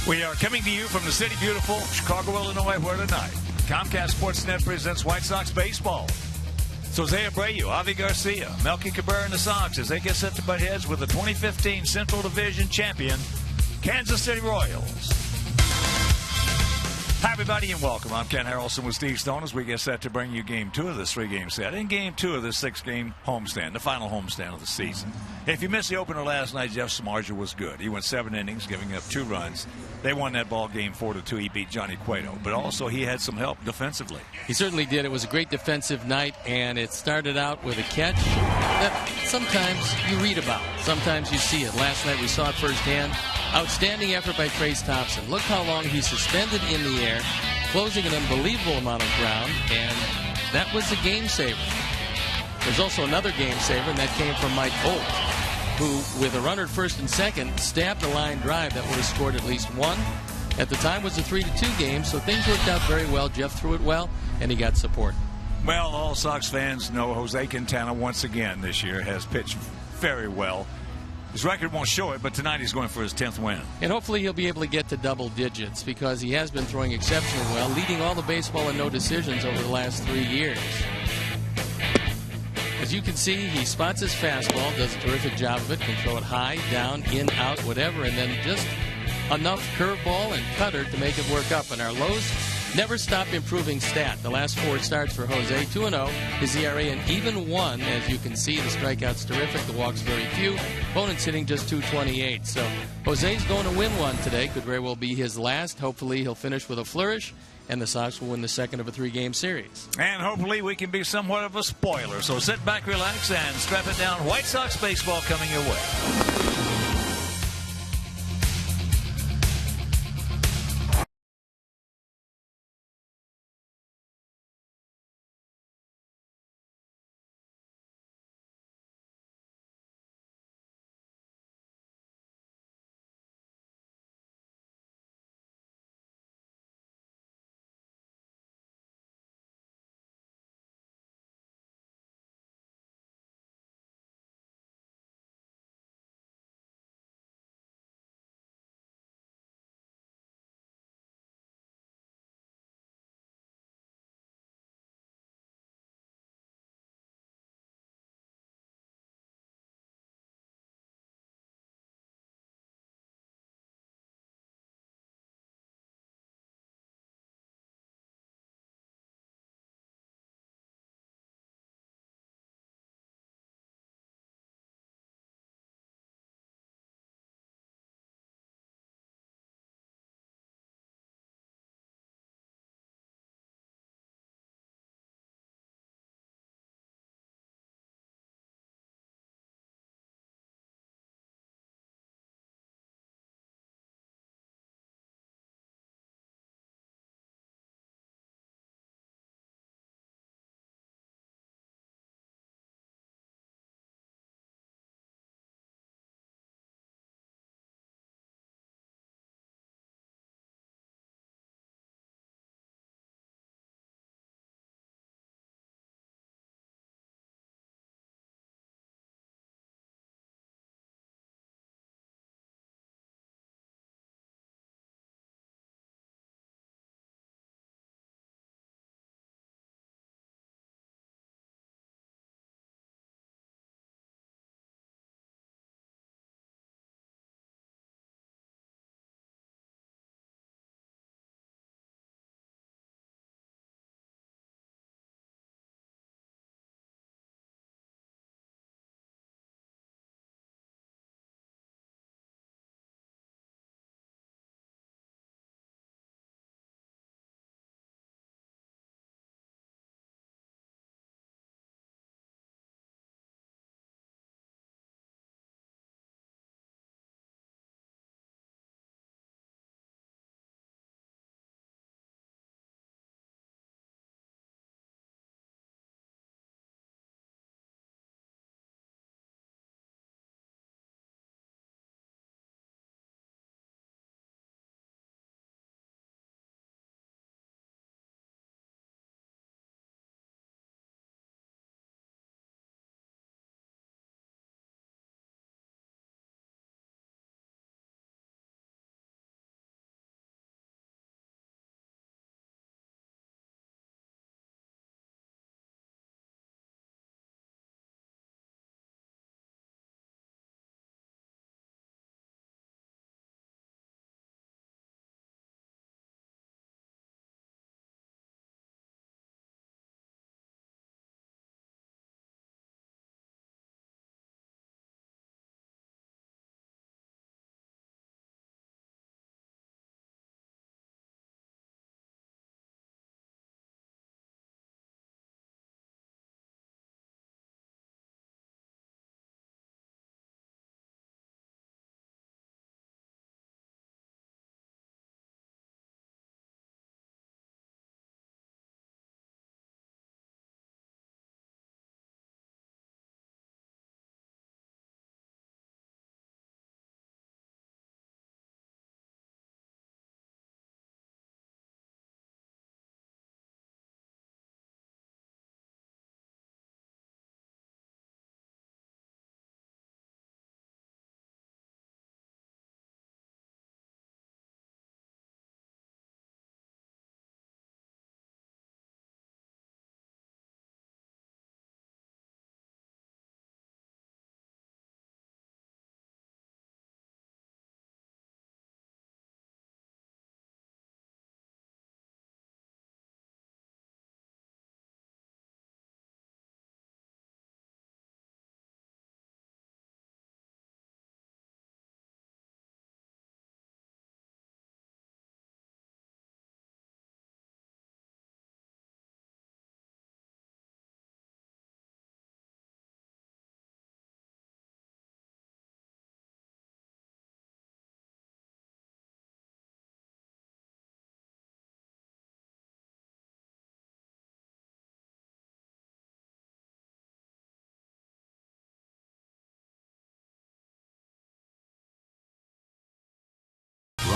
We are coming to you from the city beautiful Chicago, Illinois, where tonight Comcast Sportsnet presents White Sox baseball. So Jose Abreu, Avi Garcia, Melky Cabrera and the Sox as they get set to butt heads with the 2015 Central Division champion, Kansas City Royals. Hi, everybody, and welcome. I'm Ken Harrelson with Steve Stone as we get set to bring you Game 2 of this 3-game set and Game 2 of this 6-game homestand, the final homestand of the season. If you missed the opener last night, Jeff Samardzija was good. He went 7 innings, giving up 2 runs. They won that ball game 4-2. He beat Johnny Cueto, but also he had some help defensively. He certainly did. It was a great defensive night, and it started out with a catch that sometimes you read about. Sometimes you see it. Last night we saw it firsthand. Outstanding effort by Trace Thompson. Look how long he suspended in the air, closing an unbelievable amount of ground, and that was a game saver. There's also another game saver, and that came from Mike Holt, who, with a runner at first and second, stabbed a line drive that would have scored at least one. At the time, it was a 3-2 game, so things worked out very well. Jeff threw it well, and he got support. Well, all Sox fans know Jose Quintana once again this year has pitched very well. His record won't show it, but tonight he's going for his 10th win. And hopefully he'll be able to get to double digits because he has been throwing exceptionally well, leading all the baseball in no decisions over the last 3 years. As you can see, he spots his fastball, does a terrific job of it, can throw it high, down, in, out, whatever, and then just enough curveball and cutter to make it work up. And our lows never stop improving stat. The last 4 starts for Jose, 2-0. His ERA an even 1. As you can see, the strikeouts terrific, the walks very few. Opponents hitting just .228. So Jose's going to win one today. Could very well be his last. Hopefully he'll finish with a flourish, and the Sox will win the second of a 3-game series. And hopefully we can be somewhat of a spoiler. So sit back, relax, and strap it down. White Sox baseball coming your way.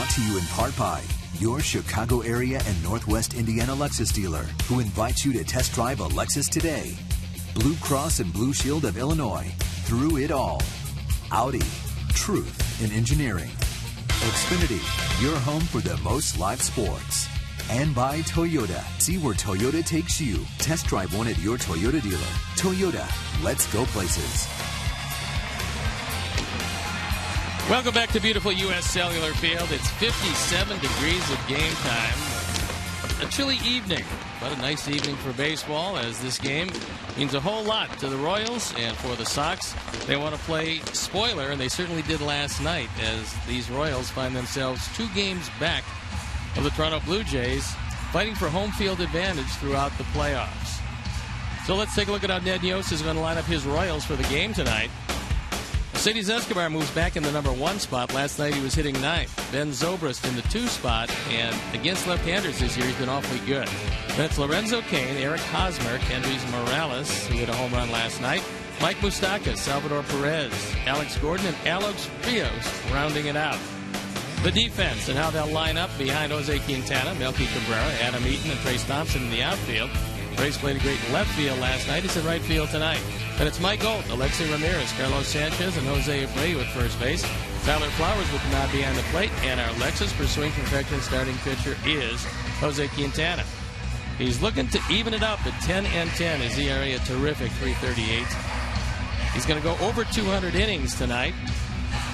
Brought to you in part by your Chicago area and Northwest Indiana Lexus dealer, who invites you to test drive a Lexus today. Blue Cross and Blue Shield of Illinois. Through it all. Audi. Truth in engineering. Xfinity. Your home for the most live sports. And by Toyota. See where Toyota takes you. Test drive one at your Toyota dealer. Toyota. Let's go places. Welcome back to beautiful U.S. Cellular Field. It's 57 degrees at game time. A chilly evening, but a nice evening for baseball, as this game means a whole lot to the Royals and for the Sox. They want to play spoiler, and they certainly did last night, as these Royals find themselves 2 games back of the Toronto Blue Jays, fighting for home field advantage throughout the playoffs. So let's take a look at how Ned Yost is going to line up his Royals for the game tonight. Mercedes Escobar moves back in the number 1 spot. Last night he was hitting 9th. Ben Zobrist in the 2 spot, and against left-handers this year he's been awfully good. Then it's Lorenzo Cain, Eric Hosmer, Kendrys Morales, who hit a home run last night, Mike Moustakas, Salvador Perez, Alex Gordon, and Alex Rios rounding it out. The defense and how they'll line up behind Jose Quintana, Melky Cabrera, Adam Eaton, and Trace Thompson in the outfield. Trace played a great left field last night. He's in right field tonight. Then it's Mike Gold, Alexi Ramirez, Carlos Sanchez, and Jose Abreu at first base. Tyler Flowers with the nod behind the plate, and our Lexus pursuing perfection starting pitcher is Jose Quintana. He's looking to even it up at 10-10. His ERA a terrific 3.38. He's going to go over 200 innings tonight,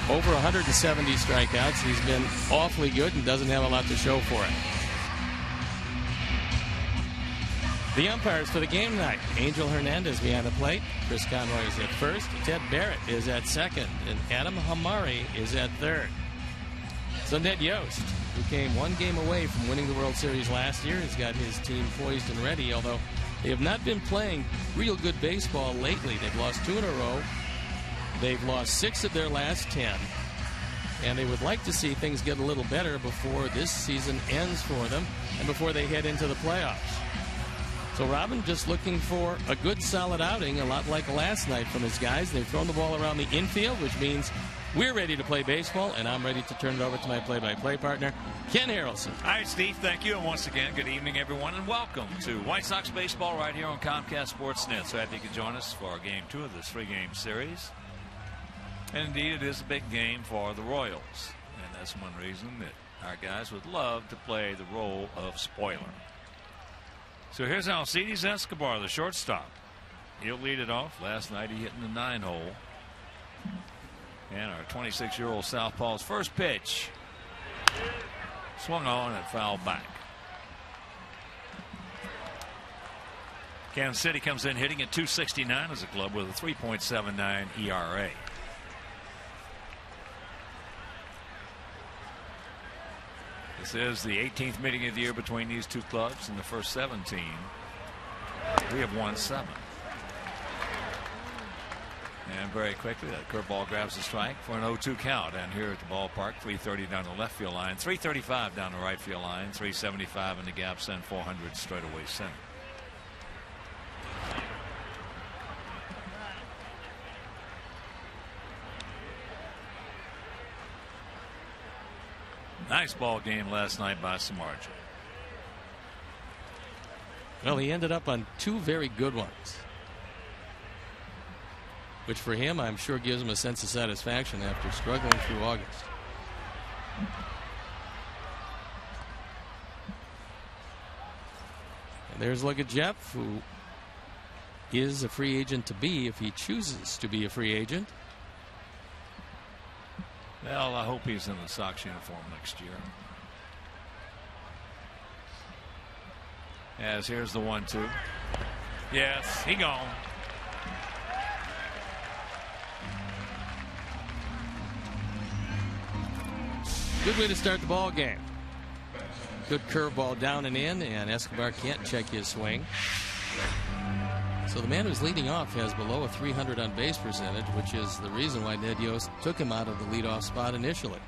over 170 strikeouts. He's been awfully good and doesn't have a lot to show for it. The umpires for the game tonight: Angel Hernandez behind the plate, Chris Conroy is at first, Ted Barrett is at second, and Adam Hamari is at third. So Ned Yost, who came 1 game away from winning the World Series last year, has got his team poised and ready, although they have not been playing real good baseball lately. They've lost 2 in a row. They've lost 6 of their last 10. And they would like to see things get a little better before this season ends for them and before they head into the playoffs. So Robin just looking for a good solid outing, a lot like last night from his guys. They've thrown the ball around the infield, which means we're ready to play baseball, and I'm ready to turn it over to my play-by-play partner, Ken Harrelson. All right, Steve, thank you. And once again, good evening, everyone, and welcome to White Sox baseball right here on Comcast Sportsnet. So happy you could join us for Game 2 of this 3-game series. And indeed, it is a big game for the Royals. And that's one reason that our guys would love to play the role of spoiler. So here's Alcides Escobar, the shortstop. He'll lead it off. Last night he hit in the 9-hole. And our 26-year-old southpaw's first pitch swung on and fouled back. Kansas City comes in hitting at .269 as a club with a 3.79 ERA. This is the 18th meeting of the year between these two clubs. In the first 17, we have won 7. And very quickly, that curveball grabs the strike for an 0-2 count. And here at the ballpark, 330 down the left field line, 335 down the right field line, 375 in the gap, send 400 straightaway center. Nice ball game last night by Samardzija. Well, he ended up on 2 very good ones, which for him I'm sure gives him a sense of satisfaction after struggling through August. And there's a look at Jeff, who is a free agent to be if he chooses to be a free agent. Well, I hope he's in the Sox uniform next year. As here's the 1-2. Yes, he gone. Good way to start the ball game. Good curveball down and in, and Escobar can't check his swing. So the man who's leading off has below a 300 on base percentage, which is the reason why Ned Yost took him out of the leadoff spot initially.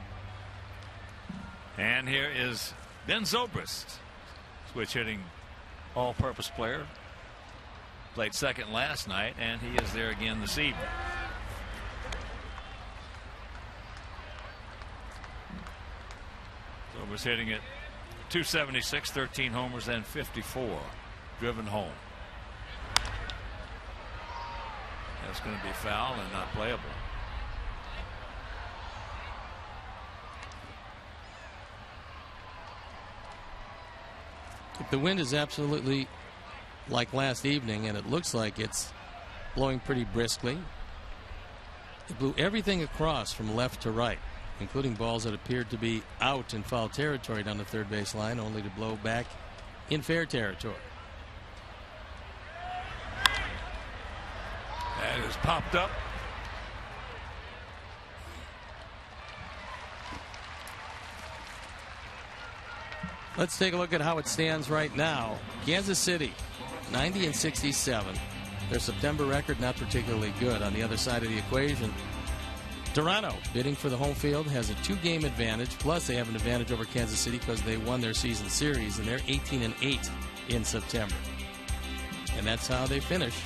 And here is Ben Zobrist, switch hitting all-purpose player. Played second last night, and he is there again this evening. was hitting at 276, 13 homers, and 54 driven home. That's going to be foul and not playable. The wind is absolutely like last evening, and it looks like it's blowing pretty briskly. It blew everything across from left to right, including balls that appeared to be out in foul territory down the third base line, only to blow back in fair territory. That is popped up. Let's take a look at how it stands right now. Kansas City, 90 and 67. Their September record not particularly good. On the other side of the equation, Toronto, bidding for the home field, has a 2-game advantage. Plus, they have an advantage over Kansas City because they won their season series, and they're 18 and 8 in September. And that's how they finish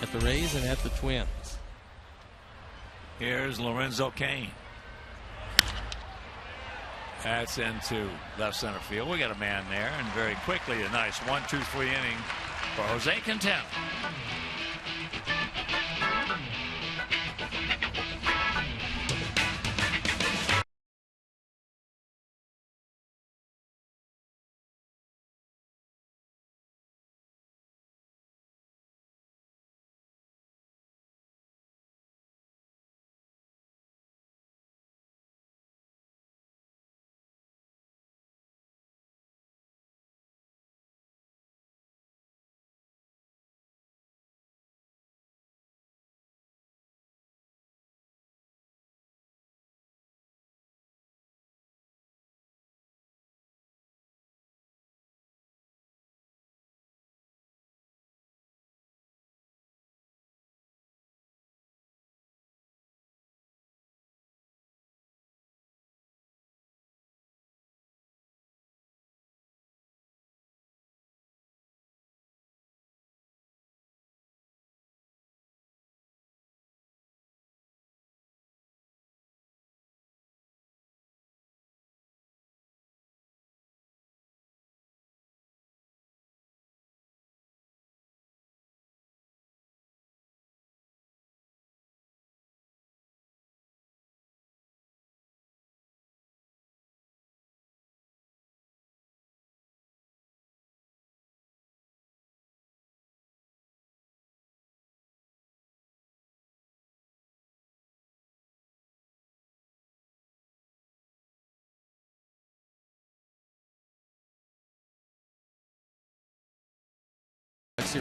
at the Rays and at the Twins. Here's Lorenzo Cain. That's into left center field. We got a man there, and very quickly a nice 1-2-3 inning for Jose Quintana.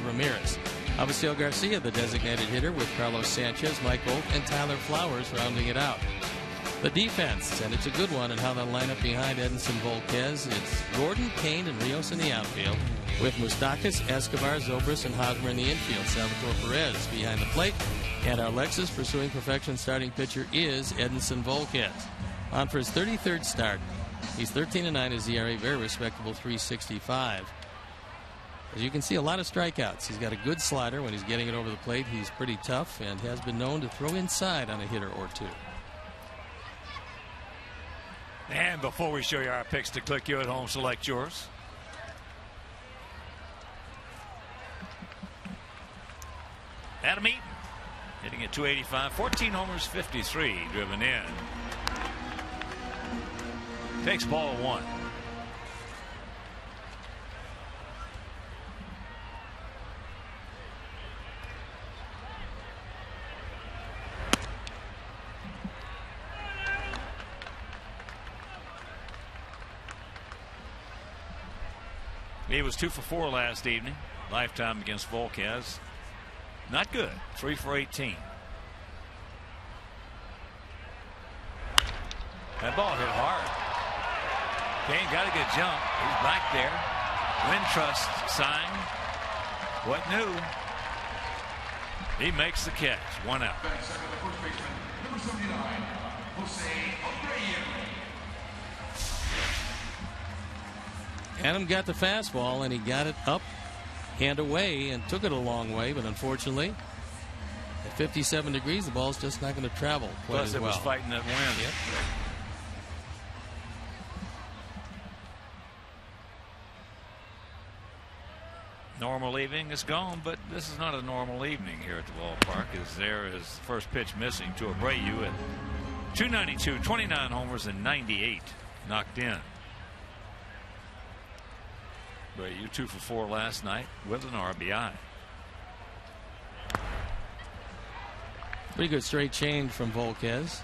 Ramirez. Avisail Garcia, the designated hitter, with Carlos Sanchez, Mike Holt, and Tyler Flowers rounding it out. The defense, and it's a good one, and how they'll line up behind Edinson Volquez. It's Gordon, Kane, and Rios in the outfield, with Moustakas, Escobar, Zobrist, and Hosmer in the infield. Salvatore Perez behind the plate, and our Lexus pursuing perfection starting pitcher is Edinson Volquez. On for his 33rd start. He's 13-9, his ERA, very respectable 3.65. As you can see, a lot of strikeouts. He's got a good slider. When he's getting it over the plate, he's pretty tough and has been known to throw inside on a hitter or two. And before we show you our picks to click you at home, select yours. Adam Eaton hitting at 285, 14 homers, 53 driven in. Takes ball 1. He was 2 for 4 last evening. Lifetime against Volquez. Not good. 3 for 18. That ball hit hard. Kane got a good jump. He's back there. Wind trust sign. What new? He makes the catch. 1 out. Adam got the fastball, and he got it up and away and took it a long way, but unfortunately at 57 degrees the ball's just not going to travel quite as well. Plus it was fighting that wind. Yep. Normal evening is gone, but this is not a normal evening here at the ballpark, as there is first pitch missing to Abreu at 292, 29 homers and 98 knocked in. Abreu 2 for 4 last night with an RBI. Pretty good straight change from Volquez.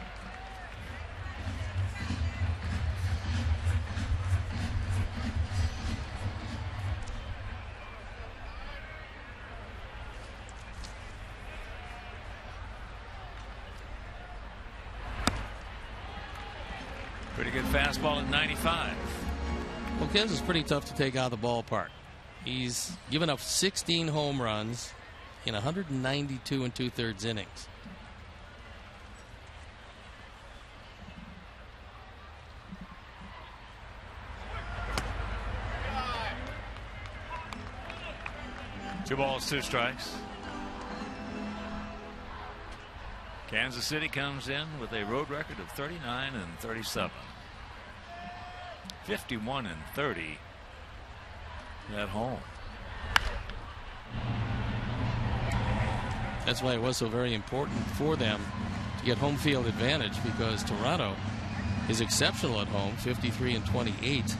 Pretty good fastball at 95. Volquez is pretty tough to take out of the ballpark. He's given up 16 home runs in 192 2/3 innings. Two balls, 2 strikes. Kansas City comes in with a road record of 39 and 37. 51 and 30 at home. That's why it was so very important for them to get home field advantage, because Toronto is exceptional at home, 53 and 28.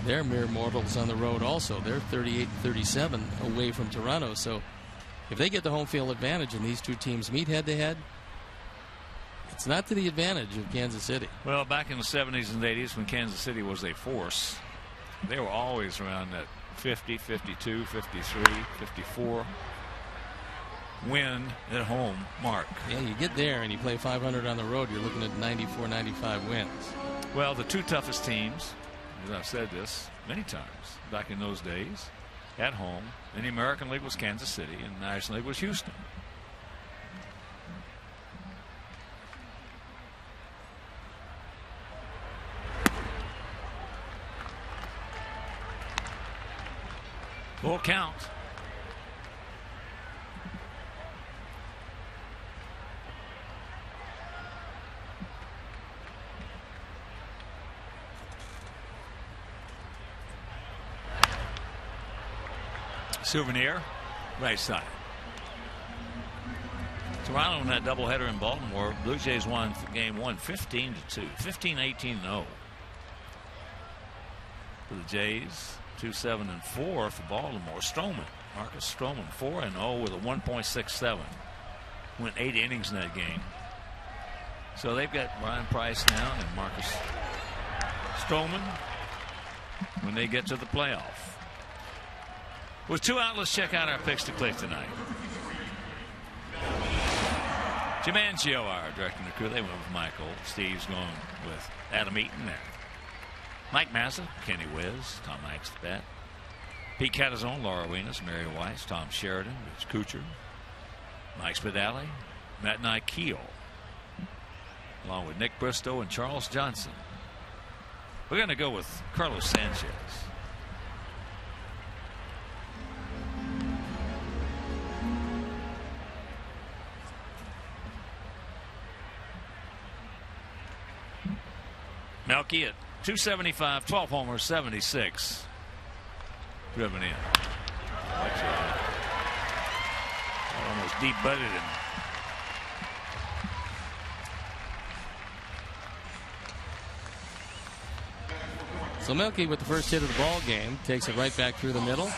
They're mere mortals on the road also. They're 38 and 37 away from Toronto. So if they get the home field advantage and these two teams meet head to head, it's not to the advantage of Kansas City. Well, back in the 70s and 80s, when Kansas City was a force, they were always around that 50, 52, 53, 54 win at home mark. Yeah, you get there and you play 500 on the road, you're looking at 94, 95 wins. Well, the two toughest teams, as I've said this many times, back in those days, at home in the American League was Kansas City, and the National League was Houston. Full count. Souvenir, right side. Toronto in that doubleheader in Baltimore. Blue Jays won game 1 15-2, 15-18-0 for the Jays. 2-7-4 for Baltimore. Marcus Stroman 4-0 with a 1.67. Went 8 innings in that game. So they've got Ryan Price now and Marcus Stroman when they get to the playoff. With 2 out, let's check out our picks to click tonight. Jim Angio, our director and the crew, they went with Michael. Steve's going with Adam Eaton there. Mike Massa, Kenny Wiz, Tom Hanks the bat. Pete Catazone, Laura Wenas, Mary Weiss, Tom Sheridan, Rich Kuchar, Mike Spadali, Matt Nye Keel, along with Nick Bristow and Charles Johnson. We're going to go with Carlos Sanchez. Melky at 275, 12 homers, 76 driven in. Almost deep butted him. So Melky with the first hit of the ball game takes it right back through the middle,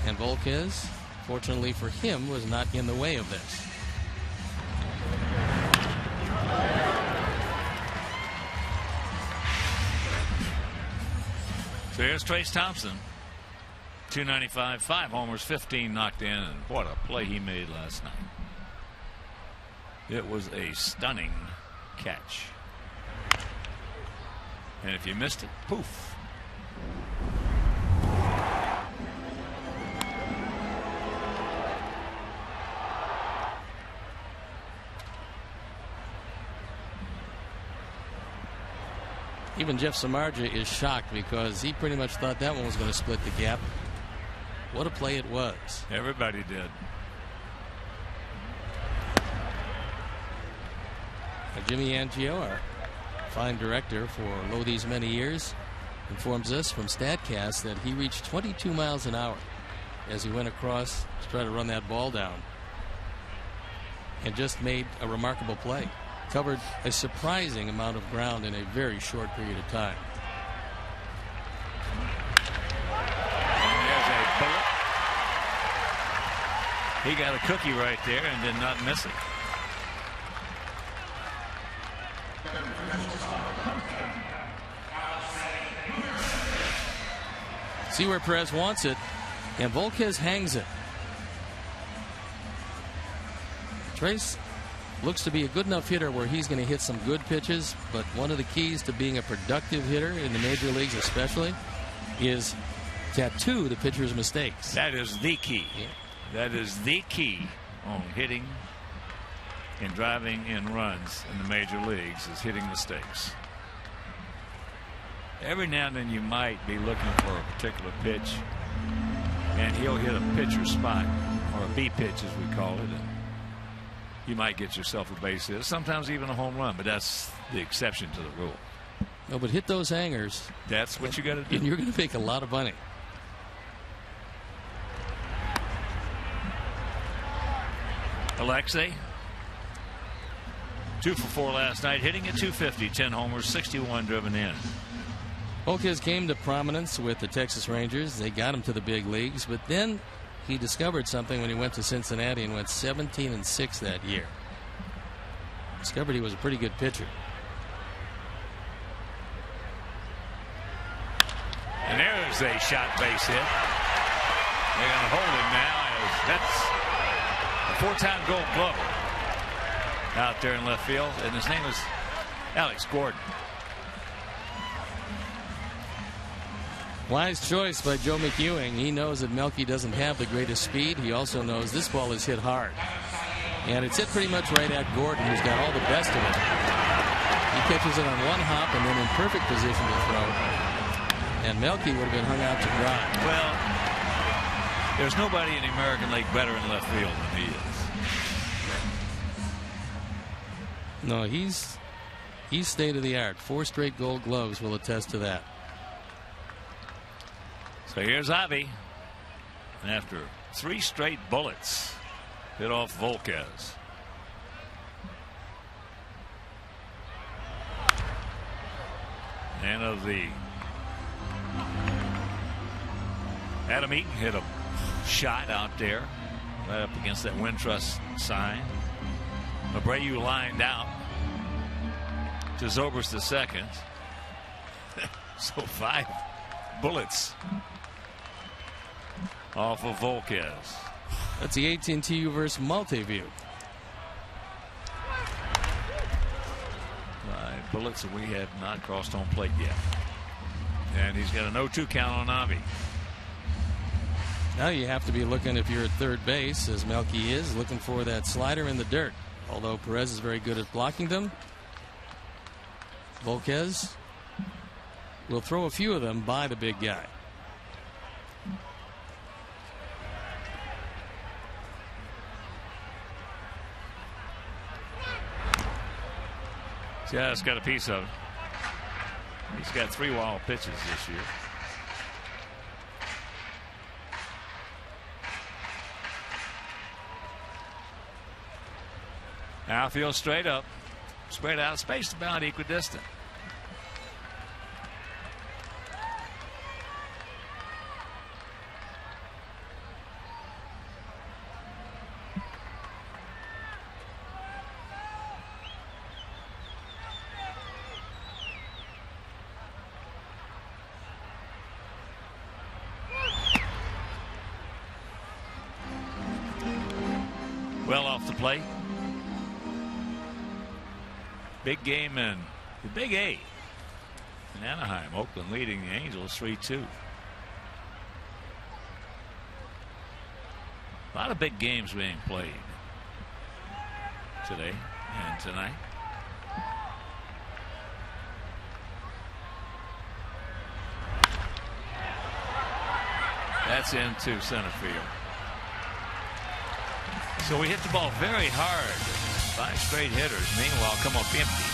and Volquez, fortunately for him, was not in the way of this. So here's Trace Thompson, 295, 5 homers, 15 knocked in, and what a play he made last night. It was a stunning catch. And if you missed it, poof. Even Jeff Samardzija is shocked because he pretty much thought that one was going to split the gap. What a play it was. Everybody did. Jimmy Angio, our fine director for these many years, informs us from StatCast that he reached 22 miles an hour as he went across to try to run that ball down. And just made a remarkable play. Covered a surprising amount of ground in a very short period of time. And there's a bullet. He got a cookie right there and did not miss it. See where Perez wants it, and Volquez hangs it. Trace looks to be a good enough hitter where he's going to hit some good pitches, but one of the keys to being a productive hitter in the major leagues especially is tattoo the pitcher's mistakes. That is the key. Yeah. That is the key on hitting and driving in runs in the major leagues, is hitting mistakes. Every now and then you might be looking for a particular pitch, and he'll hit a pitcher's spot, or a B pitch as we call it, and you might get yourself a base hit, sometimes even a home run, but that's the exception to the rule. No, but hit those hangers. That's what you got to do. And you're going to make a lot of money. Alexei, 2 for 4 last night, hitting at .250, 10 homers, 61 driven in. Volquez came to prominence with the Texas Rangers. They got him to the big leagues, but then he discovered something when he went to Cincinnati and went 17-6 that year. Discovered he was a pretty good pitcher. And there's a shot base hit. They're going to hold him now. That's a 4-time Gold Glover out there in left field, and his name is Alex Gordon. Wise choice by Joe McEwing. He knows that Melky doesn't have the greatest speed. He also knows this ball is hit hard. And it's hit pretty much right at Gordon, who's got all the best of it. He catches it on one hop and then in perfect position to throw. And Melky would have been hung out to dry. Well, there's nobody in the American League better in left field than he is. No, he's state of the art. 4 straight Gold Gloves will attest to that. So here's Avi, and after 3 straight bullets, hit off Volquez. And of the Adam Eaton hit a shot out there right up against that Wintrust sign. Abreu lined out to Zobrist the second. So 5 bullets off of Volquez. That's the AT&T Uverse multi-view. 5 bullets, and we have not crossed home plate yet. And he's got an 0-2 count on Avi. Now you have to be looking, if you're at third base, as Melky is, looking for that slider in the dirt. Although Perez is very good at blocking them, Volquez will throw a few of them by the big guy. Yeah, it's got a piece of it. He's got 3 wild pitches this year. Outfield straight up, spread out, spaced about equidistant. Well off the plate. Big game in the Big A in Anaheim. Oakland leading the Angels 3-2. A lot of big games being played today and tonight. That's into center field. So we hit the ball very hard. 5 straight hitters, meanwhile, come up empty.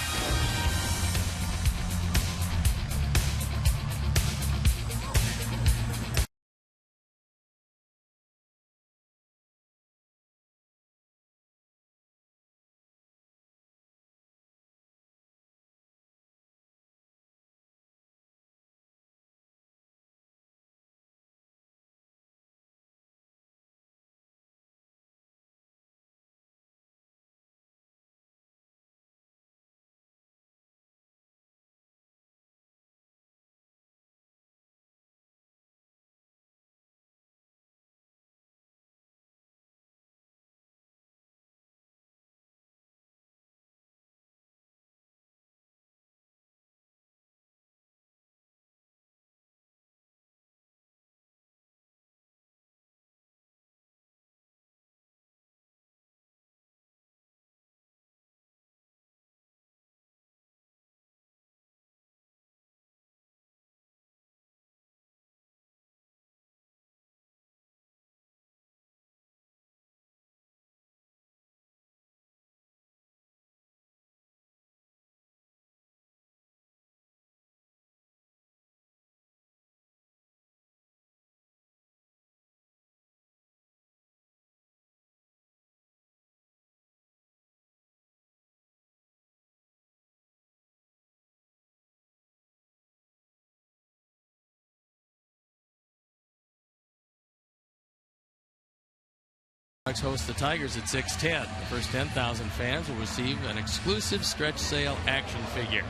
host the Tigers at 6:10. The first 10,000 fans will receive an exclusive stretch sale action figure.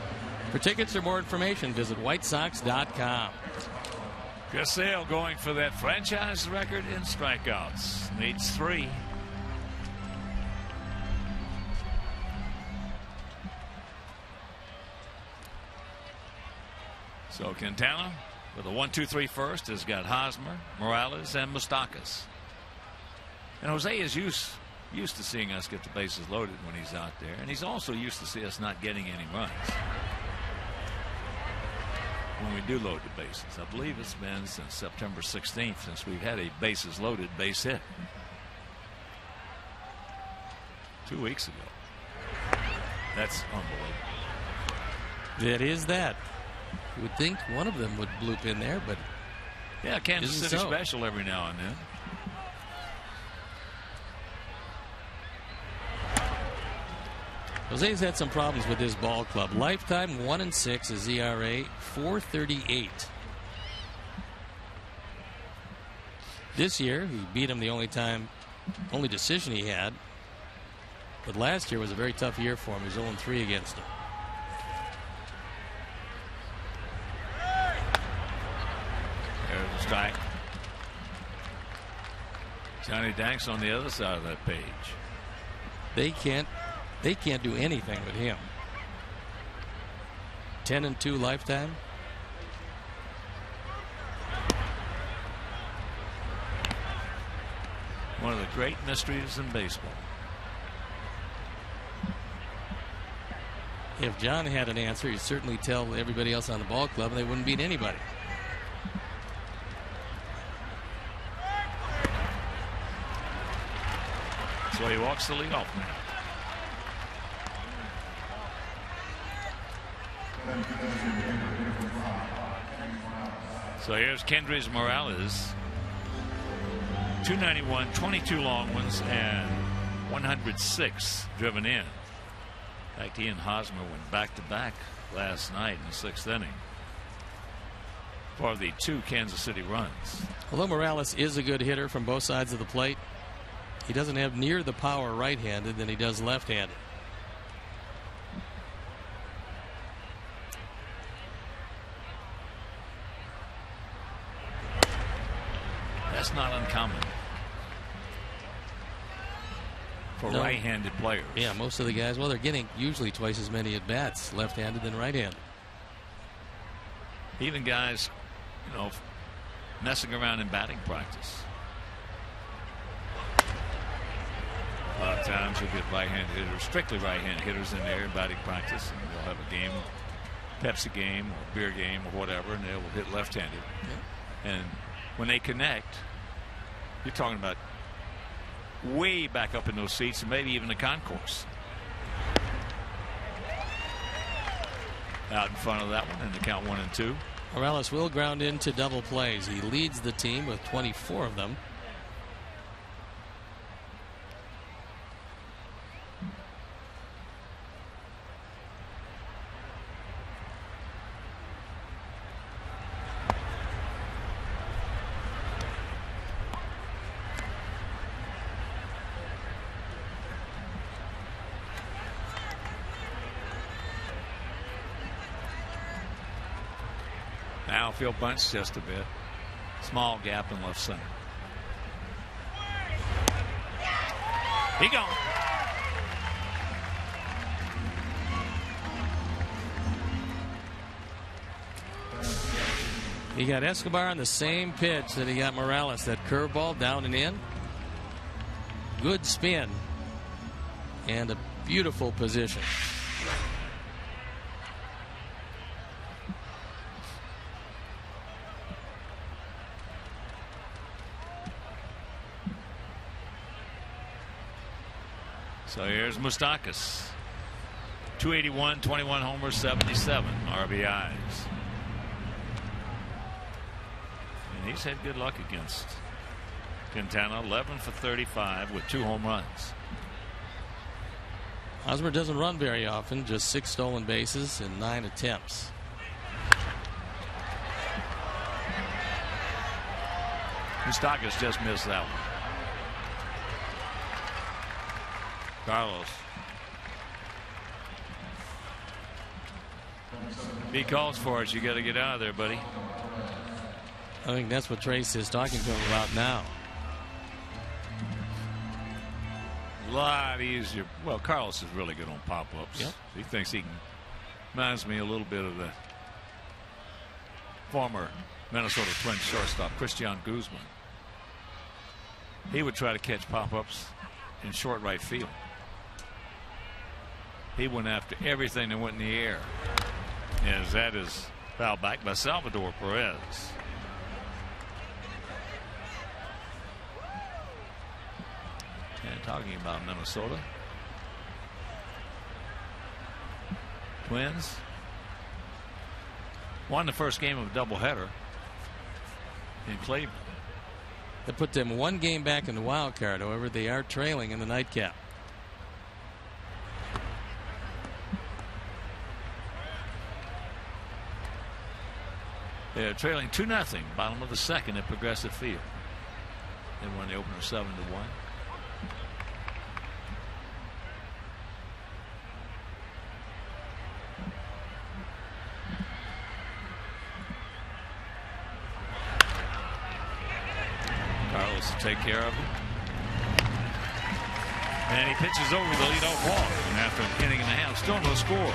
For tickets or more information, visit whitesox.com. Gasale going for that franchise record in strikeouts. Needs 3. So Quintana with a 1-2-3 first has got Hosmer, Morales, and Moustakas. And Jose is used to seeing us get the bases loaded when he's out there, and he's also used to see us not getting any runs when we do load the bases. I believe it's been since September 16th since we've had a bases loaded base hit. 2 weeks ago. That's unbelievable. It is that. You would think one of them would bloop in there, but yeah, Kansas City special every now and then. Jose's had some problems with his ball club. Lifetime 1-6, his ERA 4.38. This year, he beat him the only decision he had. But last year was a very tough year for him. He was 0-3 against him. There's a strike. Johnny Danks on the other side of that page. They can't do anything with him. 10-2 lifetime. One of the great mysteries in baseball. If John had an answer, he'd certainly tell everybody else on the ball club, and they wouldn't beat anybody. So he walks the lead off now. So here's Kendrys Morales. 291, 22 long ones, and 106 driven in. In fact, he and Hosmer went back-to-back last night in the 6th inning for the 2 Kansas City runs. Although Morales is a good hitter from both sides of the plate, he doesn't have near the power right-handed than he does left-handed. That's not uncommon for right-handed players. Yeah, most of the guys, well, they're getting usually twice as many at-bats left-handed than right-handed. Even guys, messing around in batting practice. A lot of times you'll get right-handed hitters, strictly right-handed hitters in there in batting practice, and they'll have a game, Pepsi game or beer game or whatever, and they'll hit left-handed. Yeah. And when they connect, you're talking about way back up in those seats and maybe even the concourse. Out in front of that one in the count 1-2. Morales will ground into double plays. He leads the team with 24 of them. Outfield bunch just a bit. Small gap in left center. He gone. He got Escobar on the same pitch that he got Morales. That curveball down and in. Good spin. And a beautiful position. So here's Moustakas. 281, 21 homers, 77 RBIs. And he's had good luck against Quintana. 11 for 35 with 2 home runs. Hosmer doesn't run very often, just 6 stolen bases in 9 attempts. Moustakas just missed that one. Carlos. If he calls for it, you got to get out of there, buddy. I think that's what Trace is talking to him about now. A lot easier. Well, Carlos is really good on pop-ups. Yep. He thinks he can. Reminds me a little bit of the former Minnesota Twins shortstop, Christian Guzman. He would try to catch pop-ups in short right field. He went after everything that went in the air. As that is fouled back by Salvador Perez. And talking about Minnesota. Twins won the first game of a doubleheader in Cleveland. That put them one game back in the wild card. However, they are trailing in the nightcap. They're trailing 2-0, bottom of the second at Progressive Field. They won the opener 7-1. Carlos to take care of it. And he pitches over the leadoff walk. And after an inning and a half, still no score.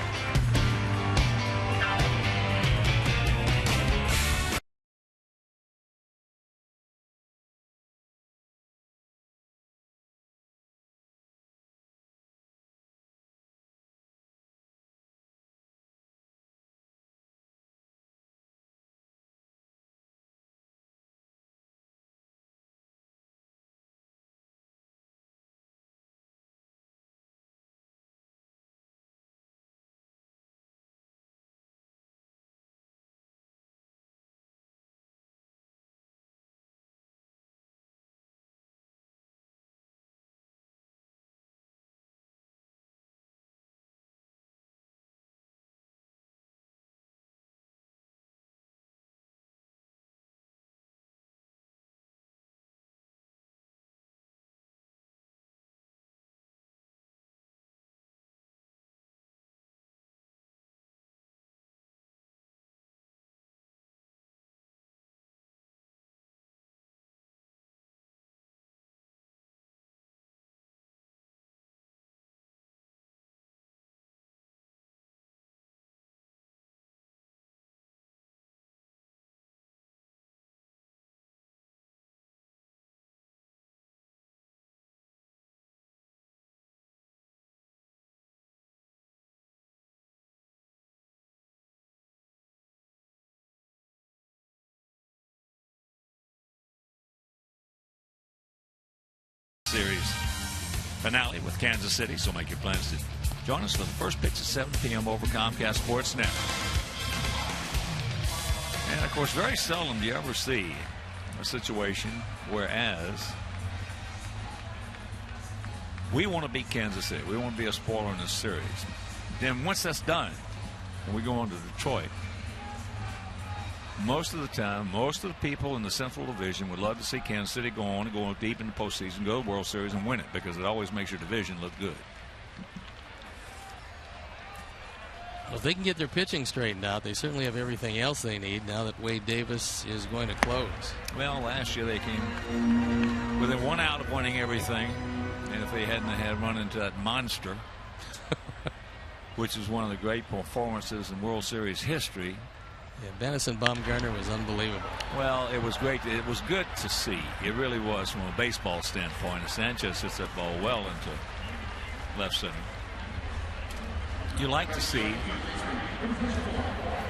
Series finale with Kansas City, so make your plans to join us for the first pitch at 7 p.m. over Comcast Sports Net. And of course, very seldom do you ever see a situation whereas we want to beat Kansas City, we want to be a spoiler in this series. Then once that's done and we go on to Detroit, most of the time, most of the people in the Central Division would love to see Kansas City go on and go deep in the postseason, go to the World Series and win it, because it always makes your division look good. Well, if they can get their pitching straightened out, they certainly have everything else they need now that Wade Davis is going to close. Well, last year they came within 1 out of winning everything, and if they hadn't had run into that monster, which is one of the great performances in World Series history. Yeah, Benison Baumgartner was unbelievable. Well, it was great. It was good to see. It really was from a baseball standpoint. And Sanchez hits that ball well into left center. You like to see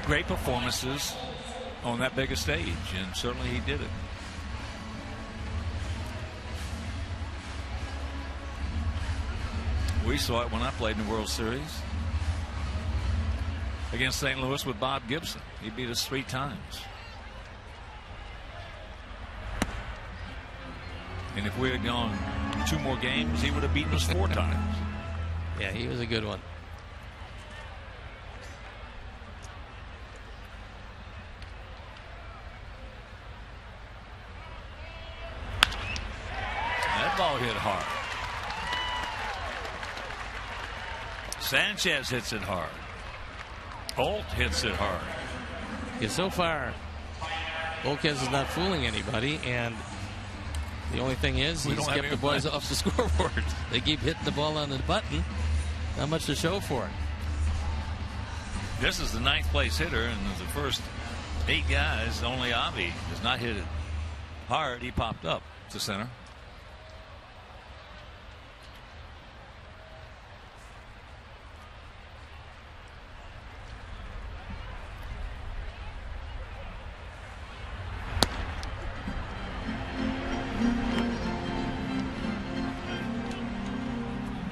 great performances on that big a stage, and certainly he did it. We saw it when I played in the World Series against St. Louis with Bob Gibson. He beat us 3 times. And if we had gone 2 more games, he would have beaten us 4 times. Yeah, he was a good one. That ball hit hard. Sanchez hits it hard. Holt hits it hard. Yeah, so far, Volquez is not fooling anybody, and the only thing is he's kept the boys off the scoreboard. They keep hitting the ball on the button. Not much to show for it. This is the 9th place hitter, and the first 8 guys, only Avi does not hit it hard. He popped up to center.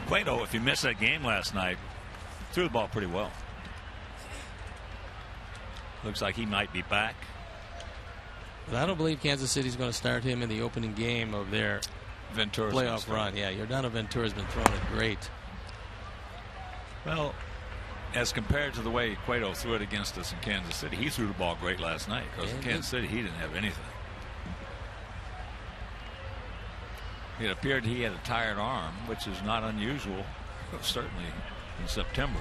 Cueto, if you missed that game last night, threw the ball pretty well. Looks like he might be back. But I don't believe Kansas City's going to start him in the opening game of their playoff run. Yeah, Yordano Ventura's been throwing it great. Well, as compared to the way Cueto threw it against us in Kansas City, he threw the ball great last night, because in Kansas City he didn't have anything. It appeared he had a tired arm, which is not unusual, certainly in September.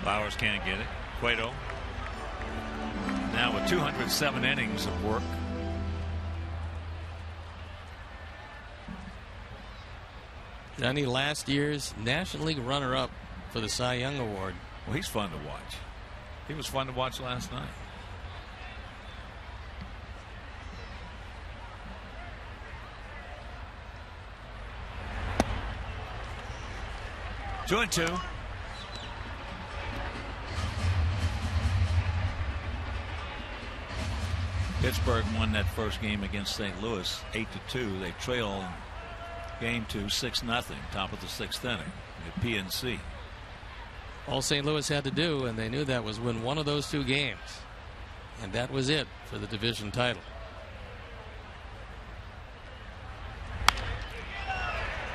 Flowers can't get it. Cueto now with 207 innings of work. Johnny, last year's National League runner-up for the Cy Young Award. Well, he's fun to watch. He was fun to watch last night. Two and two. Pittsburgh won that first game against St. Louis 8-2. They trail game 2 6-0, top of the 6th inning at PNC. All St. Louis had to do, and they knew that, was win one of those 2 games, and that was it for the division title.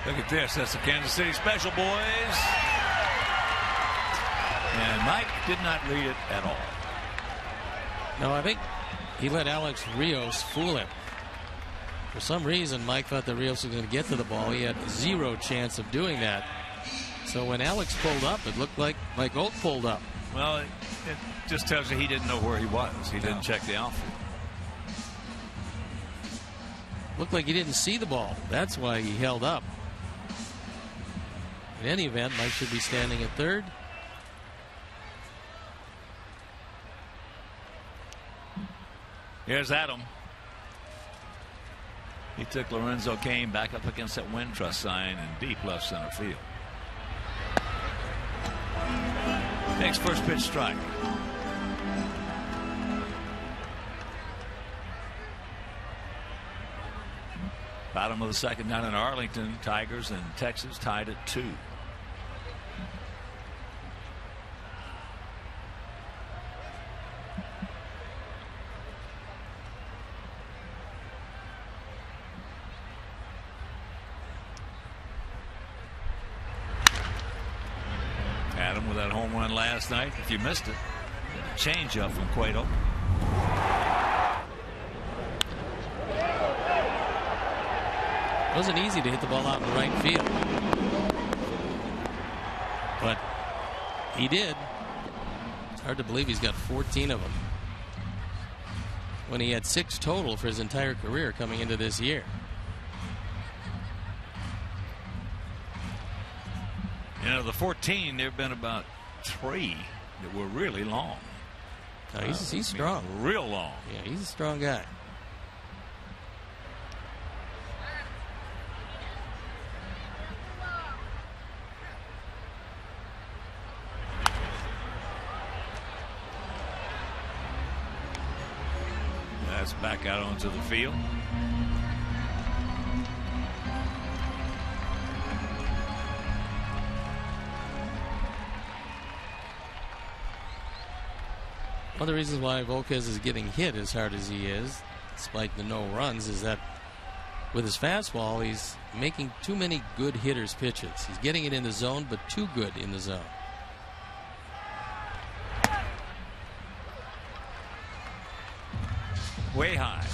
Look at this. That's the Kansas City Special, boys. And Mike did not read it at all. No, I think he let Alex Rios fool him. For some reason, Mike thought that Rios was going to get to the ball. He had 0 chance of doing that. So when Alex pulled up, it looked like Mike Oak pulled up. Well, it just tells you he didn't know where he was. He didn't check the outfield. Looked like he didn't see the ball. That's why he held up. In any event, Mike should be standing at third. Here's Adam. He took Lorenzo Cain back up against that wind trust sign in deep left center field. Next first pitch strike. Bottom of the 2nd down in Arlington. Tigers and Texas tied at 2. Adam with that home run last night. If you missed it, a change up from Cueto. It wasn't easy to hit the ball out in right field, but he did. It's hard to believe he's got 14 of them when he had 6 total for his entire career coming into this year. You know, the 14, there have been about 3 that were really long. No, he's strong. Real long. Yeah, he's a strong guy. That's back out onto the field. One of the reasons why Volquez is getting hit as hard as he is, despite the no runs, is that with his fastball, he's making too many good hitters' pitches. He's getting it in the zone, but too good in the zone. way high.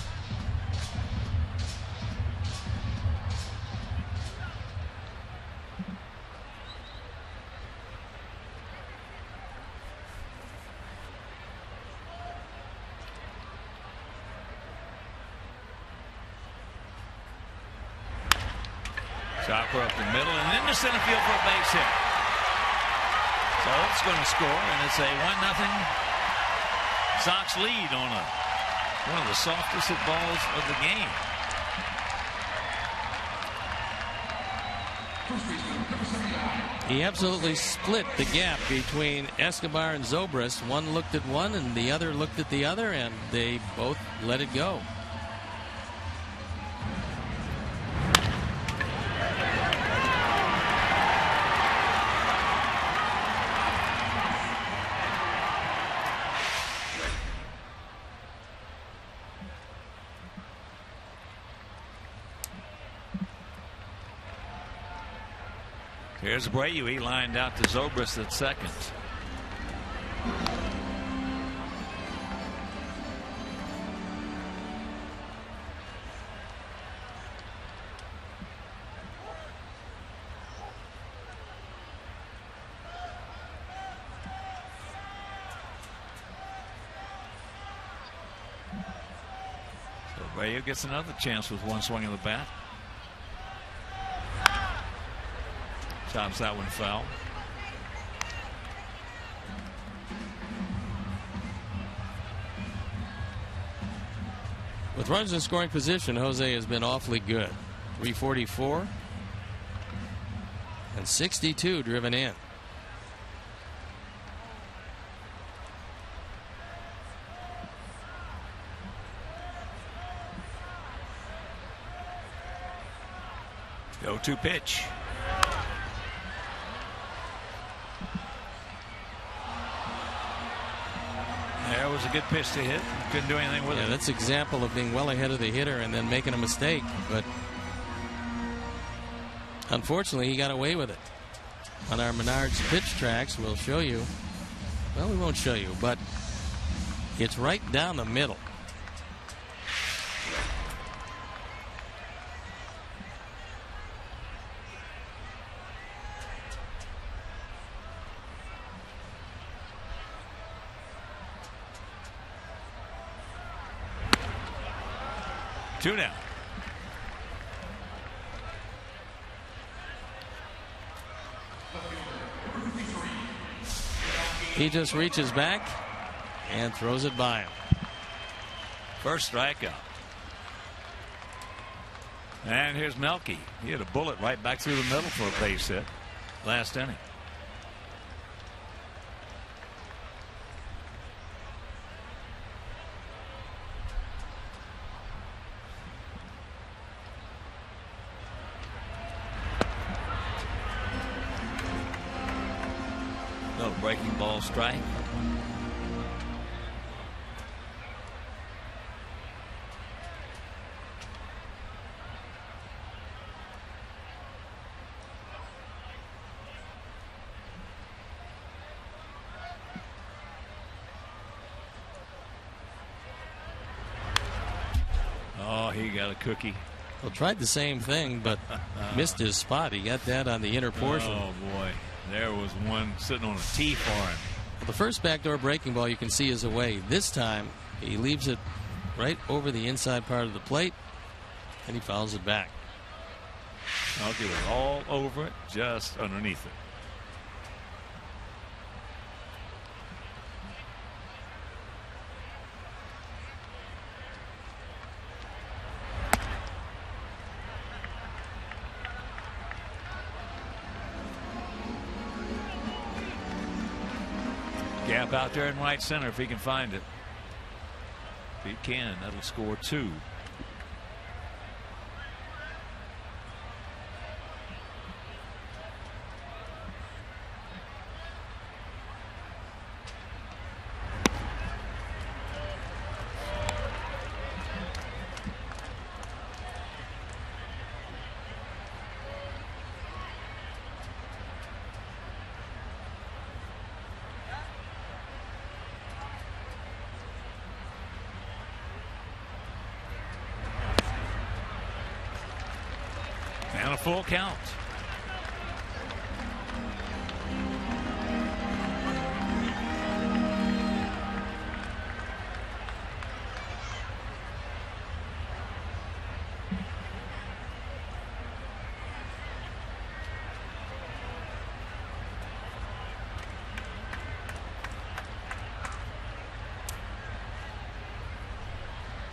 Chopper up the middle and into center field for a base hit. So it's going to score, and it's a 1-0 Sox lead on one of the softest hit balls of the game. He absolutely split the gap between Escobar and Zobrist. One looked at one and the other looked at the other, and they both let it go. Here's Abreu. He lined out to Zobrist at second. So Abreu gets another chance with one swing of the bat. Chops that one foul. With runners in scoring position, Jose has been awfully good. 344 and 62 driven in. The 0-2 pitch. There was a good pitch to hit. Couldn't do anything with it. That's an example of being well ahead of the hitter and then making a mistake. But unfortunately, he got away with it. On our Menards pitch tracks, we'll show you. Well, we won't show you, but it's right down the middle. Two down. He just reaches back and throws it by him. First strikeout. And here's Melky. He had a bullet right back through the middle for a base hit last inning. Breaking ball strike. Oh, he got a cookie. Well, tried the same thing, but missed his spot. He got that on the inner portion. Oh, boy. There was one sitting on a tee for him. Well, the first backdoor breaking ball you can see is away. This time, he leaves it right over the inside part of the plate, and he fouls it back. I'll get it all over it, just underneath it. Gap out there in right center if he can find it. If he can, that'll score two. full count.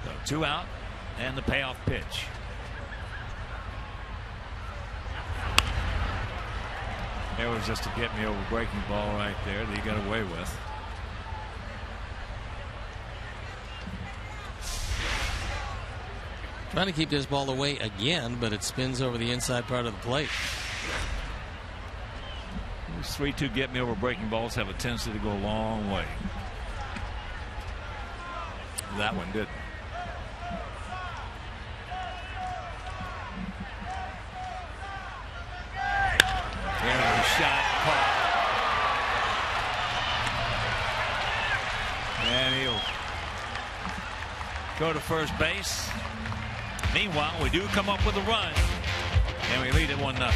So 2 out and the payoff pitch. It was just a get me over breaking ball right there that he got away with. Trying to keep this ball away again, but it spins over the inside part of the plate. These 3-2 get me over breaking balls have a tendency to go a long way. That one didn't. Shot caught. And he'll go to first base. Meanwhile, we do come up with a run, and we lead it 1-0.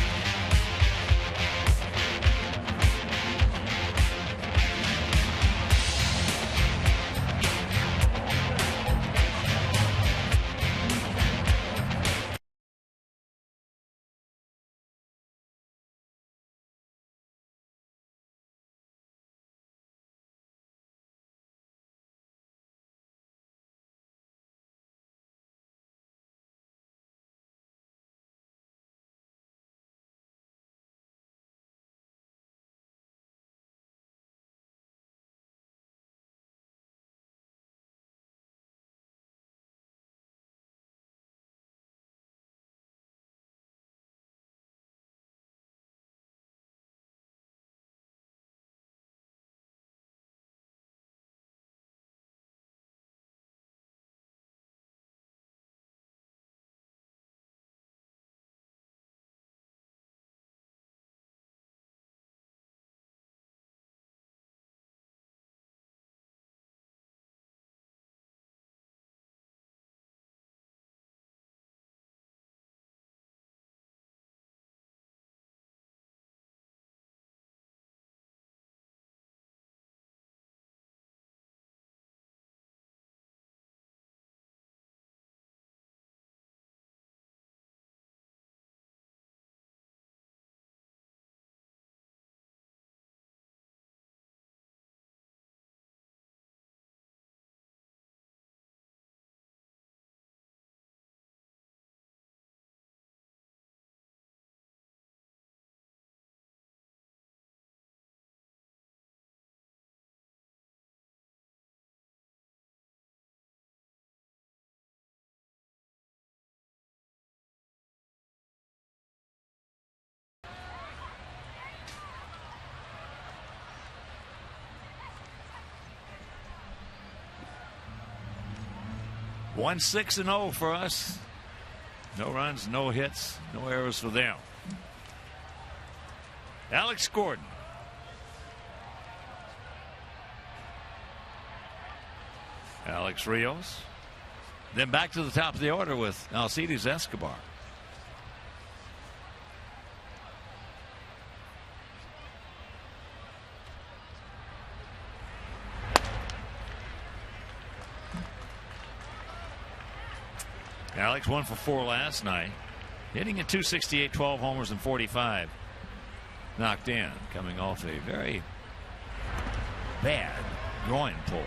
Won 6-0 for us. No runs, no hits, no errors for them. Alex Gordon. Alex Rios. Then back to the top of the order with Alcides Escobar. Alex 1 for 4 last night, hitting at .268, 12 homers and 45 knocked in, coming off a very bad groin pull.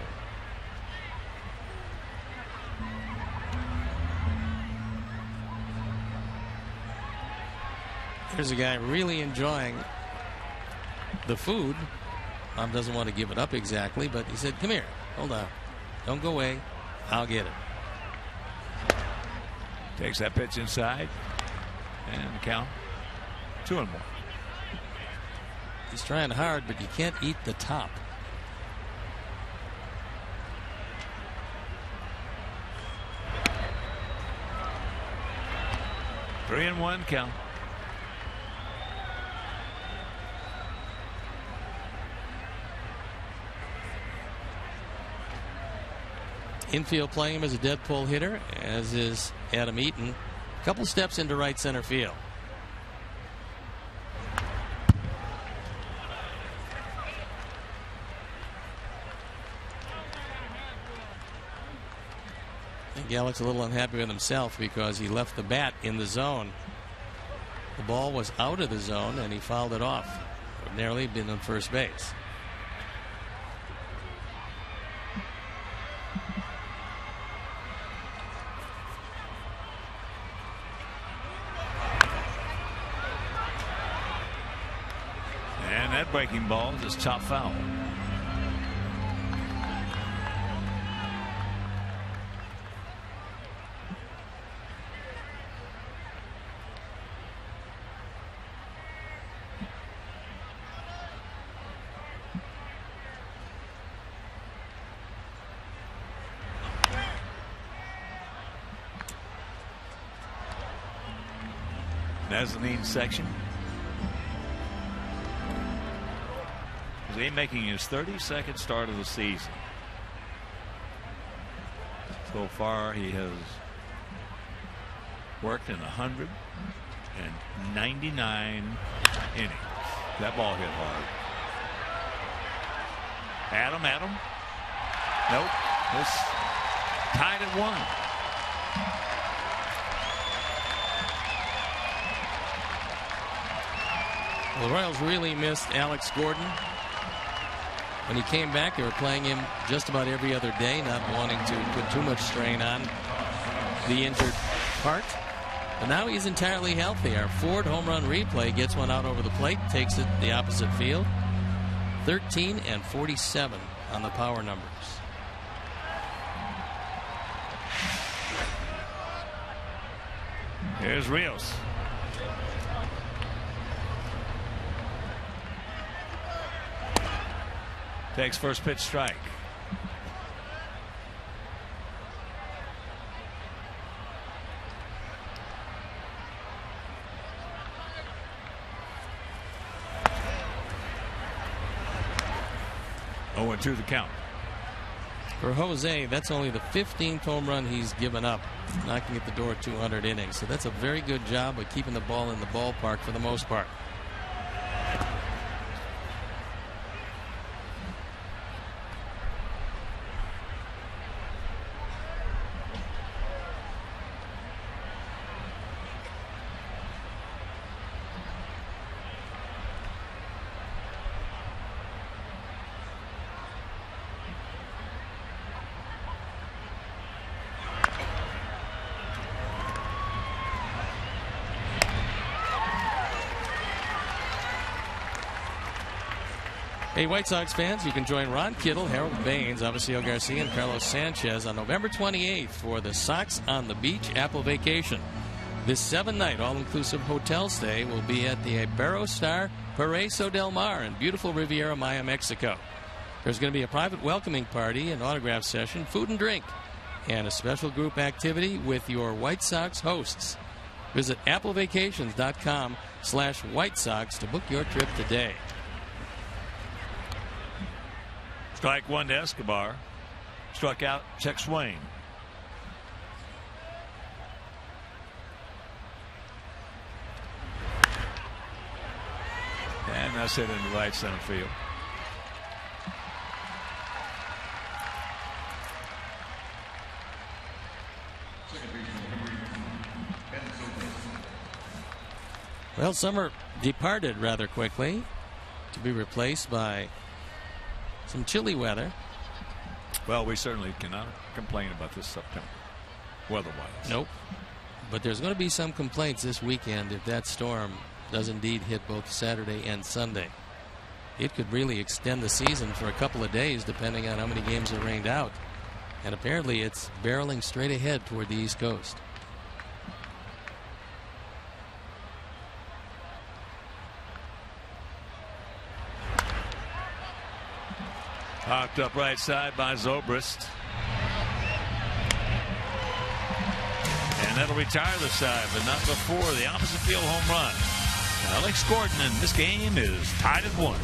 Here's a guy really enjoying the food. Mom doesn't want to give it up exactly, but he said, "Come here, hold on, don't go away, I'll get it." Takes that pitch inside and count 2-1. He's trying hard, but you can't eat the top. Three and one count. Infield playing him as a dead pull hitter, as is Adam Eaton. A couple steps into right center field. Gallick's a little unhappy with himself because he left the bat in the zone. The ball was out of the zone and he fouled it off. Ordinarily been on first base. And that breaking ball is top foul. Mezzanine section. He's making his 32nd start of the season. So far, he has worked in 199 innings. That ball hit hard. Adam. Nope. This tied at 1. Well, the Royals really missed Alex Gordon. When he came back, they were playing him just about every other day, not wanting to put too much strain on the injured part. But now he's entirely healthy. Our Ford home run replay gets one out over the plate, takes it the opposite field. 13 and 47 on the power numbers. Here's Rios. Takes first pitch strike. Oh, and 2 the count. For Jose, that's only the 15th home run he's given up, knocking at the door at 200 innings. So that's a very good job of keeping the ball in the ballpark for the most part. Hey, White Sox fans, you can join Ron Kittle, Harold Baines, Avisail Garcia, and Carlos Sanchez on November 28th for the Sox on the Beach Apple Vacation. This 7-night all-inclusive hotel stay will be at the Iberostar Paraíso del Mar in beautiful Riviera Maya, Mexico. There's going to be a private welcoming party, an autograph session, food and drink, and a special group activity with your White Sox hosts. Visit applevacations.com/White Sox to book your trip today. Strike 1 to Escobar. Struck out, check Swain. And that's hit into right center field. Well, summer departed rather quickly to be replaced by some chilly weather. Well, we certainly cannot complain about this September, weather-wise. Nope. But there's going to be some complaints this weekend if that storm does indeed hit both Saturday and Sunday. It could really extend the season for a couple of days, depending on how many games are rained out. And apparently it's barreling straight ahead toward the East Coast. Hocked up right side by Zobrist. And that'll retire the side, but not before the opposite field home run. Alex Gordon, and this game is tied at 1.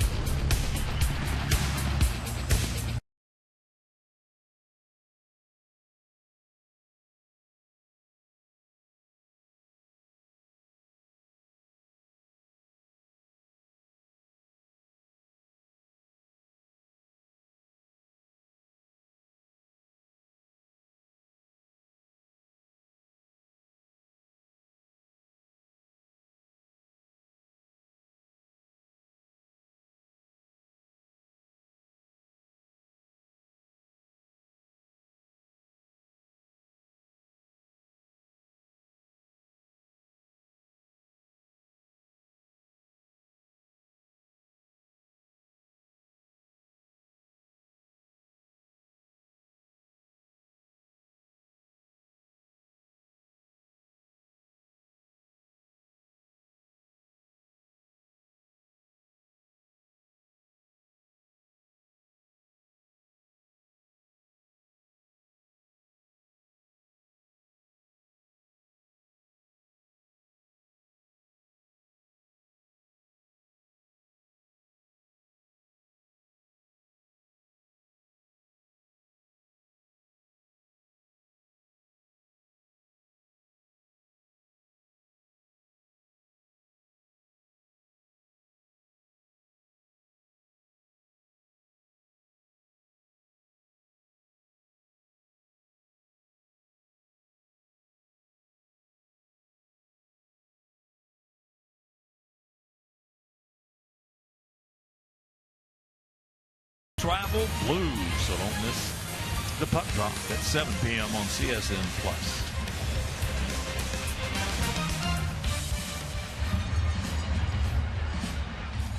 travel blues. So don't miss the puck drop at 7 p.m. on CSN Plus.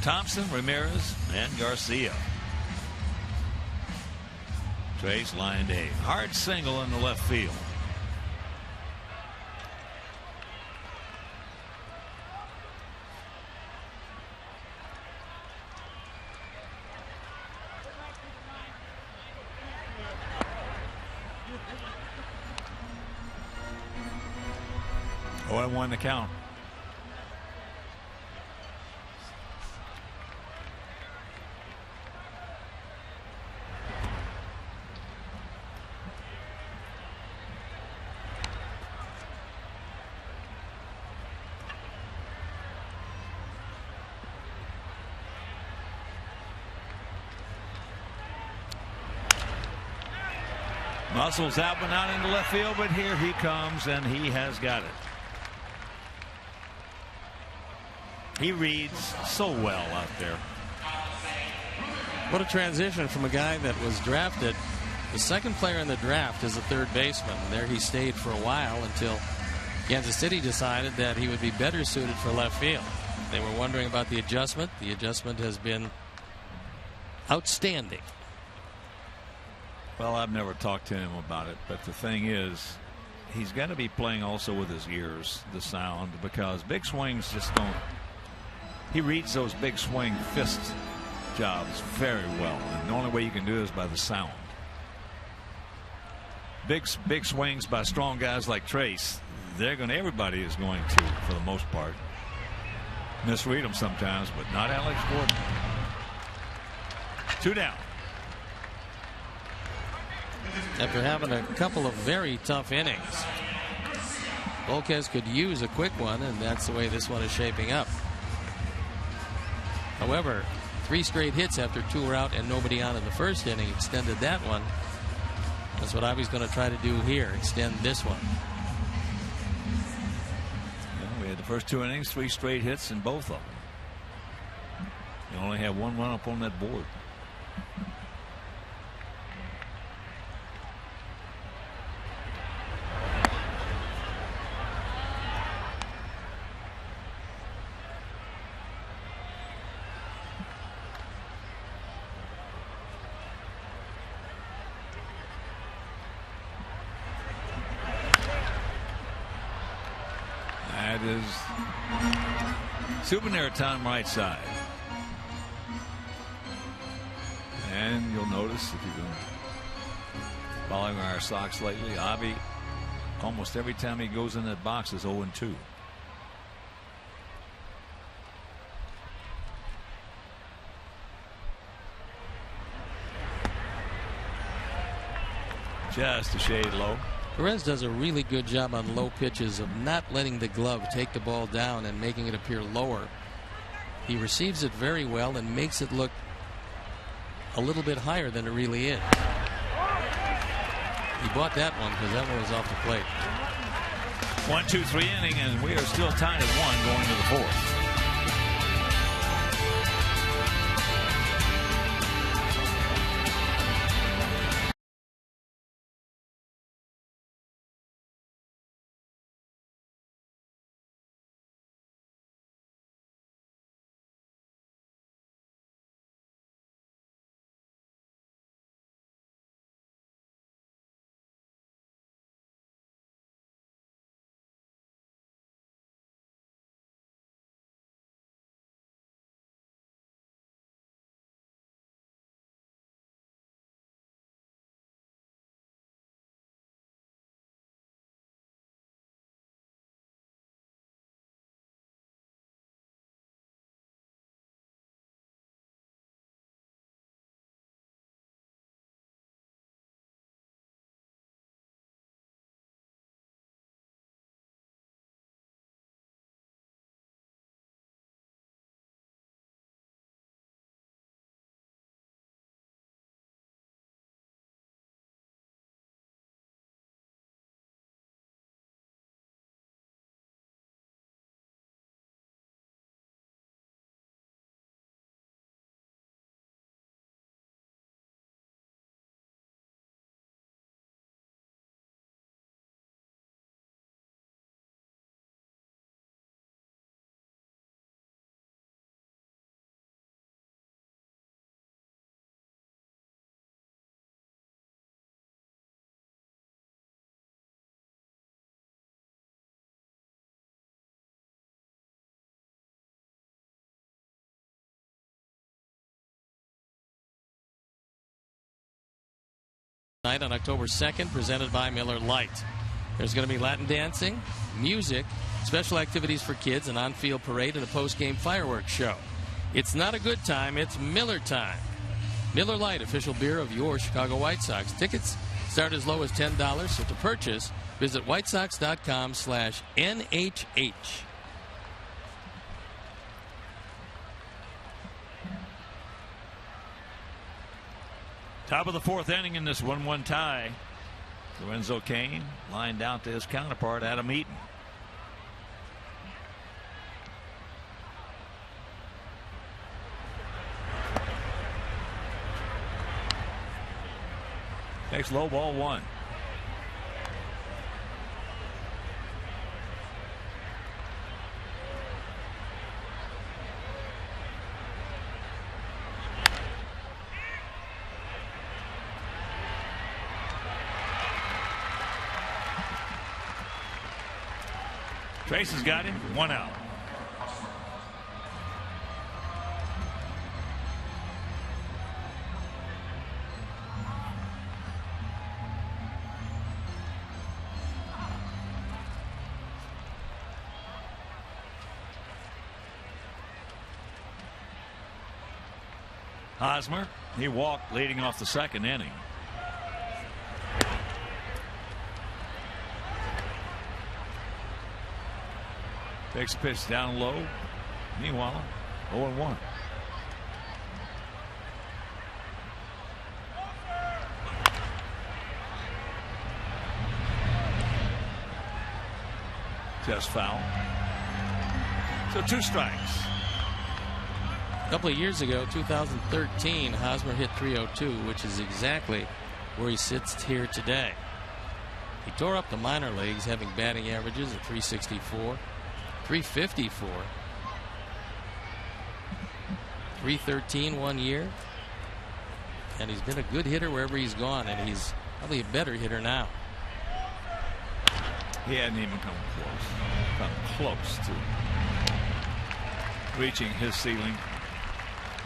Thompson, Ramirez, and Garcia. Trace line A. Hard single in the left field. Oh, I won the count. Muscles out but not into left field, but here he comes and he has got it. He reads so well out there. What a transition from a guy that was drafted, the second player in the draft as a third baseman. There he stayed for a while until Kansas City decided that he would be better suited for left field. They were wondering about the adjustment. The adjustment has been outstanding. Well, I've never talked to him about it, but the thing is, he's got to be playing also with his ears, the sound, because big swings just don't. He reads those big swing fist jobs very well, and the only way you can do it is by the sound. Big swings by strong guys like Trace, everybody is going to, for the most part, misread them sometimes, but not Alex Gordon. 2 down. After having a couple of very tough innings, Volquez could use a quick one, and that's the way this one is shaping up. However, 3 straight hits after 2 were out and nobody on in the first inning extended that one. That's what I was going to try to do here, extend this one. Yeah, we had the first 2 innings, 3 straight hits in both of them. You only have 1 run up on that board. That is souvenir time right side. And you'll notice if you've been following our Sox lately, Avi almost every time he goes in that box is 0-2. Just a shade low. Perez does a really good job on low pitches of not letting the glove take the ball down and making it appear lower. He receives it very well and makes it look a little bit higher than it really is. He bought that one because that one was off the plate. 1-2-3 inning, and we are still tied at 1 going to the 4th. Night on October 2nd, presented by Miller Lite. There's going to be Latin dancing, music, special activities for kids, an on-field parade, and a post-game fireworks show. It's not a good time, it's Miller time. Miller Lite, official beer of your Chicago White Sox. Tickets start as low as $10, so to purchase, visit whitesox.com/NHH. Top of the fourth inning in this 1-1 tie. Lorenzo Cain lined out to his counterpart, Adam Eaton. Takes low ball one. Trace has got him, 1 out. Hosmer, he walked leading off the second inning. Takes a pitch down low. Meanwhile, 0-1. Just foul. So 2 strikes. A couple of years ago, 2013, Hosmer hit .302, which is exactly where he sits here today. He tore up the minor leagues, having batting averages of .364. .354, .313 one year, and he's been a good hitter wherever he's gone, and he's probably a better hitter now. He hadn't even come close to reaching his ceiling.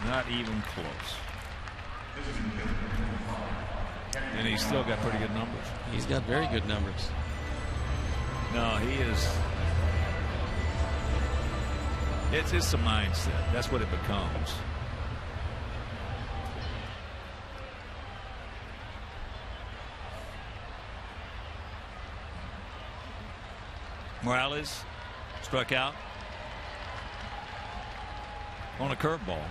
Not even close. And he's still got pretty good numbers. He's got very good numbers. No, he is. It's a mindset. That's what it becomes. Morales struck out on a curveball.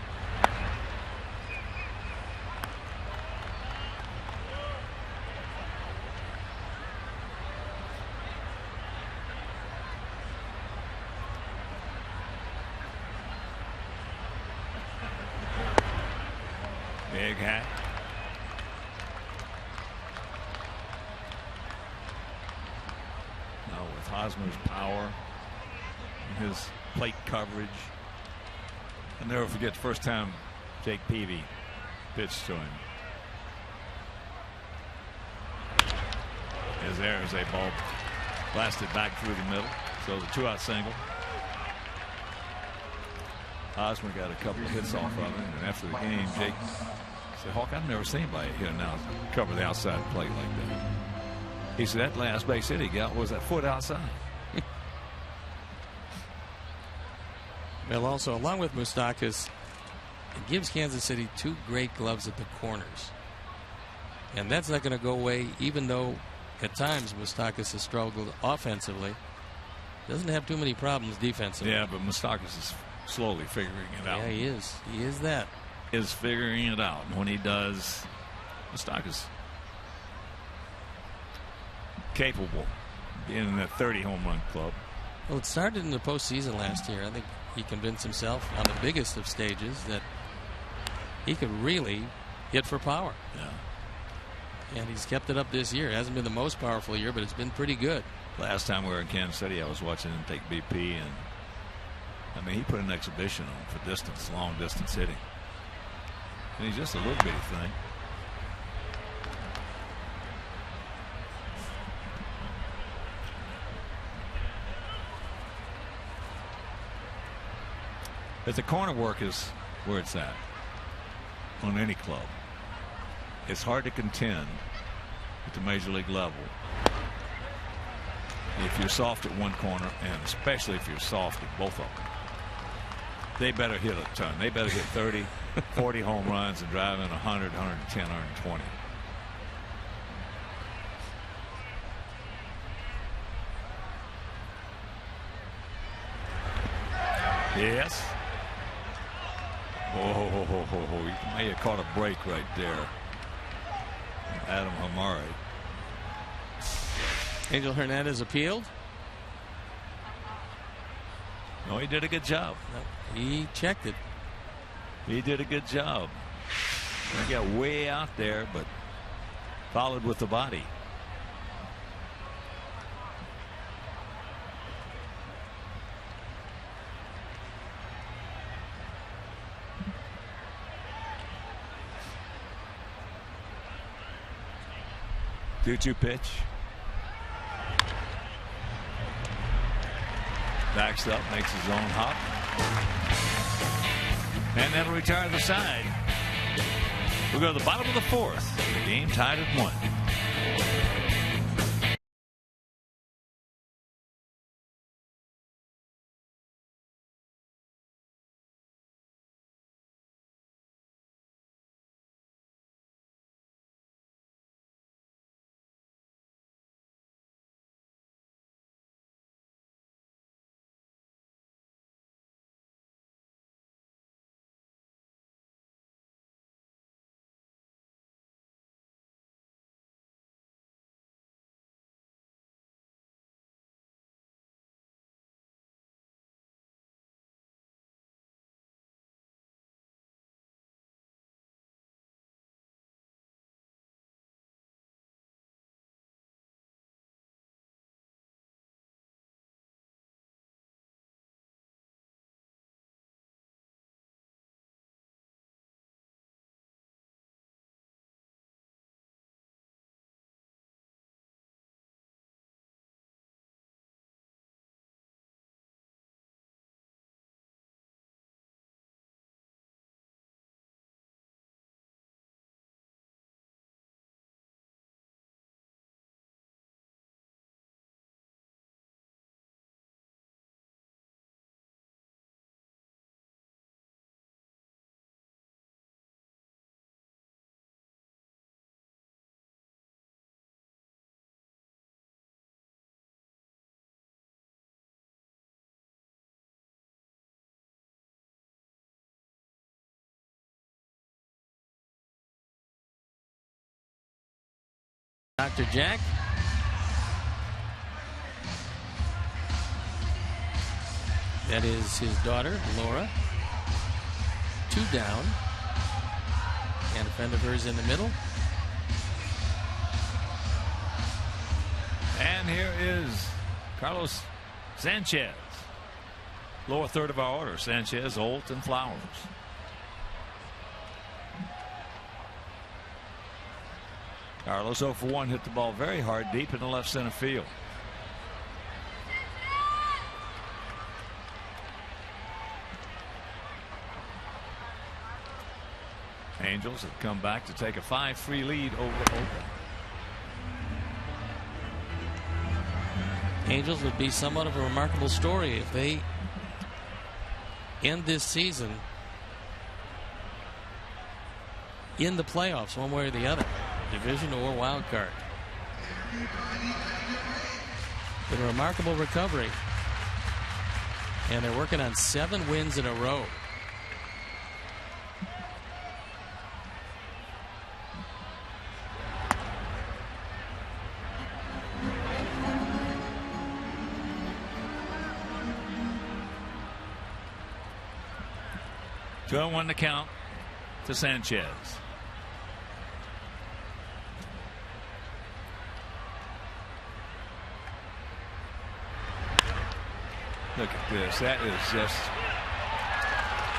Big hat. Now with Hosmer's power and his plate coverage. I'll never forget the first time Jake Peavy pitched to him. As there is a ball blasted back through the middle. So the 2-out single. Hosmer got a couple of hits off of him, and after the game, Jake said, "Hawk, I've never seen anybody hit now cover the outside plate like that." He said that last base hit he got was that foot outside. Well, also, along with Moustakas, it gives Kansas City 2 great gloves at the corners. And that's not going to go away, even though at times Moustakas has struggled offensively. Doesn't have too many problems defensively. Yeah, but Moustakas is slowly figuring it out. Yeah, he is. He is that. Is figuring it out. And when he does, Moustakas capable of being in that 30 home run club. Well, it started in the postseason last year. I think he convinced himself on the biggest of stages that he could really hit for power. Yeah. And he's kept it up this year. It hasn't been the most powerful year, but it's been pretty good. Last time we were in Kansas City, I was watching him take BP, and I mean, he put an exhibition on for distance, long distance hitting. And he's just a little bitty thing. But the corner work is where it's at on any club. It's hard to contend at the major league level. If you're soft at one corner, and especially if you're soft at both of them, they better hit a ton. They better hit 30, 40 home runs and drive in 100, 110, 120. Yes. Oh, he may have caught a break right there. Adam Hamari. Angel Hernandez appealed. No, he did a good job. No, he checked it. He did a good job. He got way out there, but followed with the body. Two pitch. Backs up, makes his own hop. And that'll retire the side. We'll go to the bottom of the fourth. The game tied at 1. Dr. Jack. That is his daughter, Laura. 2 down. And a friend of hers in the middle. And here is Carlos Sanchez. Lower third of our order. Sanchez, Holt, and Flowers. Carlos 0 for 1, hit the ball very hard deep in the left center field. Angels have come back to take a 5-3 lead over Oakland. Angels would be somewhat of a remarkable story if they end this season in the playoffs one way or the other. Division or wild card. Been a remarkable recovery. And they're working on 7 wins in a row. Two and 1 to count to Sanchez. Look at this. That is just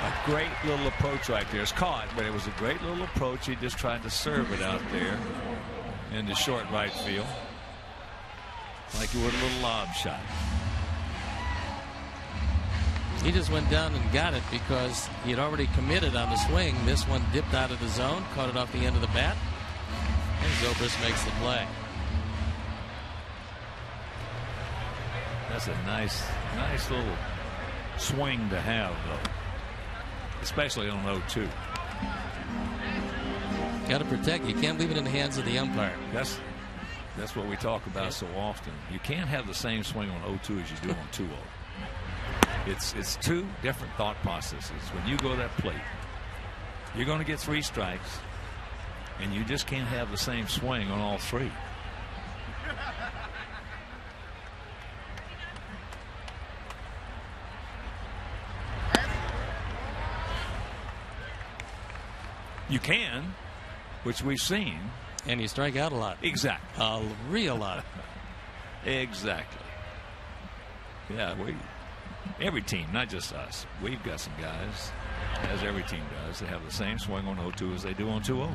a great little approach right there. It's caught, but it was a great little approach. He just tried to serve it out there into short right field, like he would a little lob shot. He just went down and got it because he had already committed on the swing. This one dipped out of the zone, caught it off the end of the bat. And Zobrist makes the play. That's a nice little swing to have, though, especially on 0-2. Got to protect. You can't leave it in the hands of the umpire. That's what we talk about so often. You can't have the same swing on 0-2 as you do on 2-0. It's two different thought processes. When you go to that plate, you're going to get 3 strikes, and you just can't have the same swing on all 3. You can, which we've seen. And you strike out a lot. Exactly. A real lot. Exactly. Yeah, every team, not just us. We've got some guys, as every team does, that have the same swing on 0-2 as they do on 2-0.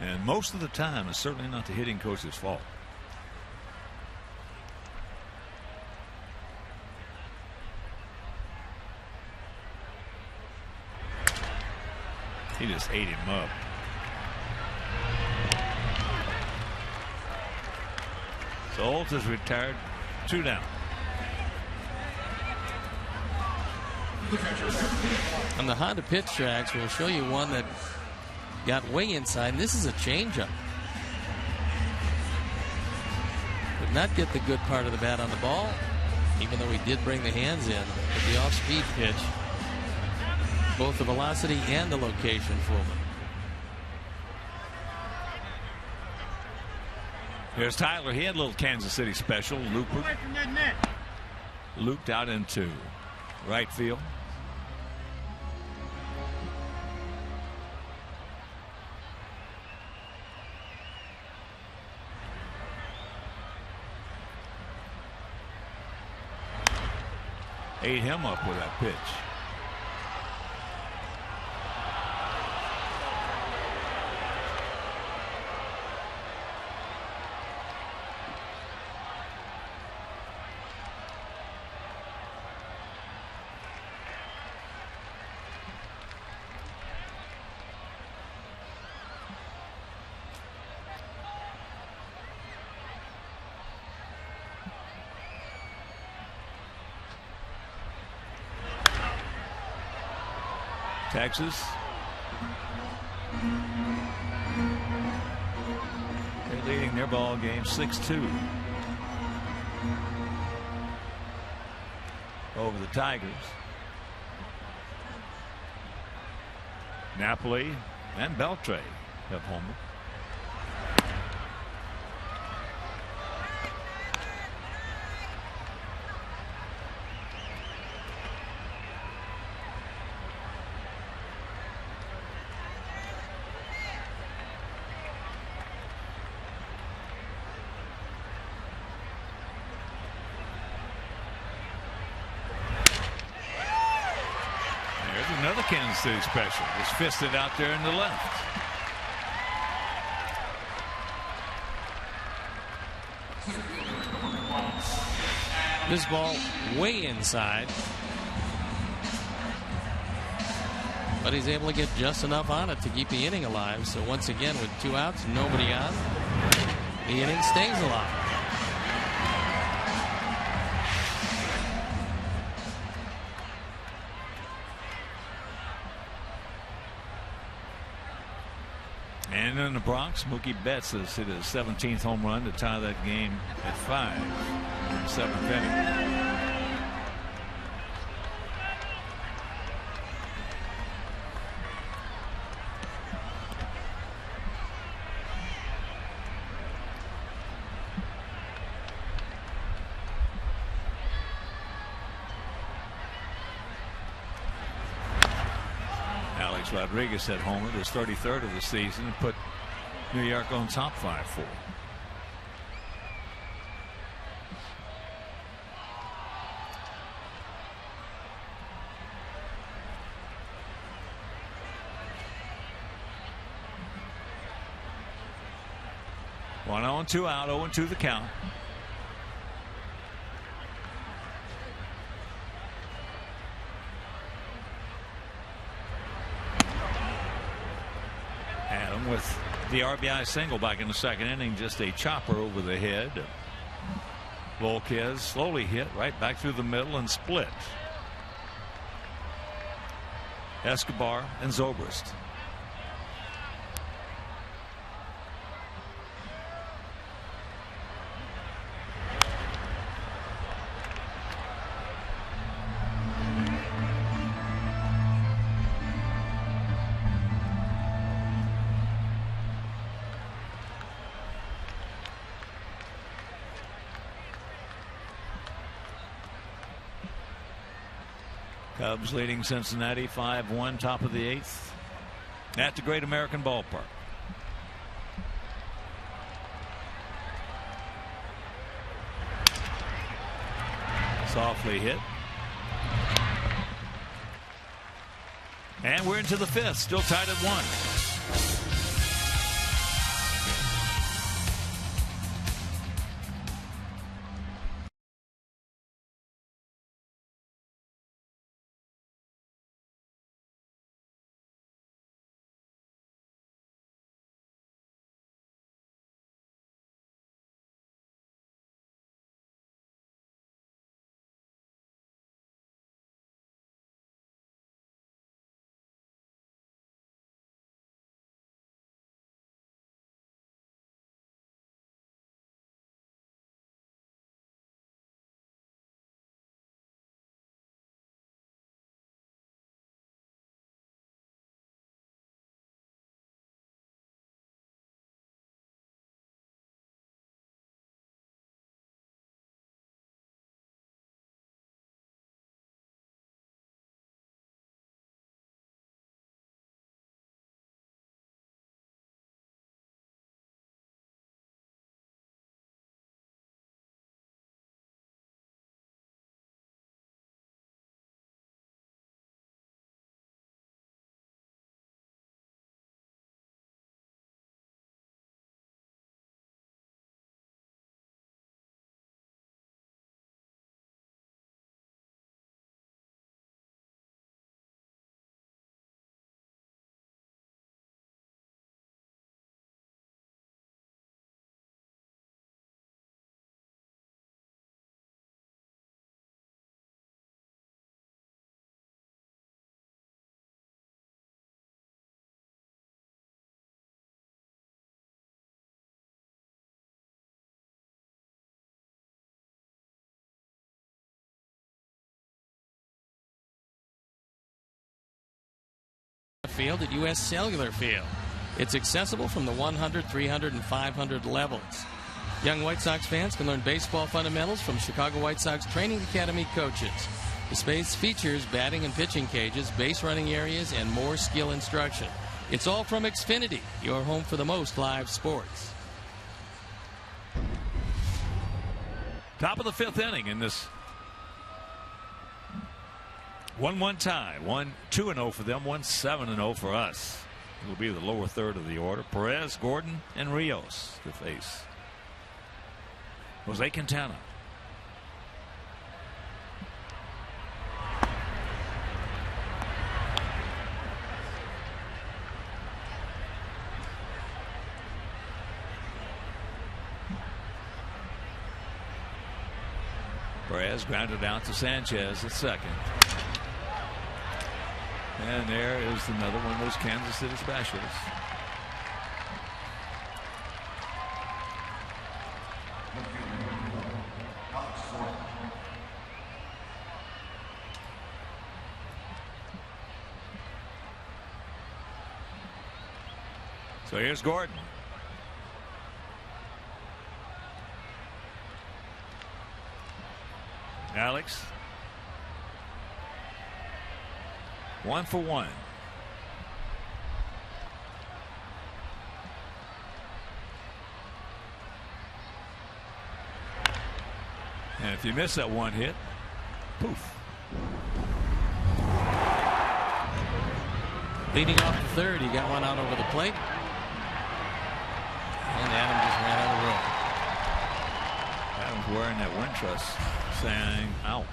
And most of the time, it's certainly not the hitting coach's fault. He just ate him up. So Olds is retired. 2 down. On the Honda pitch tracks, we'll show you one that got way inside. And this is a changeup. Did not get the good part of the bat on the ball, even though he did bring the hands in with the off-speed pitch. Both the velocity and the location fooled him. Here's Tyler. He had a little Kansas City special. Looped out into right field. Ate him up with that pitch. Texas. They're leading their ball game 6-2 over the Tigers. Napoli and Beltre have homered. Another Kansas City special. Just fisted out there in the left. This ball way inside. But he's able to get just enough on it to keep the inning alive. So once again, with 2 outs, nobody on, the inning stays alive. And in the Bronx, Mookie Betts has hit his 17th home run to tie that game at 5 in the 7th inning. Alex Rodriguez had homered, his 33rd of the season, and put New York on top 5-4. One on, 2 out, 0-2 the count. The RBI single back in the second inning, just a chopper over the head. Volquez slowly hit right back through the middle and split. Escobar and Zobrist. Cubs leading Cincinnati 5-1, top of the 8th at the Great American Ballpark. Softly hit. And we're into the 5th, still tied at 1. Field at U.S. Cellular Field. It's accessible from the 100, 300, and 500 levels. Young White Sox fans can learn baseball fundamentals from Chicago White Sox Training Academy coaches. The space features batting and pitching cages, base running areas, and more skill instruction. It's all from Xfinity, your home for the most live sports. Top of the 5th inning in this 1-1 tie. 1-2-0 for them, 1-7-0 for us. It'll be the lower third of the order. Perez, Gordon, and Rios to face Jose Quintana. Perez grounded out to Sanchez at second. And there is another one of those Kansas City specials. So here's Gordon. Alex. 1 for 1. And if you miss that one hit, poof. Leading off the third, he got one out over the plate. And Adam just ran out of room. Adam's wearing that Wintrust saying out.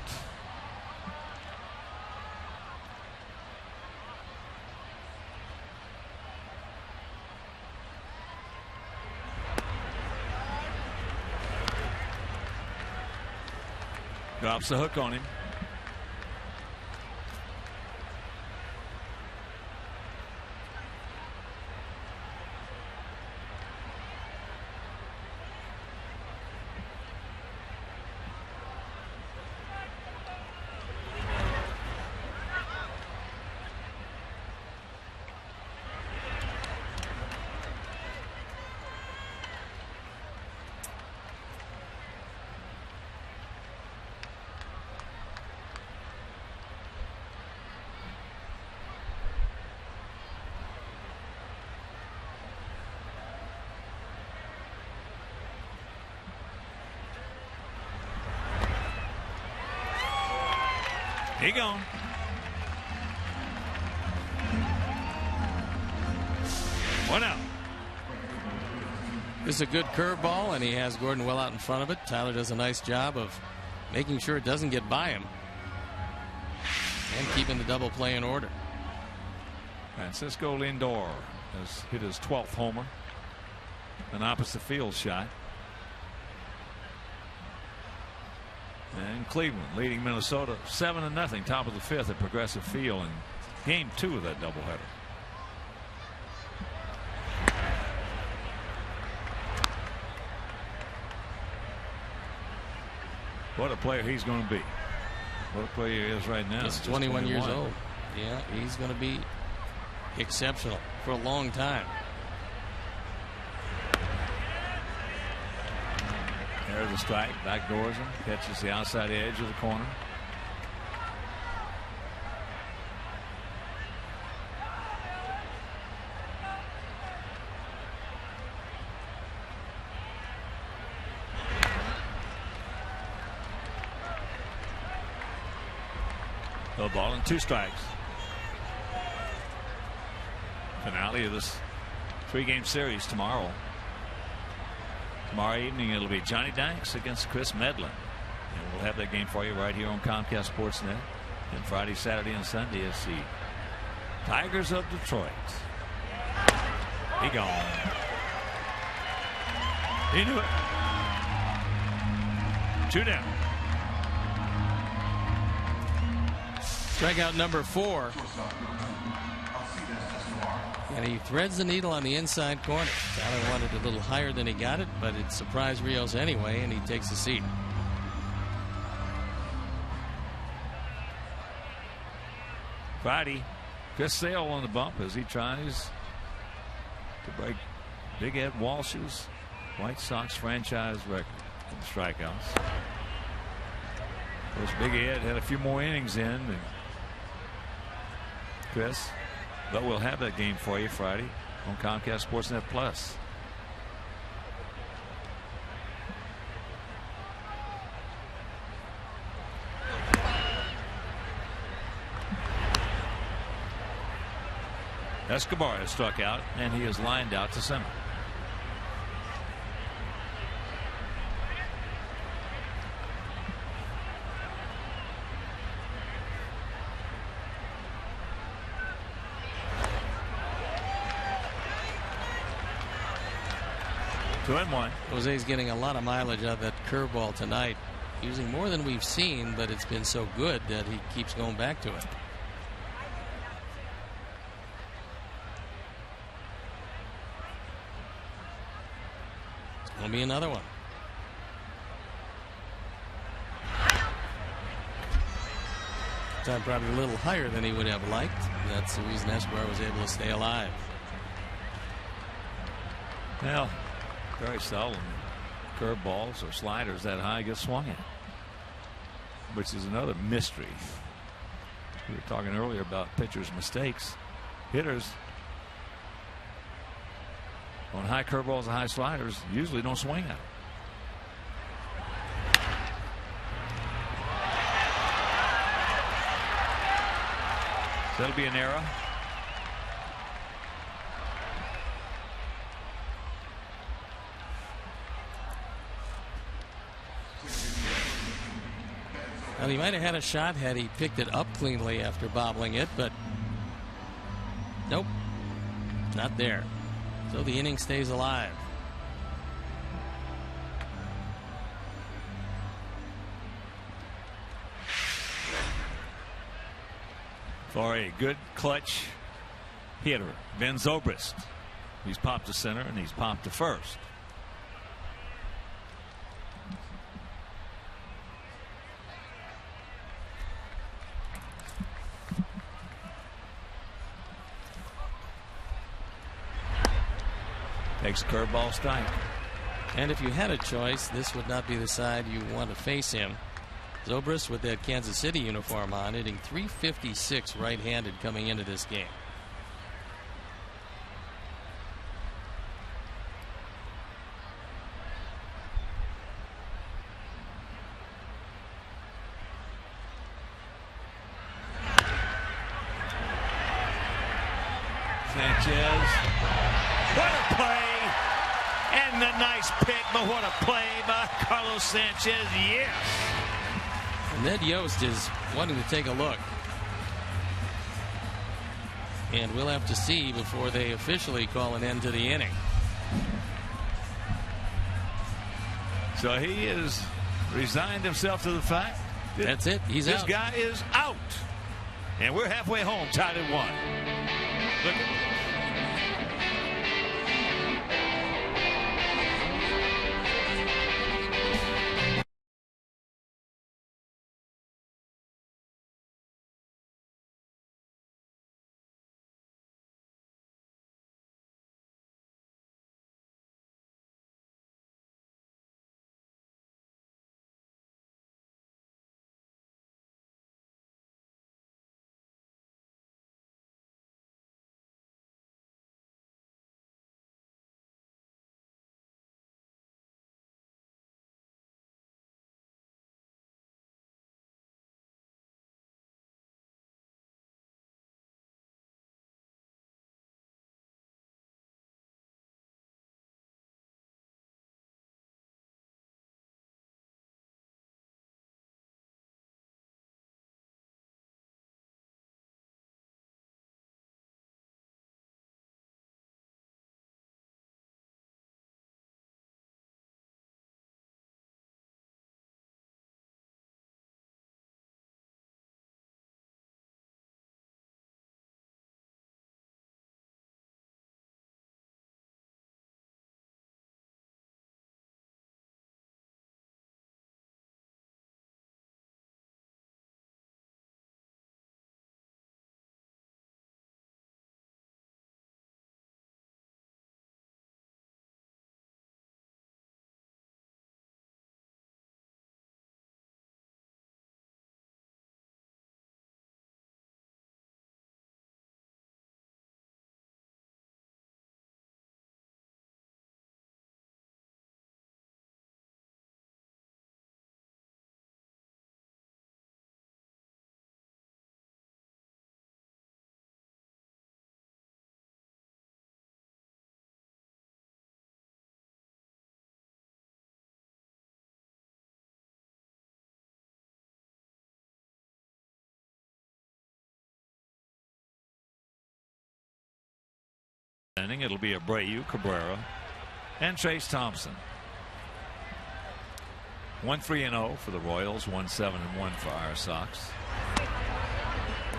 Drops the hook on him. He gone. One out. This is a good curveball, and he has Gordon well out in front of it. Tyler does a nice job of making sure it doesn't get by him and keeping the double play in order. Francisco Lindor has hit his 12th homer. An opposite field shot. And Cleveland leading Minnesota 7-0, top of the 5th at Progressive Field in game 2 of that doubleheader. What a player he's going to be. What a player he is right now. He's 21 years old. Yeah, he's going to be exceptional for a long time. There's a strike, backdoors him, catches the outside edge of the corner. No ball and 2 strikes. Finale of this 3-game series tomorrow. Tomorrow evening it'll be Johnny Danks against Chris Medlin, and we'll have that game for you right here on Comcast Sportsnet. And Friday, Saturday, and Sunday it's the Tigers of Detroit. He gone. He knew it. 2 down. Strikeout number 4. And he threads the needle on the inside corner. Tyler wanted a little higher than he got it, but it surprised Rios anyway, and he takes the seat. Friday, Chris Sale on the bump as he tries to break Big Ed Walsh's White Sox franchise record in strikeouts. Of course, Big Ed had a few more innings in than Chris. But we'll have that game for you Friday on Comcast Sportsnet Plus. Escobar has struck out, and he is lined out to center. Two and one. Jose's getting a lot of mileage out of that curveball tonight, using more than we've seen, but it's been so good that he keeps going back to it. It's going to be another one. Time probably a little higher than he would have liked. That's the reason Escobar was able to stay alive. Well, very seldom curveballs or sliders that high get swung at, which is another mystery. We were talking earlier about pitchers' mistakes. Hitters on high curveballs and high sliders usually don't swing at them. That'll be an error. Well, he might have had a shot had he picked it up cleanly after bobbling it, but nope, not there. So the inning stays alive. for a good clutch hitter, Ben Zobrist. He's popped to center and he's popped to first. Takes a curveball strike. And if you had a choice, this would not be the side you want to face him. Zobrist with that Kansas City uniform on, hitting .356 right-handed coming into this game. Sanchez. What a play! And the nice pick, but what a play by Carlos Sanchez. Yes. Ned Yost is wanting to take a look. And we'll have to see before they officially call an end to the inning. So he has resigned himself to the fact that that's it. He's out. This guy is out. And we're halfway home, tied at 1. Look at it'll be Abreu, Cabrera, and Chase Thompson. 1-3-0 for the Royals, 1-7-1 for our Sox.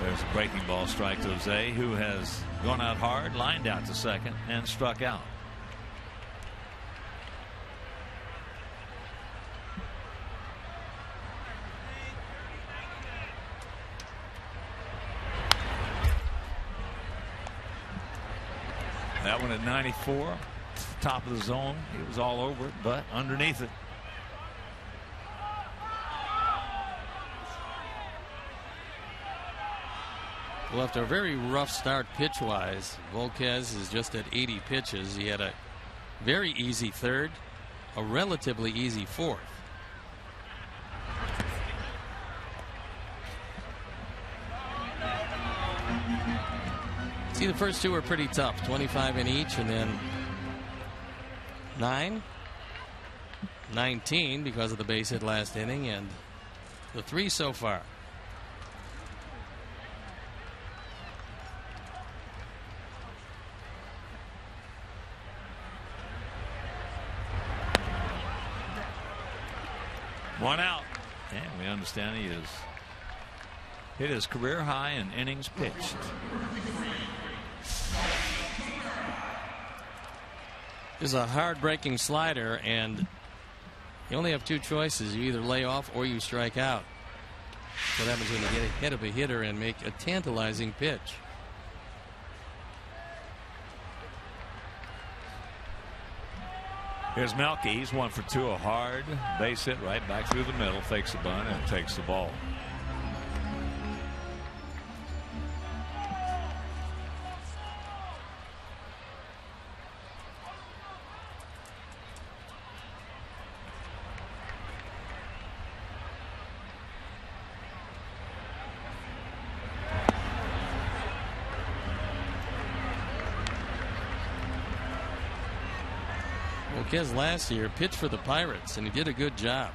There's a breaking ball strike to Jose, who has gone out hard, lined out to second, and struck out. That one at 94, top of the zone. He was all over it, but underneath it. Well, after a very rough start pitch-wise, Volquez is just at 80 pitches. He had a very easy third, a relatively easy fourth. See, the first two are pretty tough, 25 in each, and then 9, 19 because of the base hit last inning, and the 3 so far. One out, and we understand he is Hit his career high in innings pitched. Is a hard breaking slider, and you only have two choices. You either lay off or you strike out. What happens when you get ahead of a hitter and make a tantalizing pitch? Here's Melky. He's 1 for 2. A hard base hit right back through the middle. Fakes a bunt and takes the ball. Marquez last year pitched for the Pirates, and he did a good job.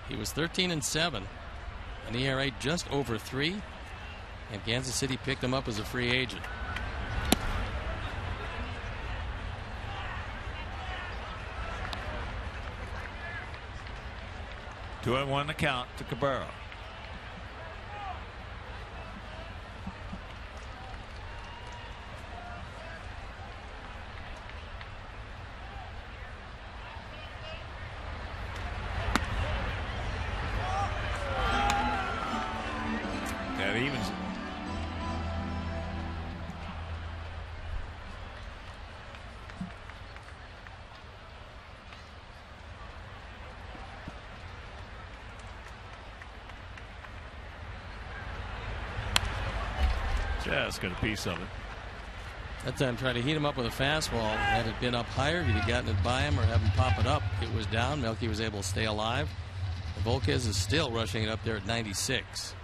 He was 13-7, an ERA just over 3, and Kansas City picked him up as a free agent. Two and one to count to Cabrera. That evens it. Just got a piece of it. That time tried to heat him up with a fastball. Had it been up higher, he'd have gotten it by him or have him pop it up. It was down. Melky was able to stay alive. And Volquez is still rushing it up there at 96.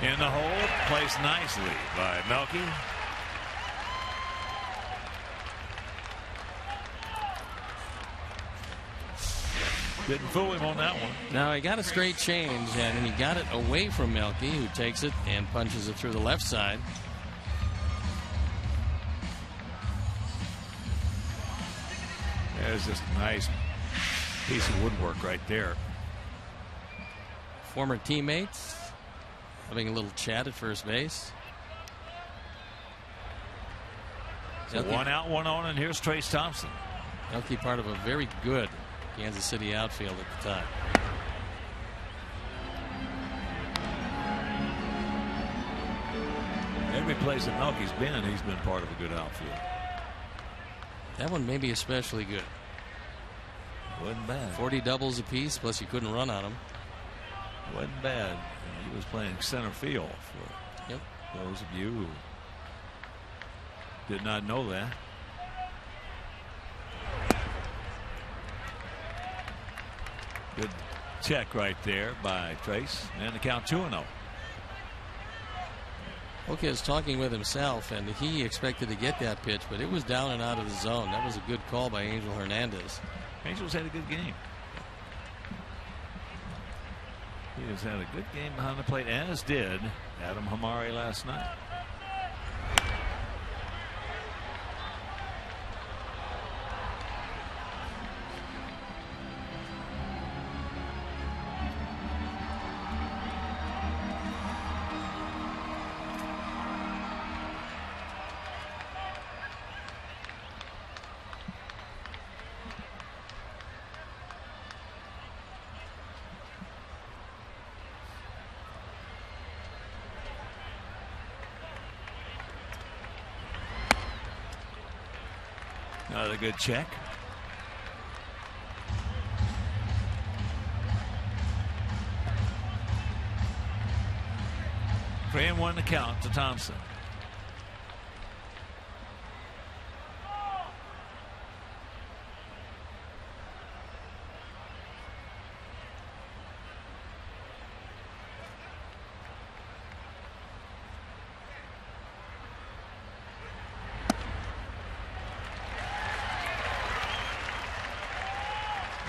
In the hole, placed nicely by Melky. Didn't fool him on that one. Now he got a straight change, and he got it away from Melky, who takes it and punches it through the left side. There's just a nice piece of woodwork right there. Former teammates having a little chat at first base. So one out, one on, and here's Trace Thompson. Melky part of a very good Kansas City outfield at the time. Every place that Melky's been, he's been part of a good outfield. That one may be especially good. Wasn't bad. 40 doubles apiece, plus you couldn't run on them. Wasn't bad. He was playing center field for those of you who did not know that. Good check right there by Trace, and the count 2-0. Okay, is talking with himself, and he expected to get that pitch, but it was down and out of the zone. That was a good call by Angel Hernandez. Angel's had a good game. He has had a good game behind the plate, as did Adam Hamari last night. Another good check. Three and one to count to Thompson.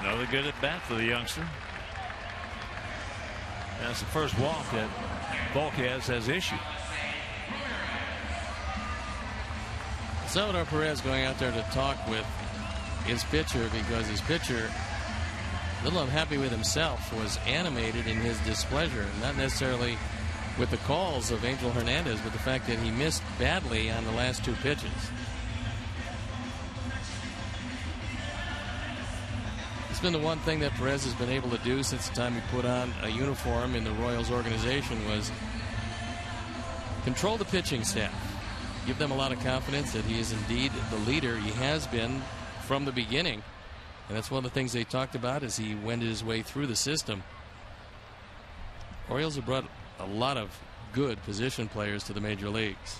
Another good at bat for the youngster. That's the first walk that Volquez has issued. Salvador Perez going out there to talk with his pitcher because his pitcher, a little unhappy with himself, was animated in his displeasure, not necessarily with the calls of Angel Hernandez, but the fact that he missed badly on the last 2 pitches. It's been the one thing that Perez has been able to do since the time he put on a uniform in the Royals organization was control the pitching staff. Give them a lot of confidence that he is indeed the leader. He has been from the beginning. And that's one of the things they talked about as he wended his way through the system. Orioles have brought a lot of good position players to the major leagues.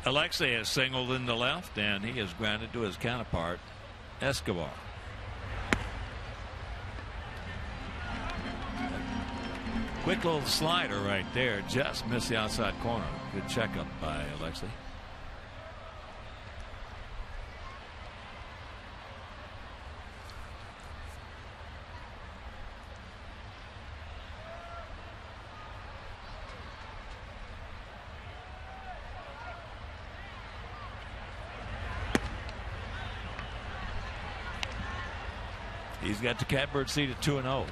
Alexei has singled in the left, and he is grounded to his counterpart, Escobar. Quick little slider right there. Just missed the outside corner. Good checkup by Alexei. He's got the catbird seat at 2-0.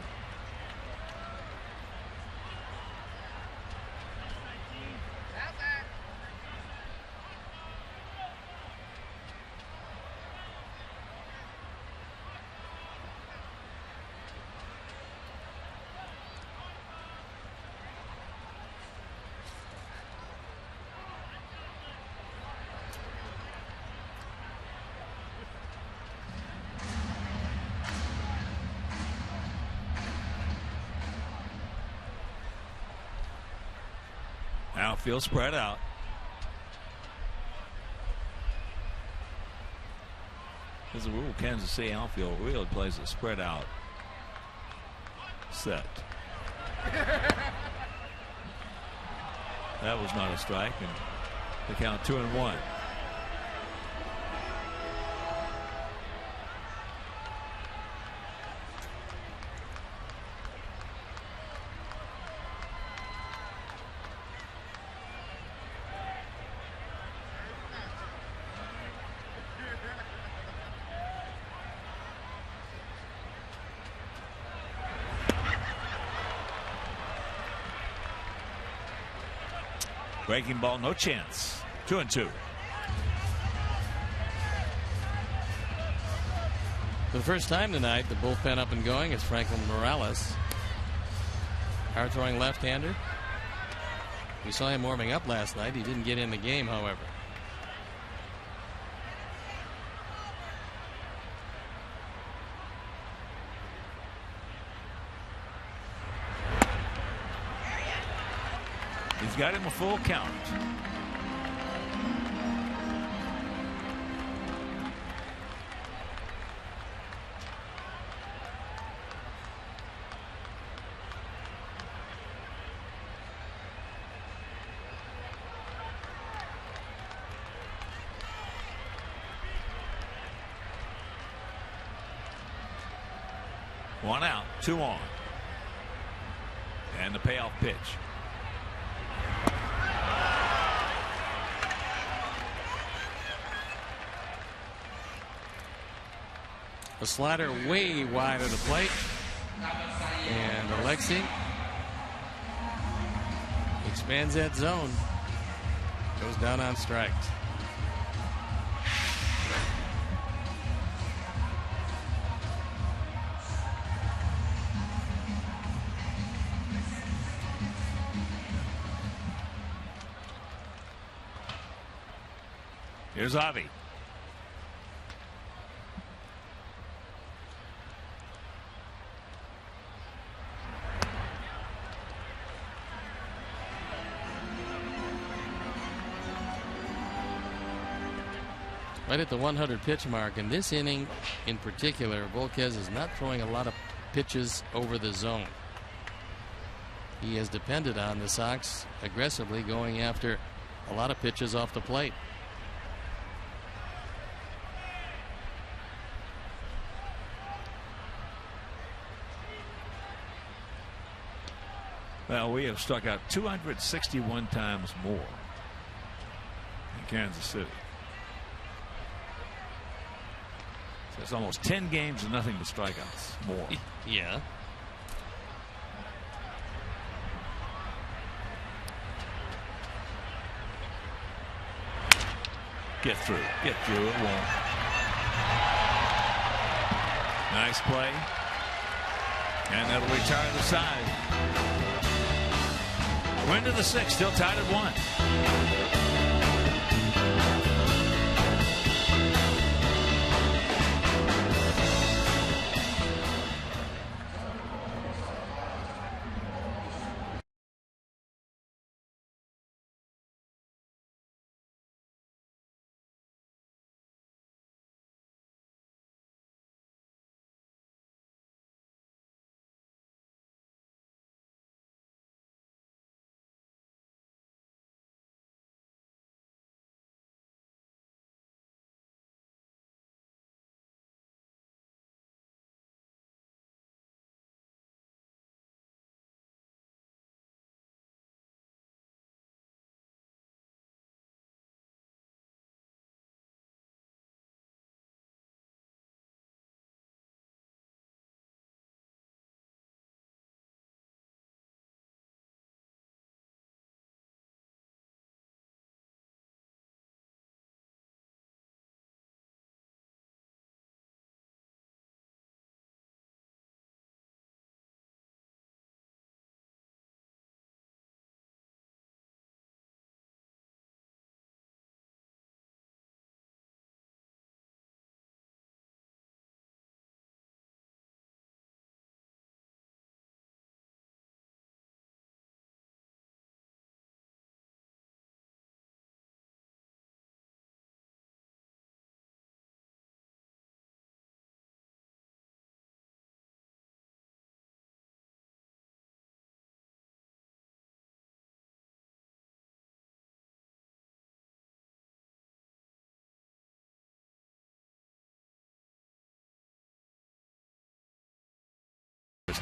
Outfield spread out. As a rule, Kansas City outfield really plays a spread out set. That was not a strike, and the count 2-1. Breaking ball, no chance. 2-2. For the first time tonight, the bullpen up and going is Franklin Morales. Hard throwing left-hander. We saw him warming up last night. He didn't get in the game, however. He's got him a full count. One out, 2 on. And the payoff pitch. A slider way wide of the plate. And Alexei expands that zone. Goes down on strikes. Here's Avi. Right at the 100 pitch mark, and this inning in particular, Volquez is not throwing a lot of pitches over the zone. He has depended on the Sox aggressively going after a lot of pitches off the plate. Well, we have struck out 261 times more Kansas City. So it's almost 10 games and nothing but strikeouts. More. Yeah. Get through. Get through. It won't. Nice play. And that'll retire the side. We're into the 6th, still tied at 1.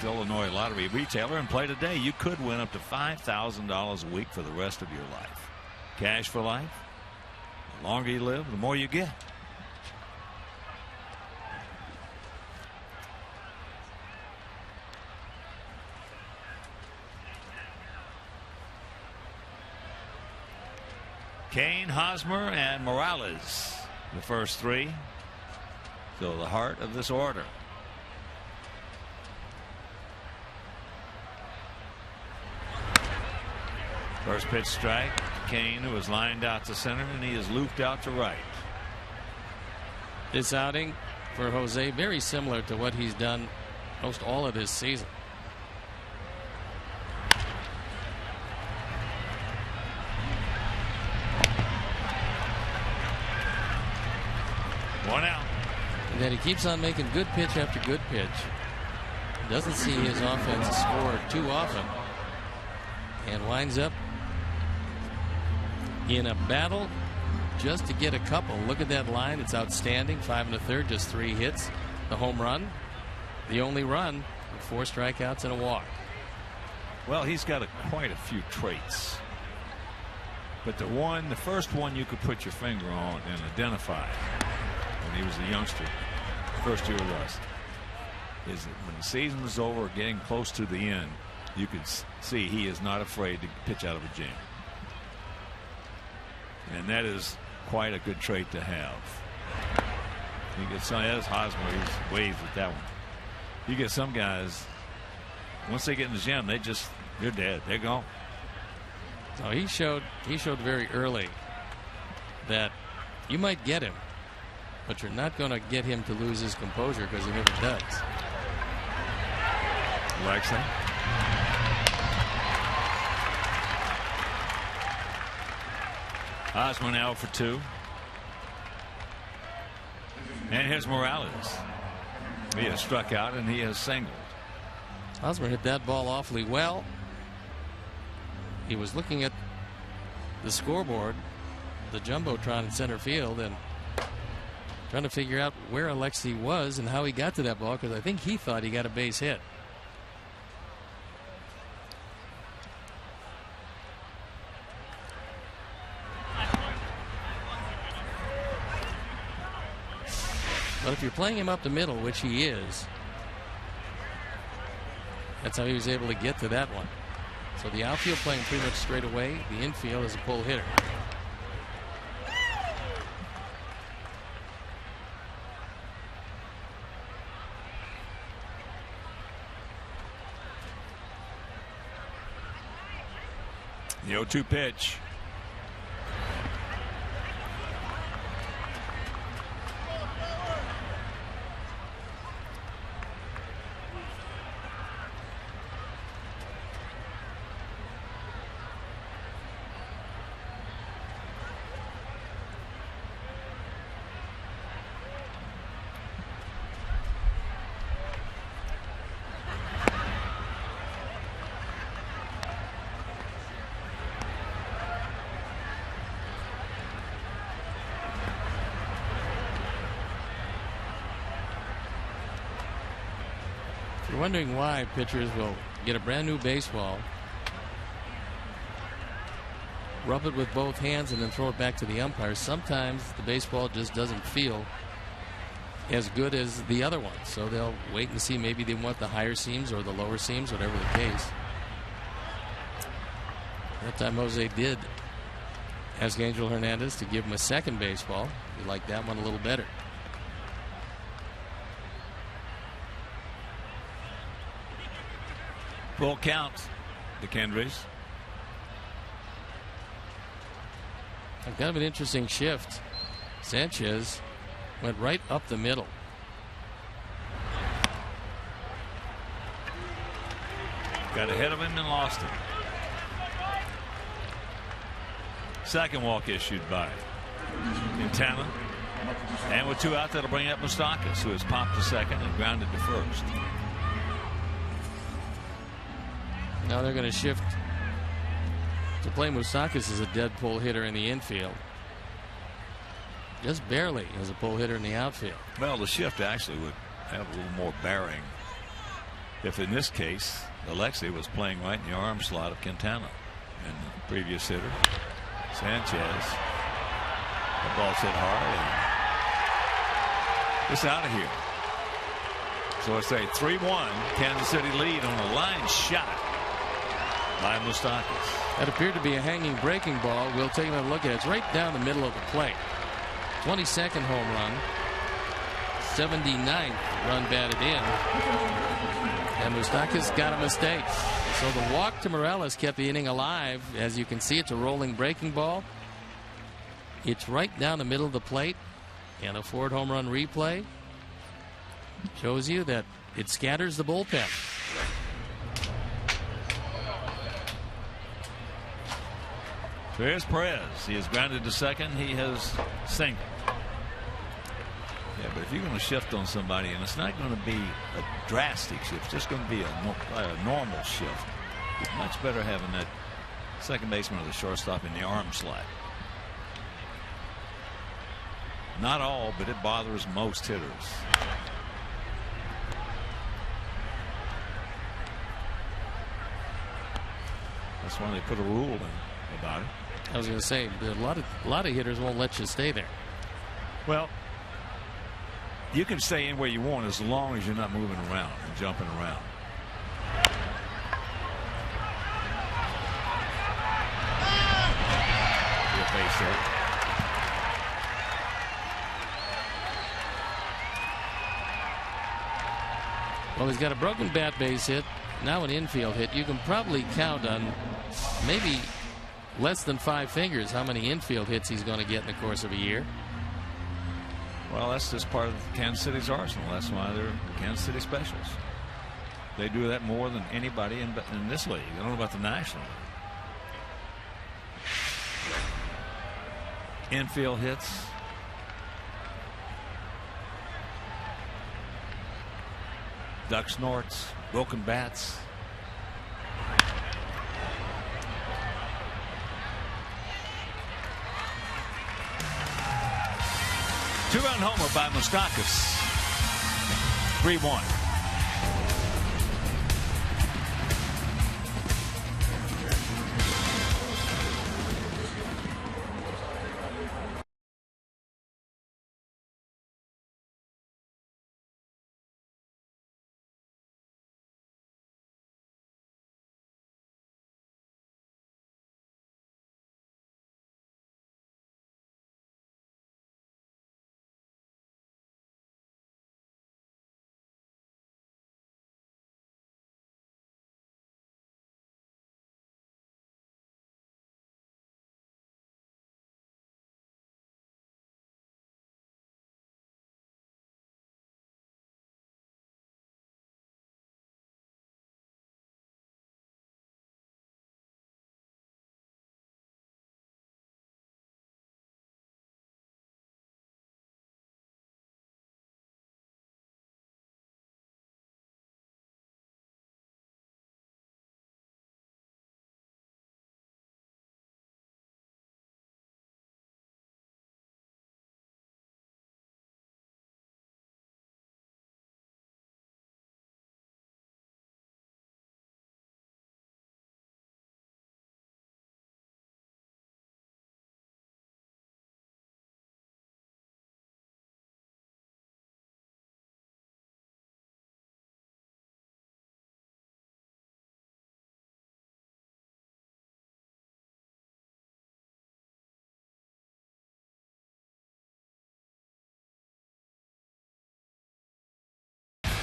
Illinois lottery retailer and play today. You could win up to $5,000 a week for the rest of your life. Cash for life. The longer you live, the more you get. Kane, Hosmer, and Morales, the first 3. So the heart of this order. First pitch strike. Kane, who is lined out to center, and he is looped out to right. This outing for Jose very similar to what he's done most all of this season. One out. And then he keeps on making good pitch after good pitch. Doesn't see his offense score too often. And winds up in a battle just to get a couple. Look at that line. It's outstanding. 5 1/3, just 3 hits. The home run, the only run with 4 strikeouts and a walk. Well, he's got quite a few traits. But the first one you could put your finger on and identify when he was a youngster, first year with us, is that when the season was over, getting close to the end, you could see he is not afraid to pitch out of a jam. And that is quite a good trait to have. You get some, as Hosmer, he's waved with that one. You get some guys, once they get in the jam, they're dead. They're gone. So he showed very early that you might get him, but you're not going to get him to lose his composure, because he never does. Likes that. Hosmer now for 2. And here's Morales. He has struck out and he has singled. Hosmer hit that ball awfully well. He was looking at the scoreboard, the jumbotron in center field, and trying to figure out where Alexi was and how he got to that ball, because I think he thought he got a base hit. if you're playing him up the middle, which he is, that's how he was able to get to that one. So the outfield playing pretty much straight away. The infield is a pull hitter. The 0-2 pitch. You're wondering why pitchers will get a brand new baseball, rub it with both hands, and then throw it back to the umpire. Sometimes the baseball just doesn't feel as good as the other one, so they'll wait and see. Maybe they want the higher seams or the lower seams, whatever the case. That time Jose did ask Angel Hernandez to give him a second baseball. He liked that one a little better. Full count, the Kendrys. Kind of an interesting shift. Sanchez went right up the middle. Got ahead of him and lost him. Second walk issued by Quintana. And with 2 out, that'll bring up Moustakas, who has popped to second and grounded to first. Now they're going to shift to play Moustakas as a dead pull hitter in the infield. Just barely as a pull hitter in the outfield. Well, the shift actually would have a little more bearing if, in this case, Alexei was playing right in the arm slot of Quintana. And the previous hitter, Sanchez, the ball's hit hard. And it's out of here. So it's a 3-1 Kansas City lead on a line shot by Moustakas. That appeared to be a hanging breaking ball. We'll take a look at it. It's right down the middle of the plate. 22nd home run. 79th run batted in. And Moustakas got a mistake. So the walk to Morales kept the inning alive. As you can see, it's a rolling breaking ball. It's right down the middle of the plate. And a Ford home run replay shows you that it scatters the bullpen. Here's Perez. He has grounded to second. He has singled. Yeah, but if you're going to shift on somebody, and it's not going to be a drastic shift, it's just going to be a normal shift, it's much better having that second baseman or the shortstop in the arm slot. Not all, but it bothers most hitters. That's why they put a rule in about it. I was going to say, a lot of hitters won't let you stay there. Well, you can stay in where you want as long as you're not moving around and jumping around. Good base hit. Well, he's got a broken bat base hit, now an infield hit. You can probably count on maybe less than 5 fingers how many infield hits he's going to get in the course of a year. Well, that's just part of Kansas City's arsenal. That's why they're Kansas City Specials. They do that more than anybody in this league. I don't know about the National League. Infield hits. Duck snorts, broken bats. Two-run homer by Moustakas. 3-1.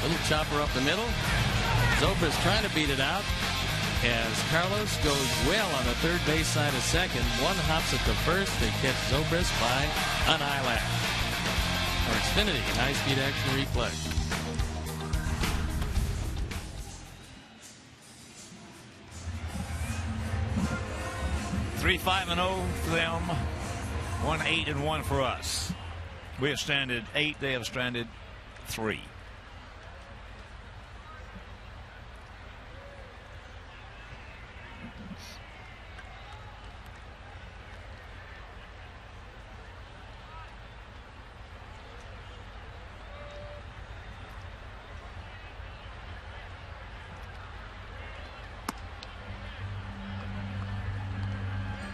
Little chopper up the middle. Zobrist trying to beat it out as Carlos goes well on the third base side of second. One hops at the first. They catch Zobrist by an eyelash. Or Xfinity, high-speed action replay. Three 5-0 for them. 1-8-1 for us. We have stranded 8. They have stranded 3.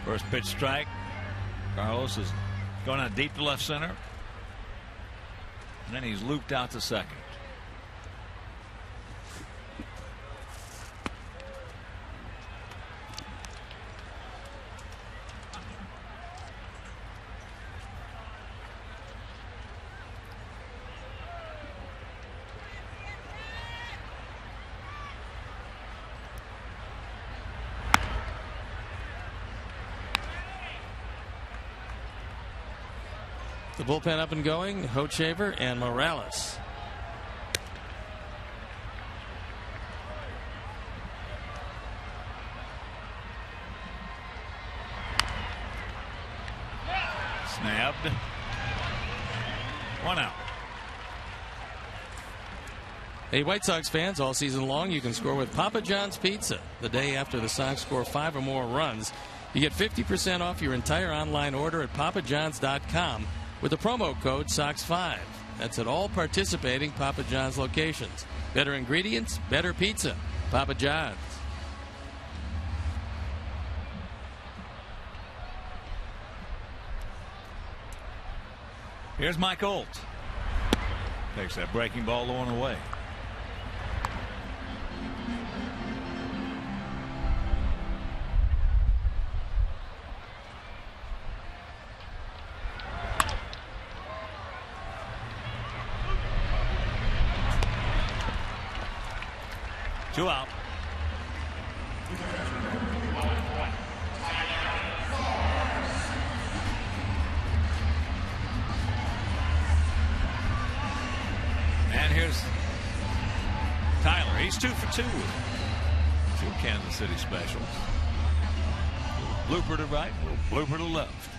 First pitch strike. Carlos is going out deep to left center. And then he's looped out to second. The bullpen up and going. Hochevar and Morales. Snapped. 1 out. Hey, White Sox fans, all season long, you can score with Papa John's Pizza. The day after the Sox score 5 or more runs, you get 50% off your entire online order at papajohns.com. with the promo code SOX5. That's at all participating Papa John's locations. Better ingredients, better pizza. Papa John's. Here's Mike Holt. Takes that breaking ball the one away. Two out. And here's Tyler. He's 2 for 2 with 2 Kansas City specials. Blooper to right, blooper to left.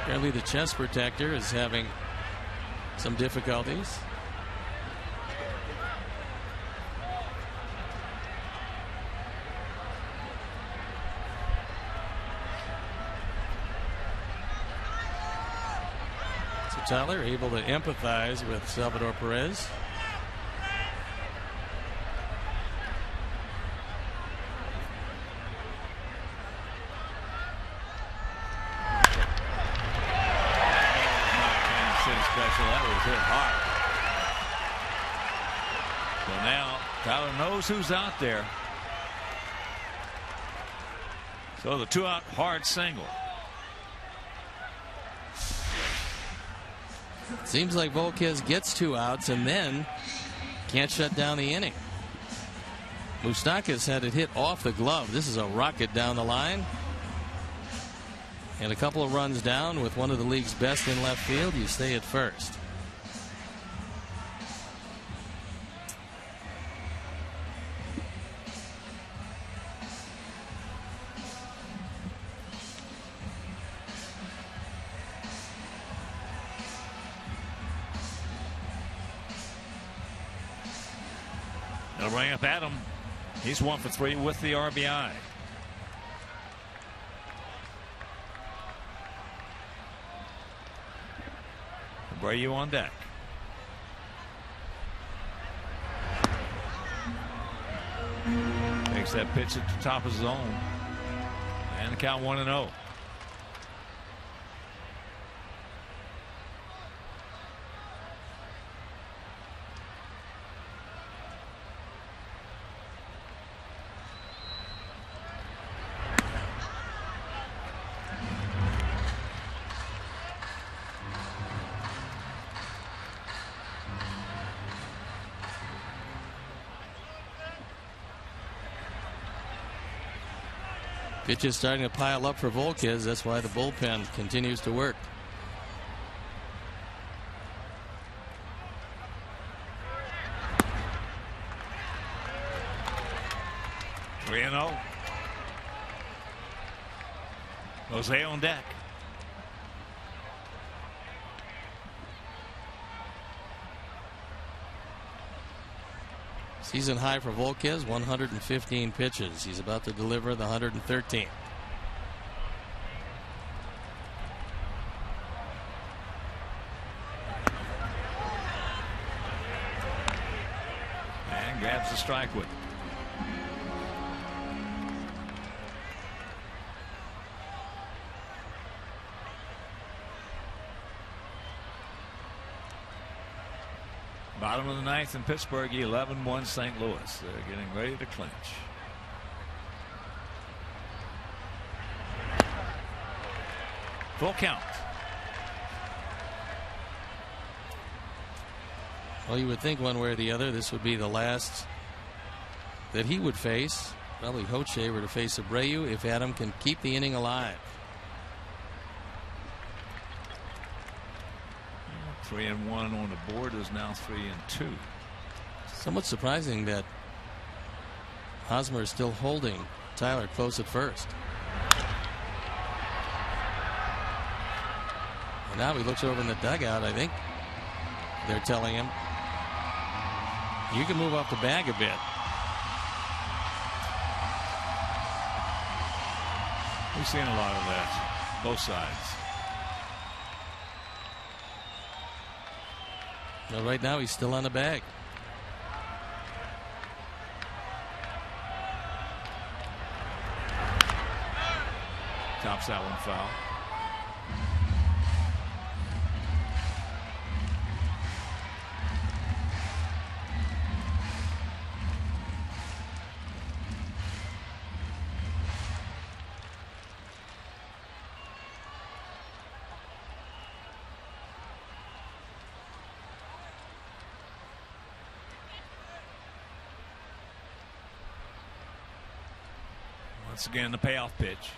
Apparently the chest protector is having some difficulties. So Tyler able to empathize with Salvador Perez. Who's out there. So the 2 out hard single. Seems like Volquez gets 2 outs and then can't shut down the inning. Moustakas had it hit off the glove. This is a rocket down the line. And a couple of runs down with one of the league's best in left field. You stay at first. They'll bring up Adam. He's 1 for 3 with the RBI. Abreu on deck. Takes that pitch at the top of his zone. And the count 1-0. Pitches starting to pile up for Volquez. That's why the bullpen continues to work. Jose on deck. Season high for Volquez, 115 pitches. He's about to deliver the 113th. And grabs the strike with it. Bottom of the ninth in Pittsburgh, 11-1 St. Louis. They're getting ready to clinch. Full count. Well, you would think one way or the other this would be the last that he would face. Probably Hoche were to face Abreu if Adam can keep the inning alive. 3-1 on the board is now 3-2. Somewhat surprising that Hosmer is still holding Tyler close at first. And now he looks over in the dugout. I think they're telling him, you can move off the bag a bit. We've seen a lot of that, both sides. Well, right now he's still on the bag. Tops that one foul. Once again, the payoff pitch.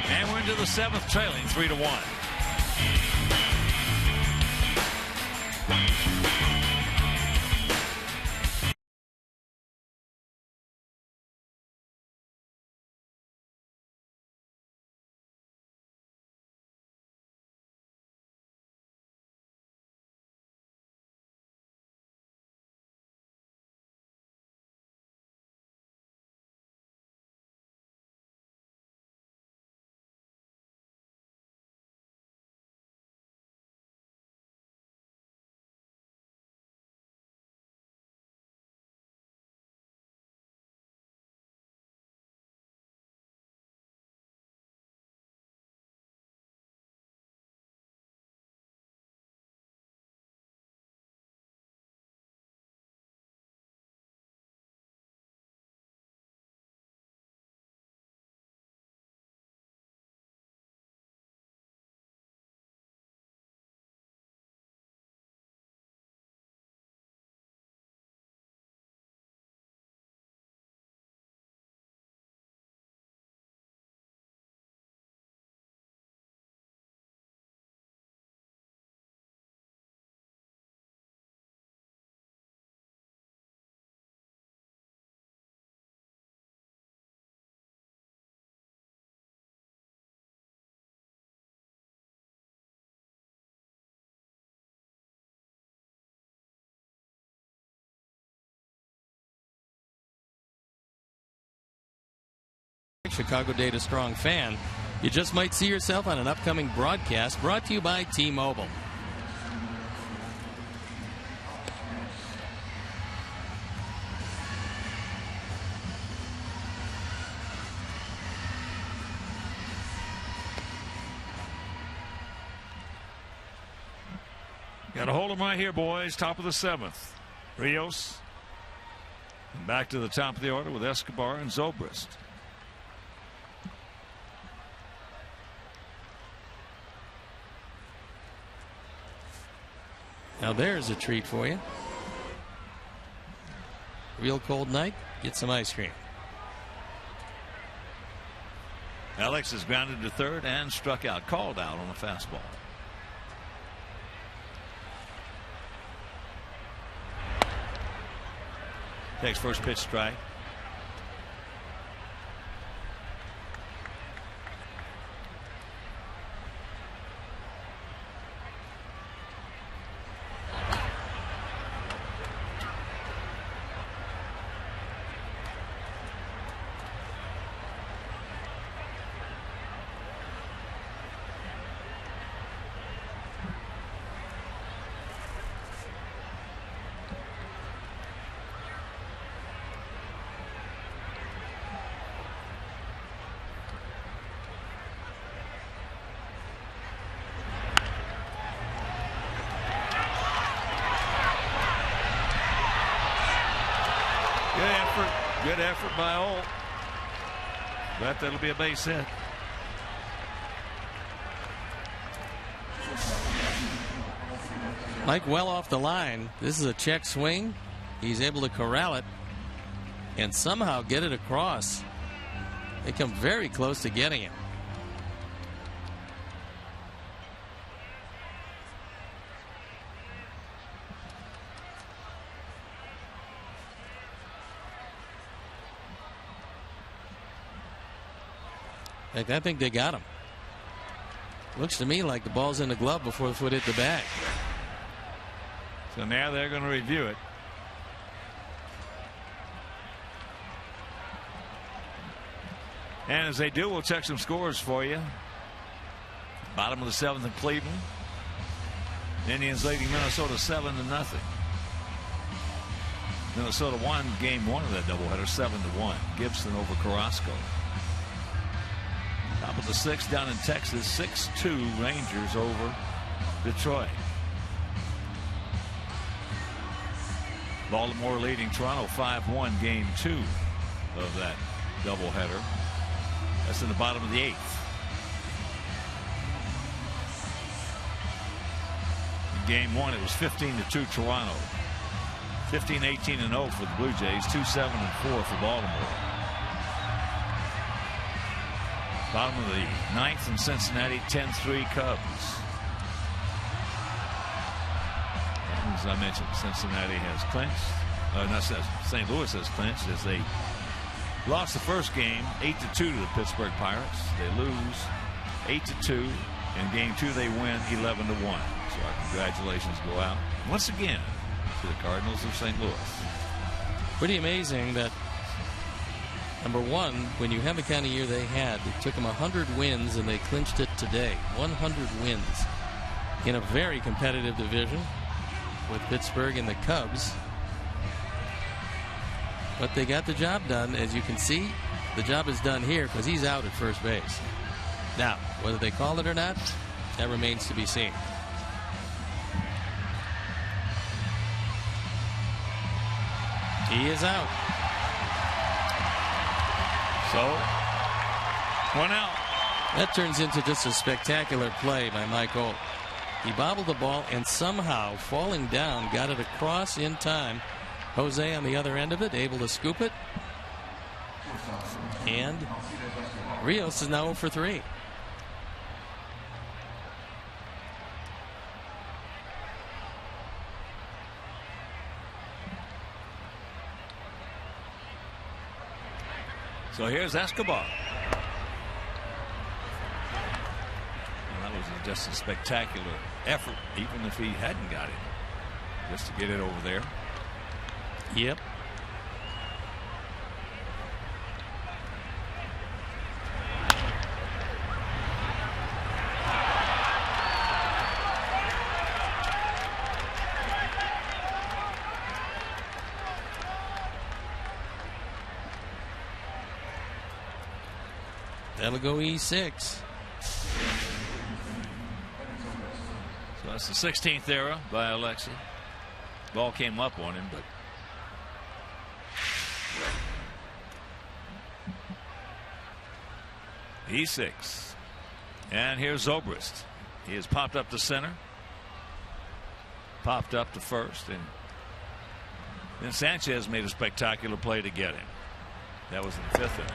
And we're into the seventh, trailing 3-1. Chicago Data Strong fan, you just might see yourself on an upcoming broadcast brought to you by T-Mobile. Got to hold them right here, boys. Top of the 7th. Rios. And back to the top of the order with Escobar and Zobrist. Now there's a treat for you. Real cold night, get some ice cream. Alex is grounded to third and struck out, called out on a fastball. Takes first pitch strike. Good effort by Old. But that'll be a base hit. Mike well off the line. This is a check swing. He's able to corral it and somehow get it across. They come very close to getting it. I think they got him. Looks to me like the ball's in the glove before the foot hit the bag. So now they're going to review it. And as they do, we'll check some scores for you. Bottom of the 7th in Cleveland. Indians leading Minnesota 7-0. Minnesota won game 1 of that doubleheader 7-1. Gibson over Carrasco. Top of the 6th down in Texas, 6-2 Rangers over Detroit. Baltimore leading Toronto 5-1 game 2 of that doubleheader. That's in the bottom of the 8th. In game 1 it was 15-2 Toronto. 15-18-0 for the Blue Jays. 2-7-4 for Baltimore. Bottom of the 9th in Cincinnati, 10-3 Cubs. And as I mentioned, Cincinnati has clinched. St. Louis has clinched as they lost the first game 8-2 to the Pittsburgh Pirates. They lose 8-2. In game 2 they win 11-1. So our congratulations go out once again to the Cardinals of St. Louis. Pretty amazing that, number one, when you have the kind of year they had, it took them 100 wins and they clinched it today. 100 wins in a very competitive division with Pittsburgh and the Cubs. But they got the job done. As you can see, the job is done here because he's out at first base. Now, whether they call it or not, that remains to be seen. He is out. So, 1 out. That turns into just a spectacular play by Mike Holt. He bobbled the ball and somehow, falling down, got it across in time. Jose on the other end of it, able to scoop it. And Rios is now 0 for 3. So here's Escobar. And that was just a spectacular effort, even if he hadn't got it, just to get it over there. Yep. That'll go E6. So That's the 16th error by Alexi. Ball came up on him, but E6. And here's Zobrist. He has popped up to center, popped up to first, and then Sanchez made a spectacular play to get him. That was in the 5th inning.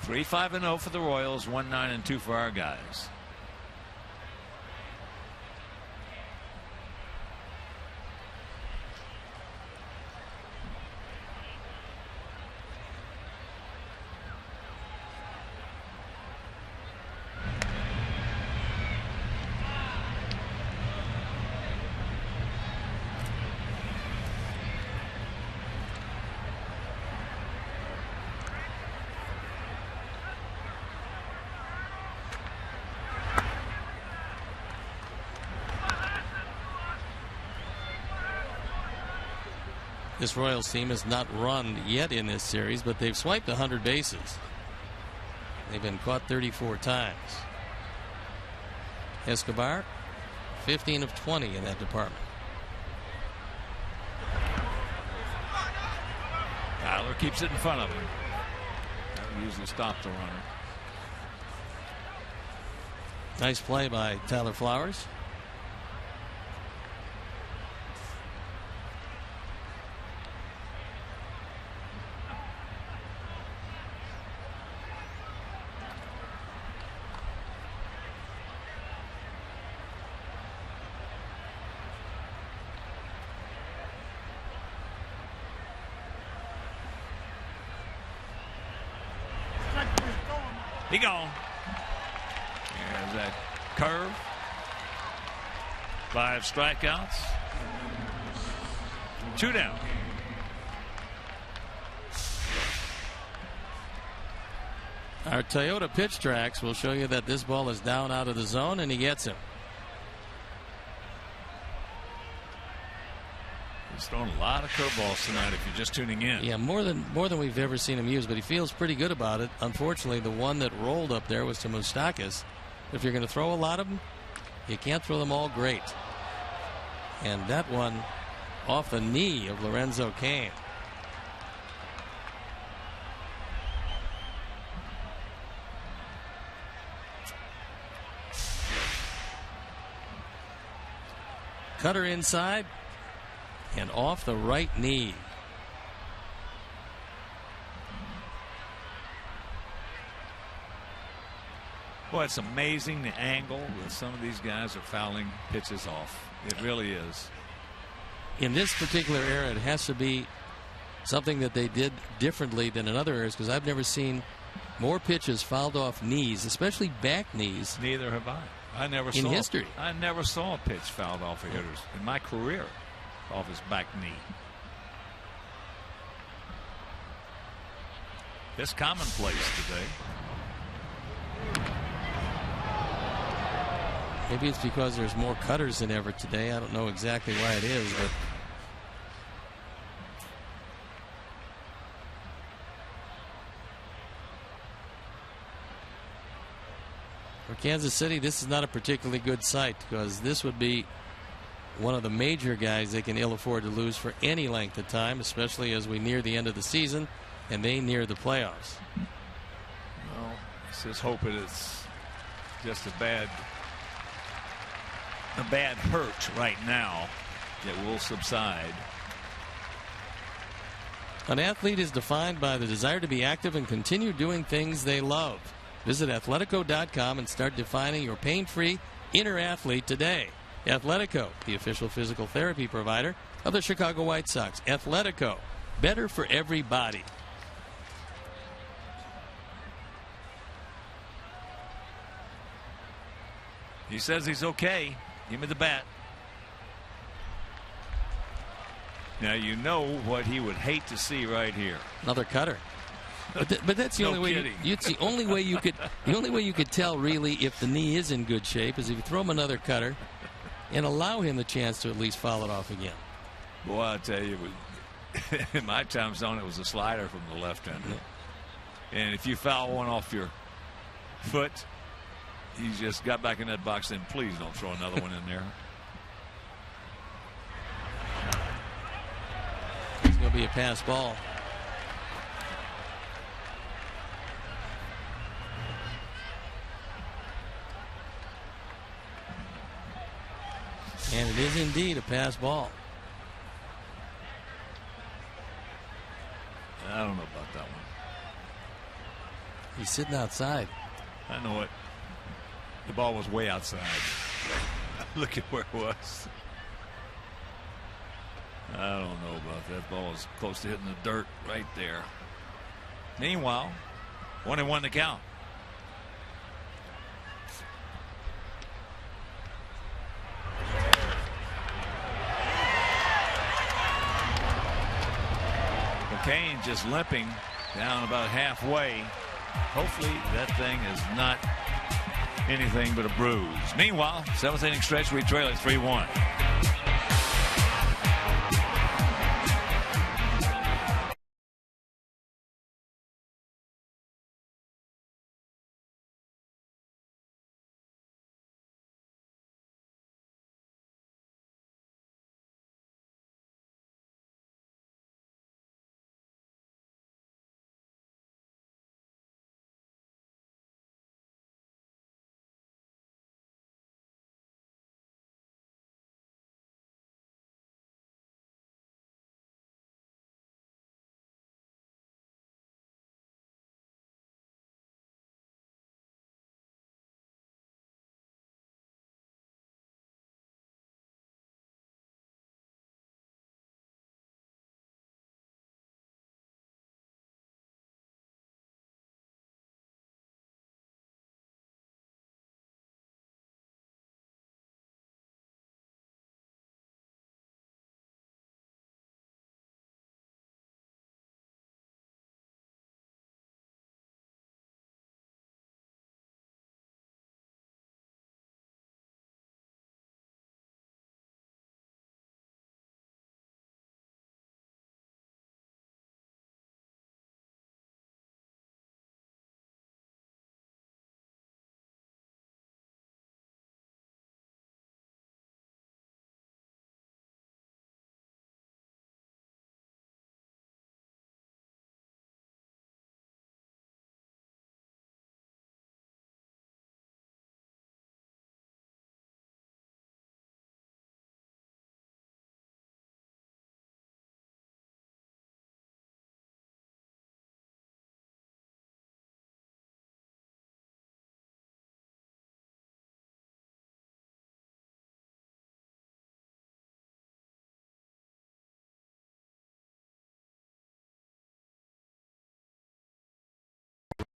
Three 5-0 for the Royals, 1-9-2 for our guys. This Royals team has not run yet in this series, but they've swiped 100 bases. They've been caught 34 times. Escobar, 15 of 20 in that department. Tyler keeps it in front of him. That would usually stop the runner. Nice play by Tyler Flowers. He gone. There's that curve. 5 strikeouts. 2 down. Our Toyota pitch tracks will show you that this ball is down out of the zone, and he gets him. He's thrown a lot of curveballs tonight if you're just tuning in. Yeah, more than we've ever seen him use, but he feels pretty good about it. Unfortunately, the one that rolled up there was to Moustakas. If you're going to throw a lot of them, you can't throw them all great. And that one off the knee of Lorenzo Cain. Cutter inside and off the right knee. Boy, it's amazing the angle that some of these guys are fouling pitches off. It really is. In this particular era, it has to be something that they did differently than in other eras, because I've never seen more pitches fouled off knees, especially back knees. Neither have I. I never saw a pitch fouled off a hitters in my career off his back knee. It's commonplace today. Maybe it's because there's more cutters than ever today. I don't know exactly why it is, but for Kansas City, this is not a particularly good sight, because this would be one of the major guys they can ill afford to lose for any length of time, especially as we near the end of the season and they near the playoffs. Well, let's just hope it is just a bad hurt right now that will subside. An athlete is defined by the desire to be active and continue doing things they love. Visit Athletico.com and start defining your pain-free inner athlete today. Athletico, the official physical therapy provider of the Chicago White Sox. Athletico, better for everybody. He says he's okay. Give me the bat. Now you know what he would hate to see right here. Another cutter. But that's the No only way. kidding. It's the only way you could. The only way you could tell really if the knee is in good shape is if you throw him another cutter, and allow him the chance to at least foul it off again. Boy, I tell you, in my time zone, it was a slider from the left hander. Yeah. And if you foul one off your foot, you just got back in that box. Then please don't throw another one in there. It's going to be a pass ball. And it is indeed a pass ball. I don't know about that one. He's sitting outside. I know it. The ball was way outside. Look at where it was. I don't know about that. Ball was close to hitting the dirt right there. Meanwhile, 1-1 to count. McCain just limping down about halfway. Hopefully that thing is not anything but a bruise. Meanwhile, 7th inning stretch, we trail at 3-1.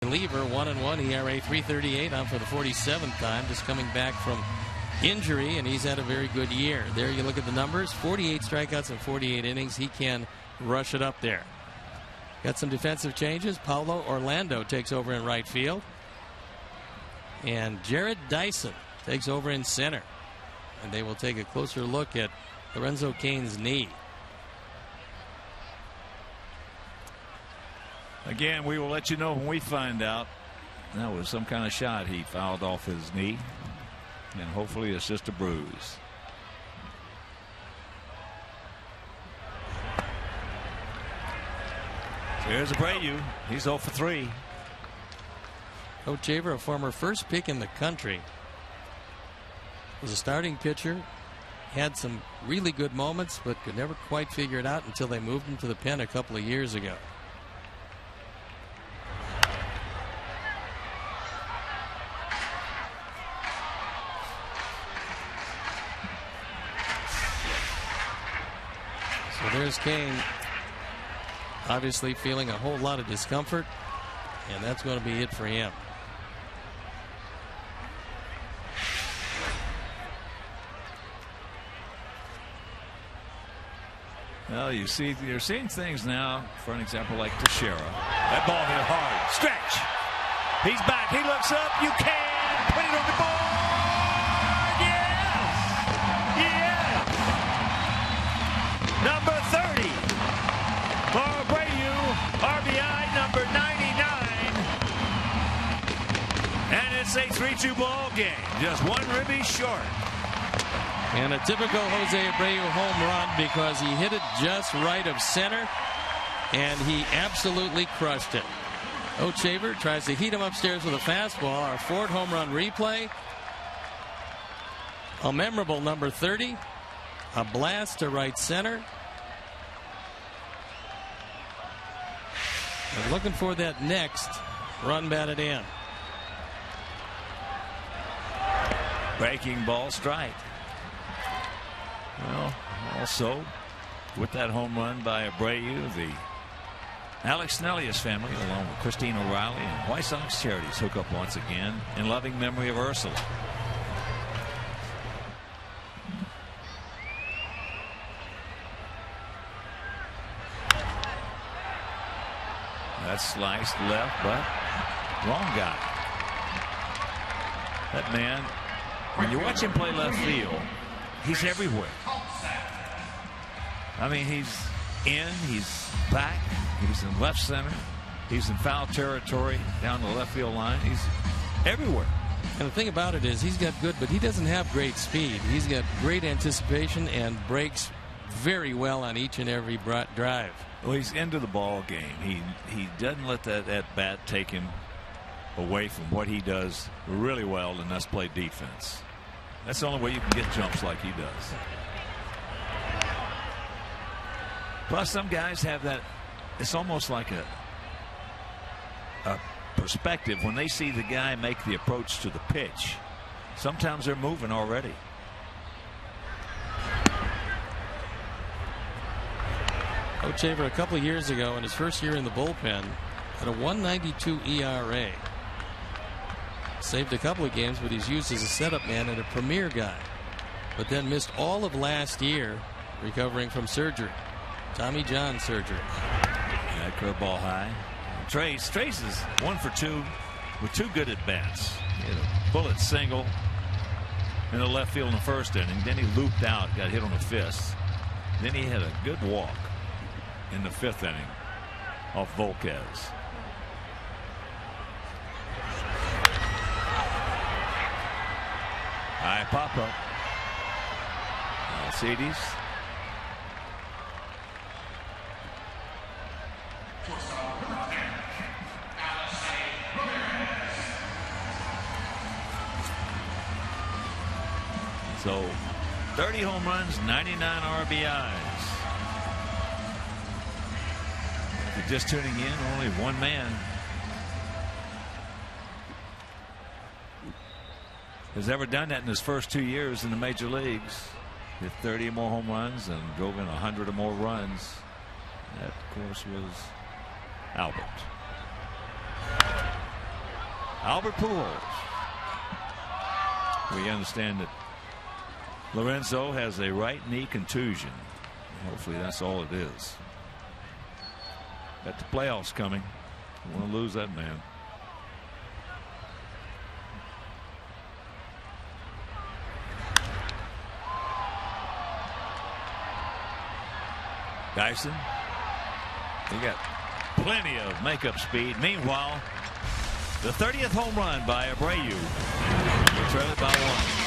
Reliever, 1-1, ERA 3.38 on for the 47th time, just coming back from injury, and he's had a very good year. There you look at the numbers, 48 strikeouts in 48 innings. He can rush it up there. Got some defensive changes. Paulo Orlando takes over in right field, and Jared Dyson takes over in center, and they will take a closer look at Lorenzo Cain's knee. Again, we will let you know when we find out. That was some kind of shot he fouled off his knee, and hopefully it's just a bruise. So here's Abreu. He's 0 for 3. Coach Shaver, a former first pick in the country, was a starting pitcher, had some really good moments, but could never quite figure it out until they moved him to the pen a couple of years ago. So there's Cain, obviously feeling a whole lot of discomfort, and that's going to be it for him. Well, you're seeing things now. For an example, like Teixeira, that ball hit hard. Stretch. He's back. He looks up. You can put it on the board. Yes. Number 30 for Abreu. RBI number 99. And it's a 3-2 ball game. Just one ribby short. And a typical Jose Abreu home run because he hit it just right of center, and he absolutely crushed it. O'Shaver tries to heat him upstairs with a fastball. Our Ford home run replay. A memorable number 30. A blast to right center. And looking for that next run batted in. Breaking ball strike. Well, also with that home run by Abreu, the Alex Snellius family, along with Christine O'Reilly and White Sox Charities, hook up once again in loving memory of Ursula. That's sliced left, but wrong guy. That man, when you watch him play left field, he's everywhere. I mean, he's in, he's back, he's in left center, he's in foul territory down the left field line. He's everywhere. And the thing about it is he's got good, but he doesn't have great speed. He's got great anticipation and breaks very well on each and every drive. Well, he's into the ball game. He doesn't let that at bat take him away from what he does really well, and that's play defense. That's the only way you can get jumps like he does. Plus, some guys have that. It's almost like a perspective when they see the guy make the approach to the pitch. Sometimes they're moving already. O'Shaver, a couple of years ago, in his first year in the bullpen, had a 1.92 ERA. Saved a couple of games, but he's used as a setup man and a premier guy. But then missed all of last year recovering from surgery. Tommy John surgery. That curveball high. Trace is 1 for 2 with 2 good at bats. He had a bullet single in the left field in the first inning. Then he looped out, got hit on the fist. Then he had a good walk in the 5th inning off Volquez. High pop up. Alcides. So 30 home runs, 99 RBIs. If you're just tuning in, only one man has ever done that in his first 2 years in the major leagues. Hit 30 or more home runs and drove in 100 or more runs. That, of course, was Albert. Albert Pujols. We understand that Lorenzo has a right knee contusion. Hopefully that's all it is. Got the playoffs coming. Don't want to lose that man. Dyson. He got plenty of makeup speed. Meanwhile, the 30th home run by Abreu. They trail it by 1.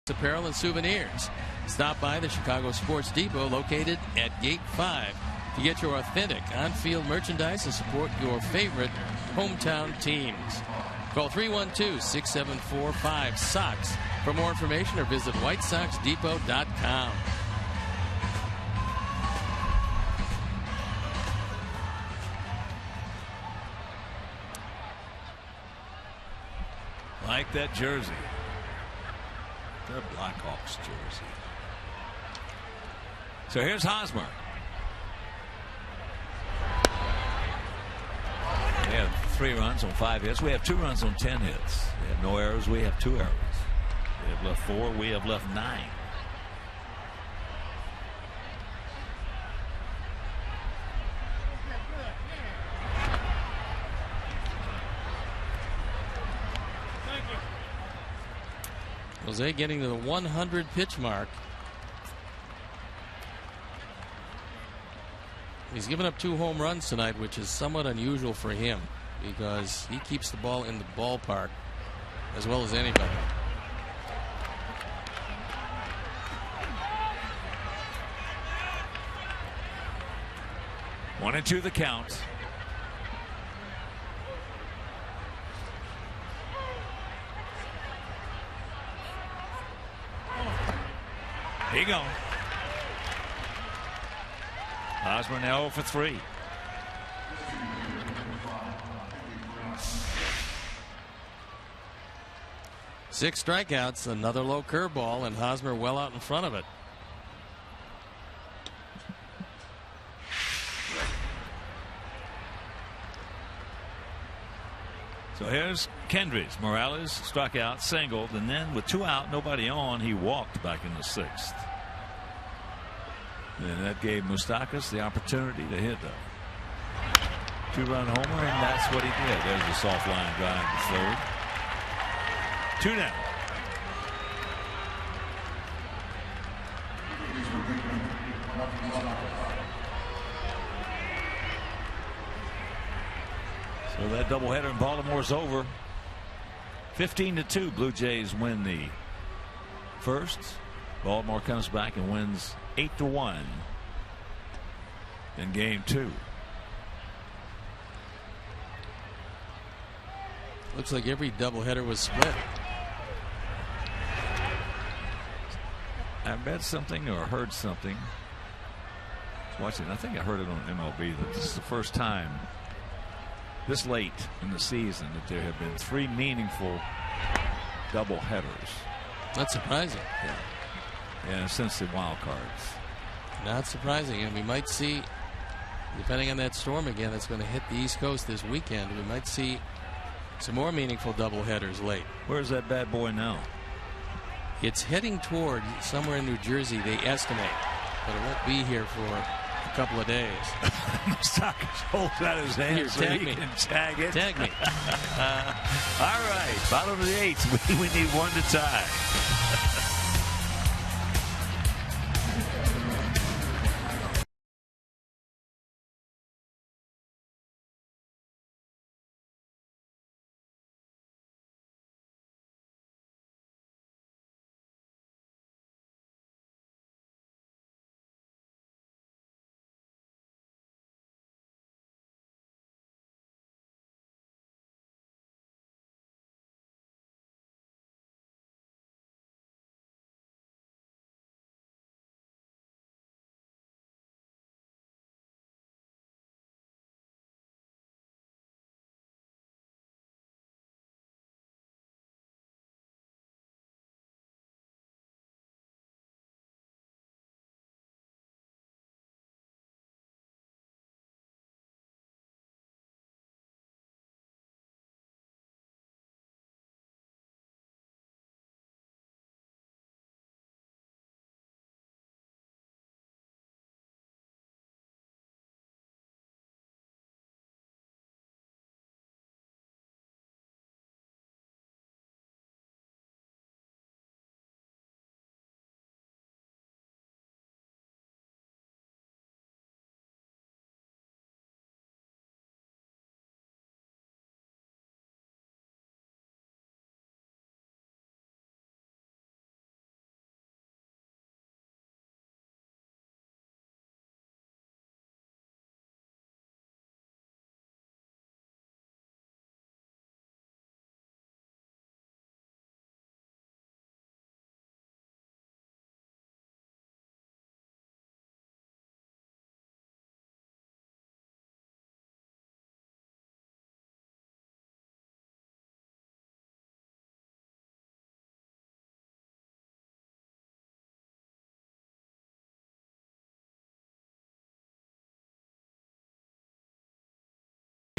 Apparel and souvenirs. Stop by the Chicago Sports Depot located at Gate 5 to get your authentic on-field merchandise and support your favorite hometown teams. Call 312-674-5SOX for more information or visit WhiteSoxDepot.com. Like that jersey. The Blackhawks jersey. So here's Hosmer. We have 3 runs on 5 hits. We have 2 runs on 10 hits. We have no errors. We have 2 errors. We have left 4. We have left 9. Jose getting to the 100 pitch mark. He's given up 2 home runs tonight, which is somewhat unusual for him because he keeps the ball in the ballpark as well as anybody. One and 2 the count. Here you go. Hosmer now 0 for 3. Six strikeouts, another low curveball, and Hosmer well out in front of it. So here's Kendricks. Morales struck out, singled, and then with 2 out, nobody on, he walked back in the 6th. And that gave Moustakas the opportunity to hit though. 2-run homer, and that's what he did. There's a soft line drive to third. 2 down. So that doubleheader in Baltimore is over. 15-2. Blue Jays win the first. Baltimore comes back and wins 8-1 in game 2. Looks like every doubleheader was split. I read something or heard something. I was watching. I think I heard it on MLB that this is the first time this late in the season that there have been 3 meaningful doubleheaders. Not surprising. Yeah, since the wild cards. Not surprising, and we might see, depending on that storm again that's going to hit the East Coast this weekend, we might see some more meaningful doubleheaders late. Where's that bad boy now? It's heading toward somewhere in New Jersey, they estimate, but it won't be here for a couple of days. Moustakas holds out his hand Here, so tag he me. can tag it. Tag me. All right, bottom of the 8th. We need 1 to tie.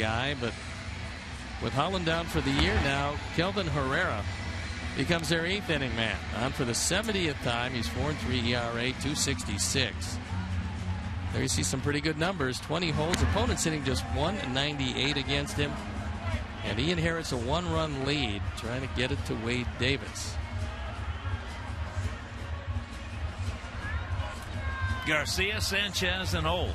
guy, but with Holland down for the year now, Kelvin Herrera becomes their 8th inning man. On for the 70th time. He's 4.3 ERA, 2.66. There you see some pretty good numbers. 20 holds. Opponents hitting just 198 against him. And he inherits a 1-run lead, trying to get it to Wade Davis. Garcia, Sanchez, and Holt.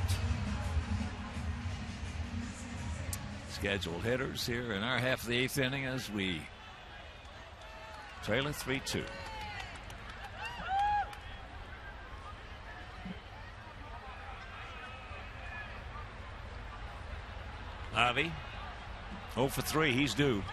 Scheduled hitters here in our half of the 8th inning as we trail it 3-2. Javi, 0 for 3. He's due.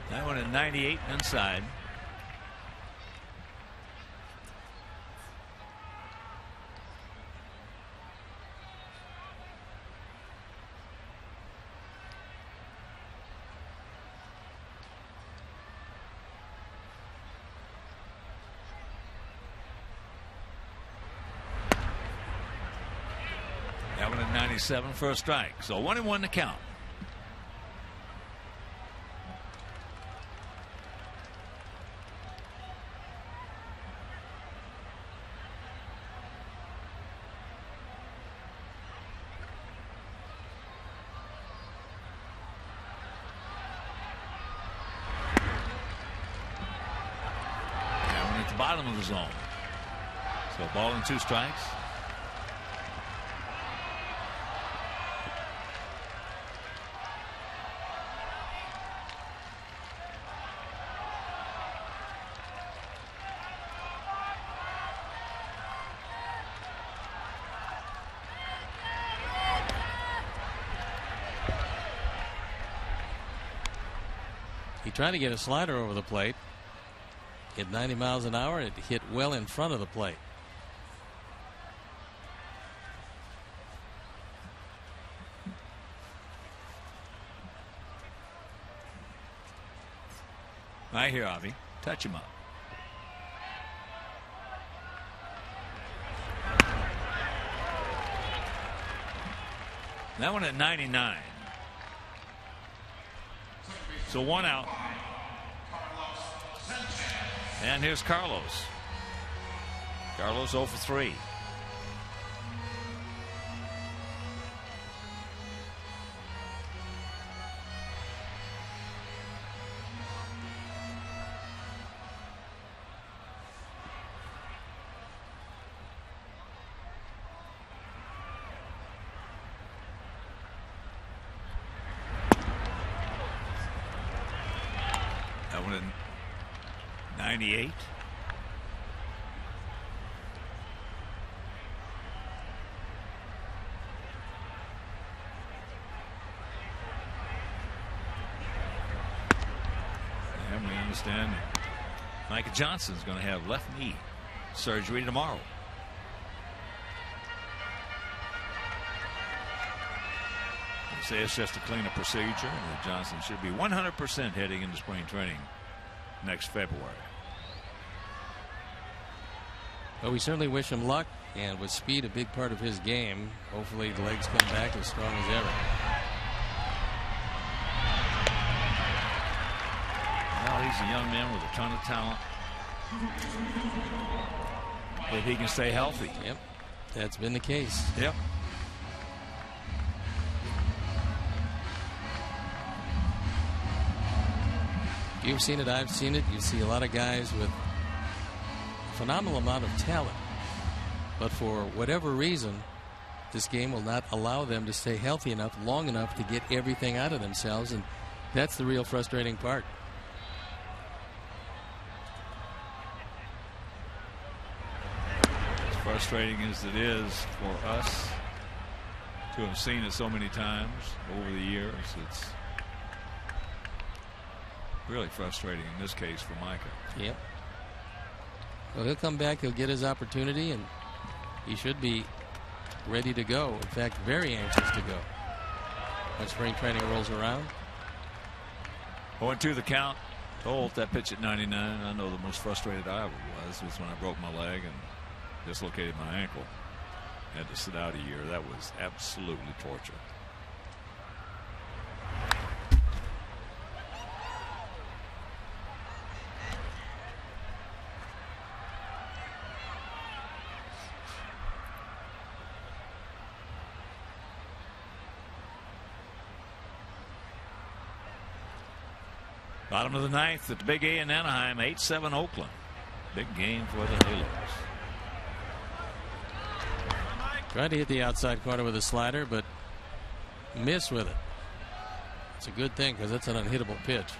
That one at 98 inside. That one at 97 for a strike. So 1-1 to count. Bottom of the zone. So ball and 2 strikes. He tried to get a slider over the plate. Hit 90 miles an hour. It hit well in front of the plate. Right here, Avi. Touch him up. That one at 99. So 1 out. And here's Carlos. Carlos 0 for 3. That one in 98. And we understand Micah Johnson's going to have left knee surgery tomorrow. They say it's just a cleanup procedure, and Johnson should be 100% heading into spring training next February. Well, we certainly wish him luck, and with speed a big part of his game, hopefully the legs come back as strong as ever. Well, he's a young man with a ton of talent. If he can stay healthy. Yep, that's been the case. Yep. You've seen it, I've seen it. You see a lot of guys with a phenomenal amount of talent, but for whatever reason, this game will not allow them to stay healthy enough long enough to get everything out of themselves, and that's the real frustrating part. As frustrating as it is for us to have seen it so many times over the years, it's really frustrating in this case for Micah. Yep. Well, he'll come back, he'll get his opportunity, and he should be ready to go. In fact, very anxious to go when spring training rolls around. 0-2 the count. Holt, that pitch at 99. I know the most frustrated I ever was when I broke my leg and dislocated my ankle. Had to sit out a year. That was absolutely torture. Bottom of the ninth at the Big A in Anaheim. 8-7 Oakland. Big game for the Halos. Tried to hit the outside corner with a slider, but missed with it. It's a good thing because that's an unhittable pitch.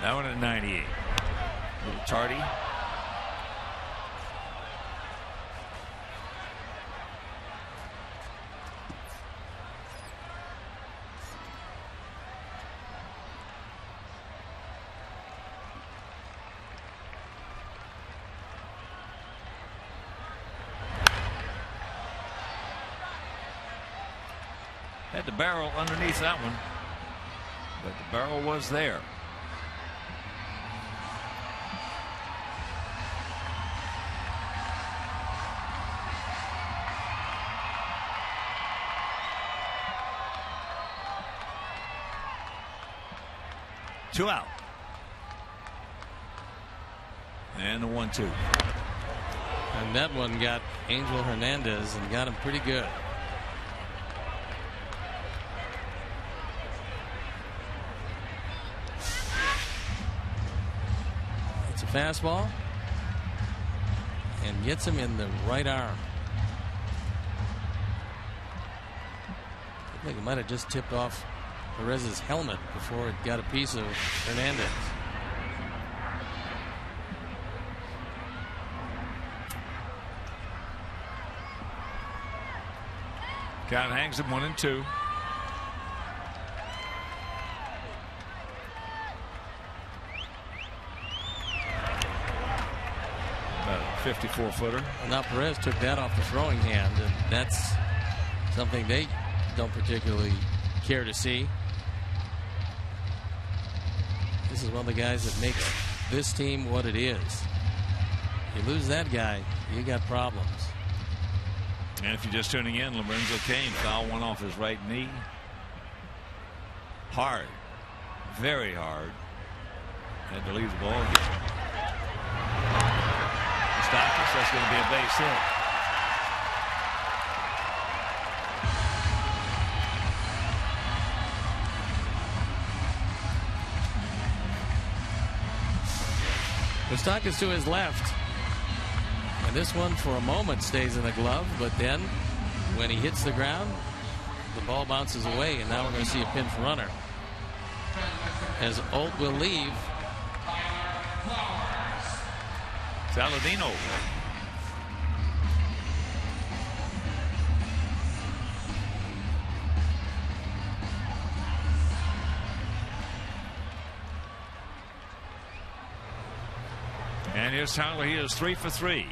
That one at 98. A little tardy. Had the barrel underneath that one, but the barrel was there. Two out. And the 1-2. And that one got Angel Hernandez and got him pretty good. It's a fastball and gets him in the right arm. I think it might have just tipped off Perez's helmet before it got a piece of Hernandez. Count hangs at 1-2. About a 54-footer. Now Perez took that off the throwing hand, and that's something they don't particularly care to see. This is one of the guys that makes this team what it is. You lose that guy, you got problems. And if you're just tuning in, Lorenzo Cain fouled one off his right knee. Hard. Very hard. Had to leave the ball game. Stockers, that's going to be a base hit. Kostakis to his left. And this one for a moment stays in the glove, but then when he hits the ground, the ball bounces away, and now we're going to see a pinch runner. As Olt will leave. Saladino. And here's Tyler. He is 3 for 3.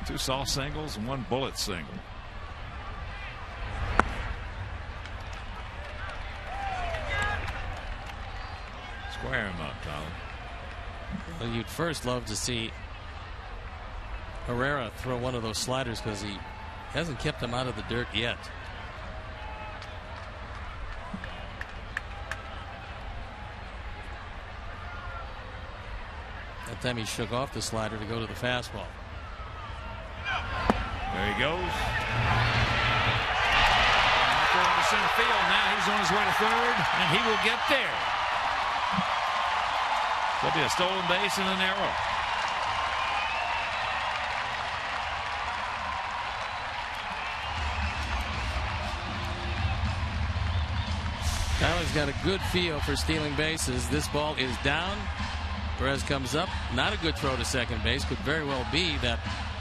2 soft singles and 1 bullet single. Square him up, Tyler. Well, you'd first love to see Herrera throw one of those sliders because he hasn't kept them out of the dirt yet. That time he shook off the slider to go to the fastball. There he goes. Going to center field now. He's on his way to third, and he will get there. There'll be a stolen base and an error. Tyler's got a good feel for stealing bases. This ball is down. Perez comes up. Not a good throw to second base. Could very well be that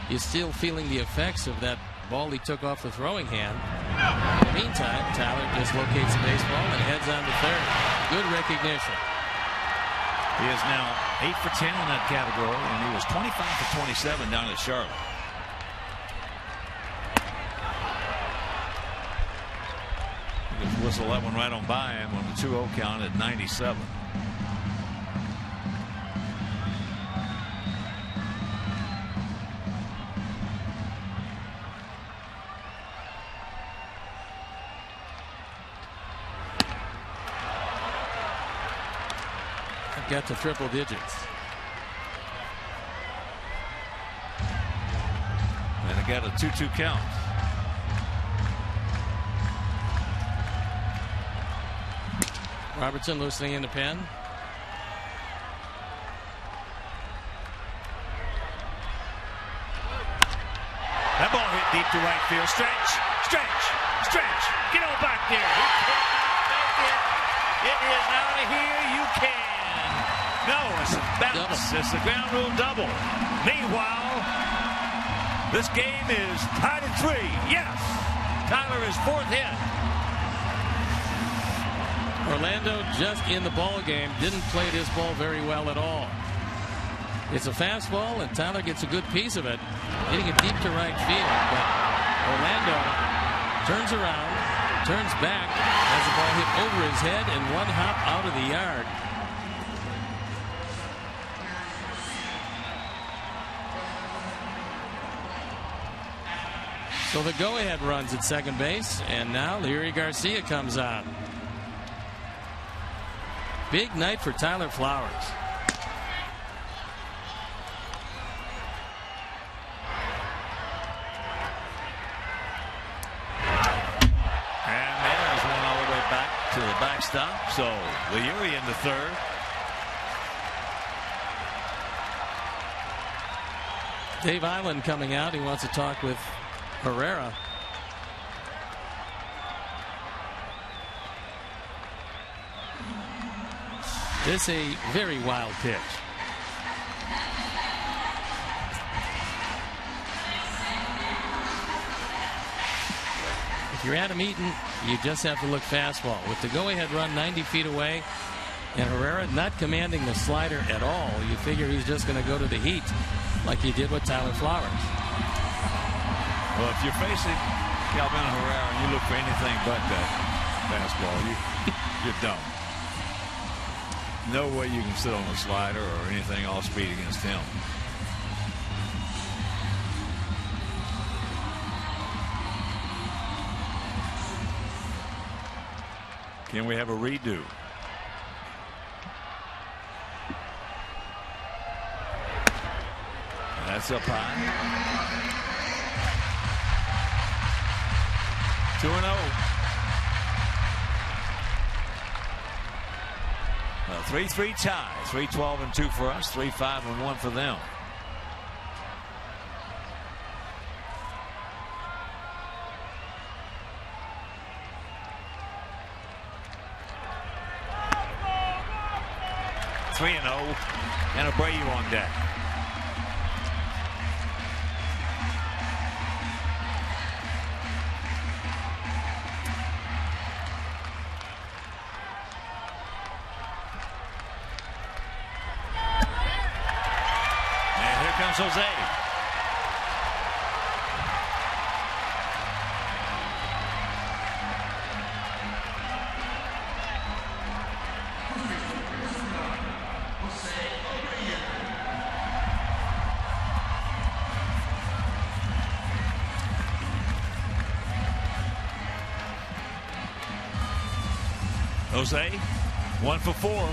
he's still feeling the effects of that ball he took off the throwing hand. In the meantime, Tyler just locates the baseball and heads on to third. Good recognition. He is now 8 for 10 in that category, and he was 25 for 27 down at Charlotte. He just whistled that one right on by him on the 2-0 count at 97. Got to triple digits. And it got a 2-2 count. Robertson loosening in the pen. That ball hit deep to right field. Stretch. Get on back there. He cannot make it. It is out of here. You can. No, it's a bounce. It's a ground rule double. Meanwhile, this game is tied at 3. Yes, Tyler is 4th hit. Orlando just in the ball game didn't play this ball very well at all. It's a fastball, and Tyler gets a good piece of it, hitting it deep to right field. But Orlando turns around, turns back, has the ball hit over his head, and one hop out of the yard. So the go-ahead runs at second base, and now Leury Garcia comes on. Big night for Tyler Flowers. And there's one all the way back to the backstop. So Leury in the 3rd. Dave Island coming out. He wants to talk with Herrera. This is a very wild pitch. If you're Adam Eaton, you just have to look fastball. With the go-ahead run 90 feet away and Herrera not commanding the slider at all, you figure he's just going to go to the heat like he did with Tyler Flowers. Well, if you're facing Calvin Herrera and you look for anything but that fastball, you're dumb. No way you can sit on a slider or anything off speed against him. Can we have a redo? That's up high. 2-0. 3-3 tie. 3-12-2 for us. 3-5-1 for them. And Abreu on deck. Jose. Jose, 1 for 4.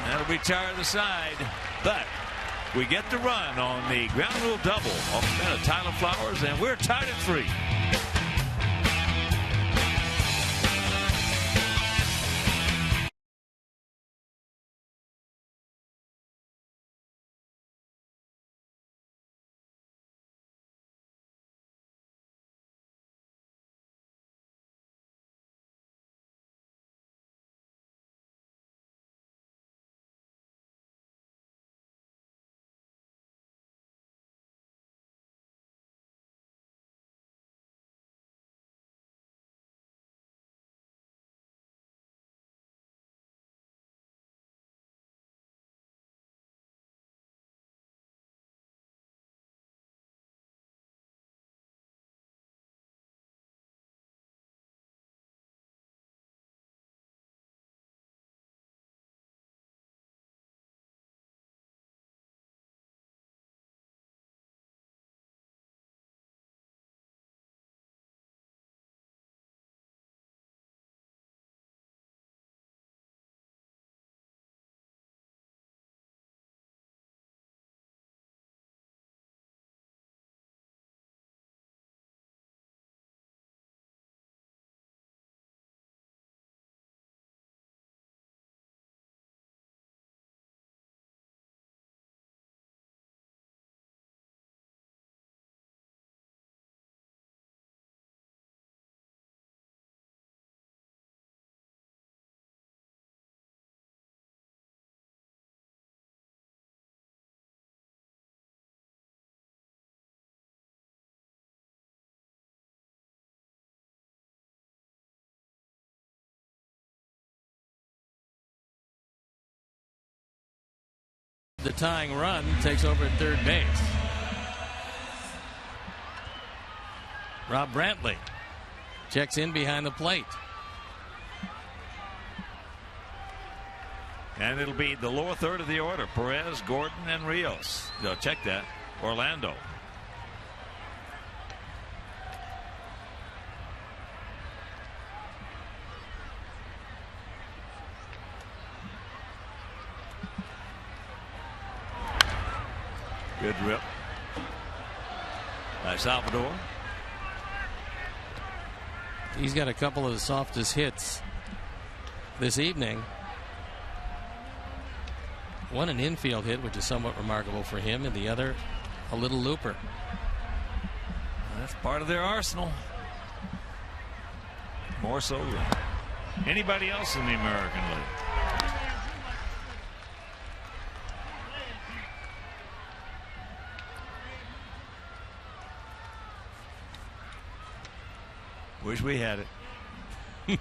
That'll be tired the side, but we get the run on the ground rule double off the bat of Tyler Flowers, and we're tied at 3. the tying run, takes over at third base. Rob Brantley checks in behind the plate. And it'll be the lower third of the order. Perez, Gordon, and Rios. No, check that. Orlando. Good rip by Salvador. He's got a couple of the softest hits this evening. One an infield hit, which is somewhat remarkable for him, and the other a little looper. That's part of their arsenal. More so than anybody else in the American League. Wish we had it. It's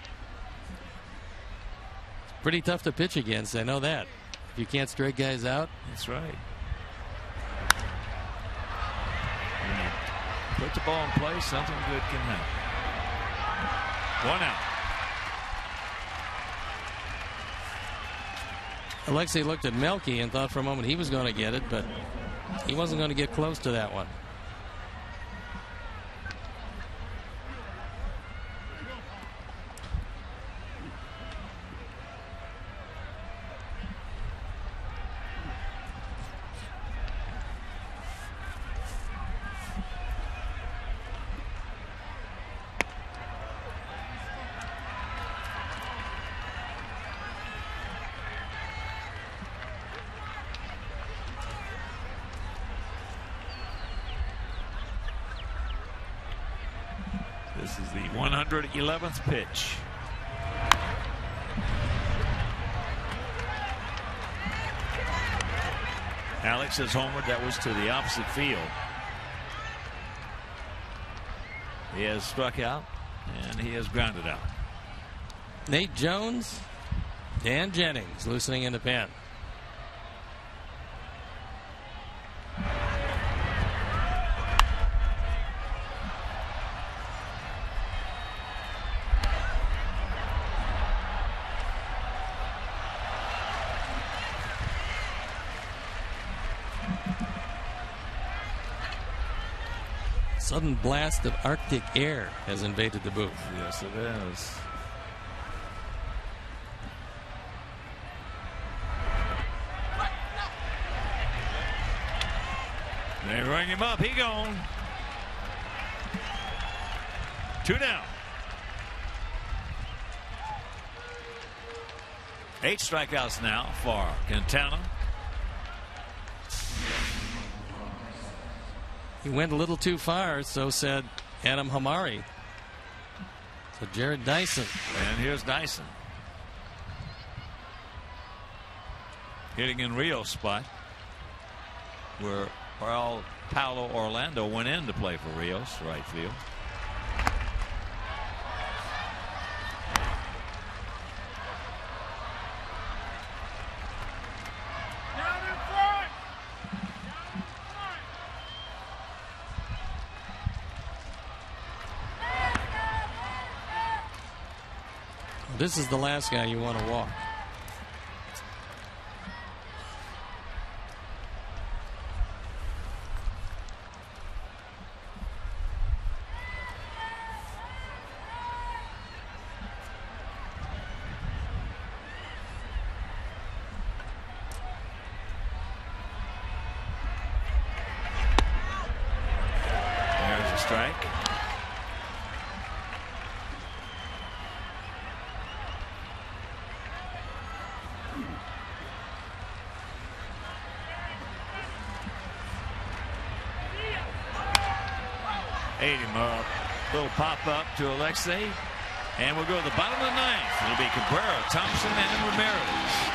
pretty tough to pitch against, I know that. If you can't strike guys out. That's right. When you put the ball in play, something good can happen. 1 out. Alexei looked at Melky and thought for a moment he was going to get it, but he wasn't going to get close to that one. This is the 111th pitch. Alex has homered. That was to the opposite field. He has struck out and he has grounded out. Nate Jones, Dan Jennings loosening in the pen. Sudden blast of Arctic air has invaded the booth. Yes, it is. They ring him up. He gone. 2 down. 8 strikeouts now for Quintana. He went a little too far, so said Adam Hamari. So Jared Dyson. And here's Dyson. Hitting in Rio's spot, where Paulo Orlando went in to play for Rios, right field. This is the last guy you want to walk. There's a strike. Ate him up. Little pop up to Alexei. And we'll go to the bottom of the 9th. It'll be Cabrera, Thompson, and Ramirez.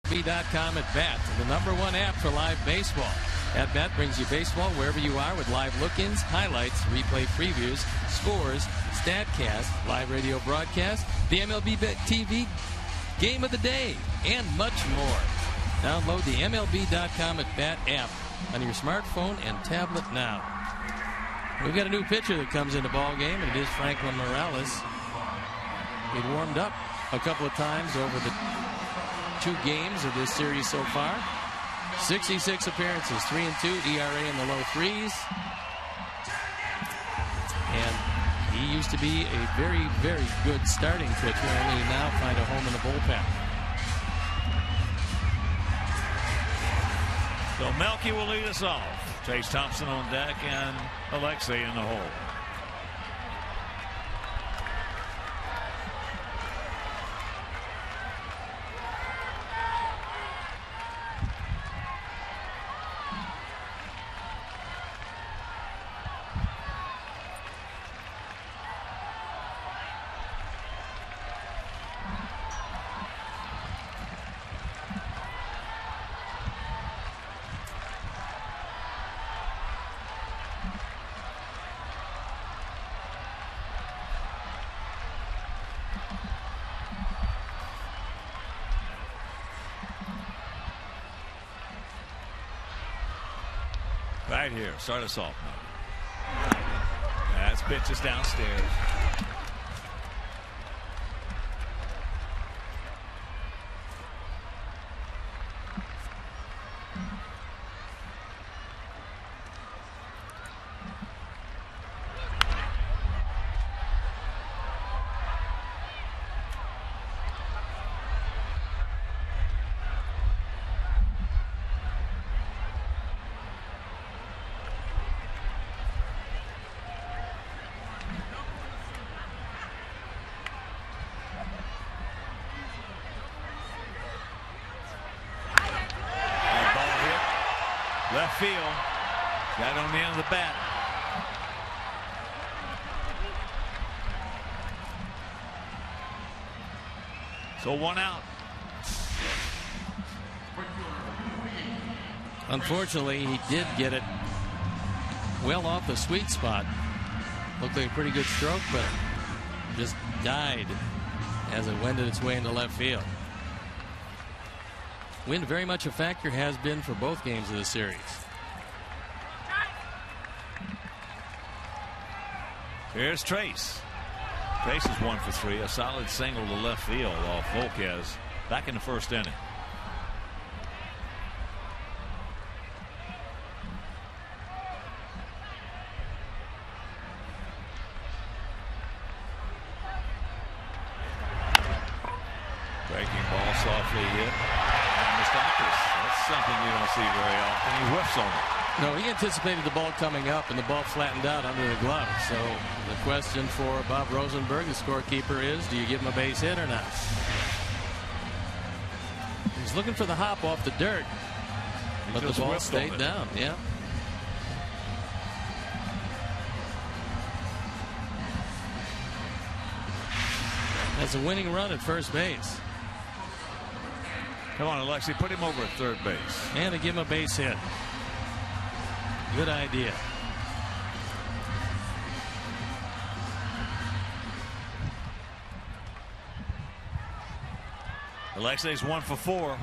MLB.com at Bat, the #1 app for live baseball. At Bat brings you baseball wherever you are with live look-ins, highlights, replay previews, scores, StatCast, live radio broadcast, the MLB TV Game of the Day, and much more. Download the MLB.com at Bat app on your smartphone and tablet now. We've got a new pitcher that comes in the ball game, and it is Franklin Morales. He'd warmed up a couple of times over the 2 games of this series so far. 66 appearances, 3-2, ERA in the low 3s. And he used to be a very, very good starting pitcher, only now find a home in the bullpen. So Melky will lead us off. Chase Thompson on deck and Alexei in the hole. Right here, start us off. That's pitches downstairs. Left field. Got on the end of the bat. So 1 out. Unfortunately, he did get it well off the sweet spot. Looked like a pretty good stroke, but just died as it wended its way into left field. Wind very much a factor, has been for both games of the series. Here's Trace. Trace is 1 for 3. A solid single to left field off Volquez back in the first inning. Breaking ball softly hit. That's something you don't see very often. He whiffs on it. No, he anticipated the ball coming up, and the ball flattened out under the glove. So the question for Bob Rosenberg, the scorekeeper, is do you give him a base hit or not? He was looking for the hop off the dirt, but the ball stayed down. Yeah. That's a winning run at first base. Come on, Alexei, put him over at third base. And to give him a base hit. Good idea. Alexei's 1 for 4.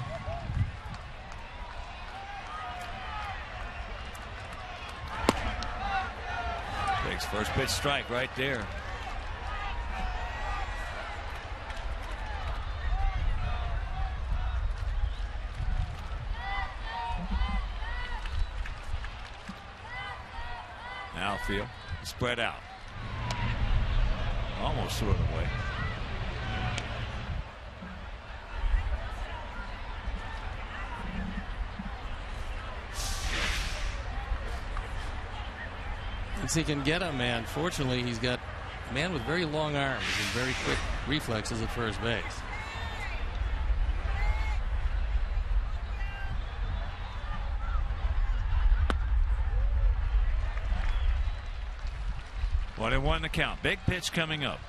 Takes first pitch strike right there. Outfield spread out. Almost threw it away. Thinks he can get a man. Fortunately, he's got a man with very long arms and very quick reflexes at first base. One and one the count. Big pitch coming up.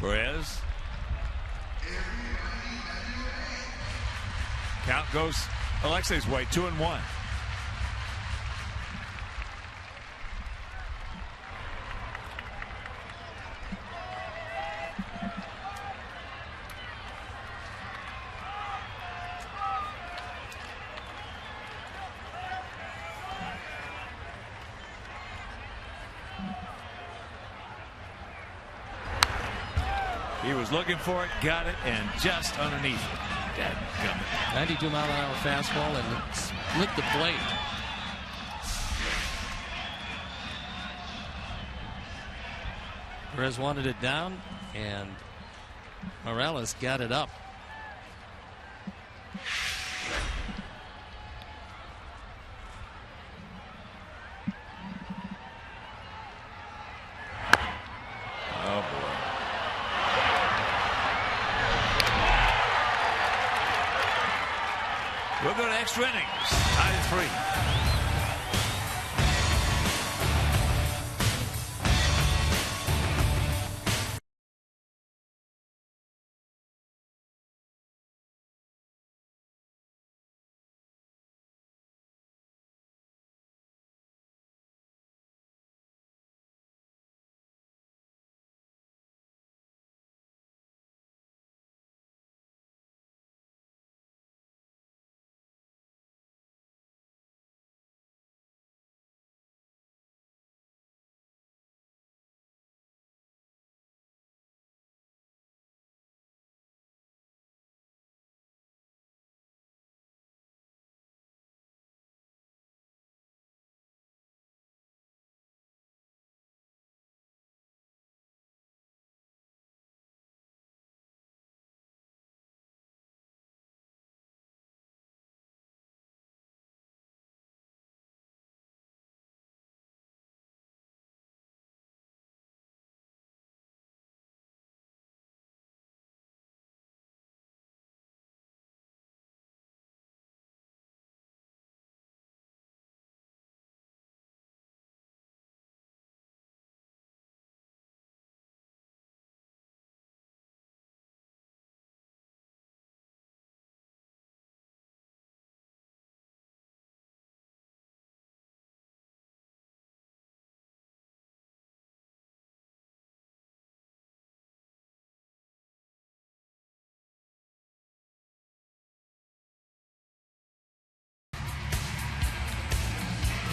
Perez. Count goes Alexei's way, 2-1. He was looking for it, got it, and just underneath it. 92-mile-an-hour fastball and split the plate. Perez wanted it down, and Morales got it up. We'll go to extra innings. Tied at 3.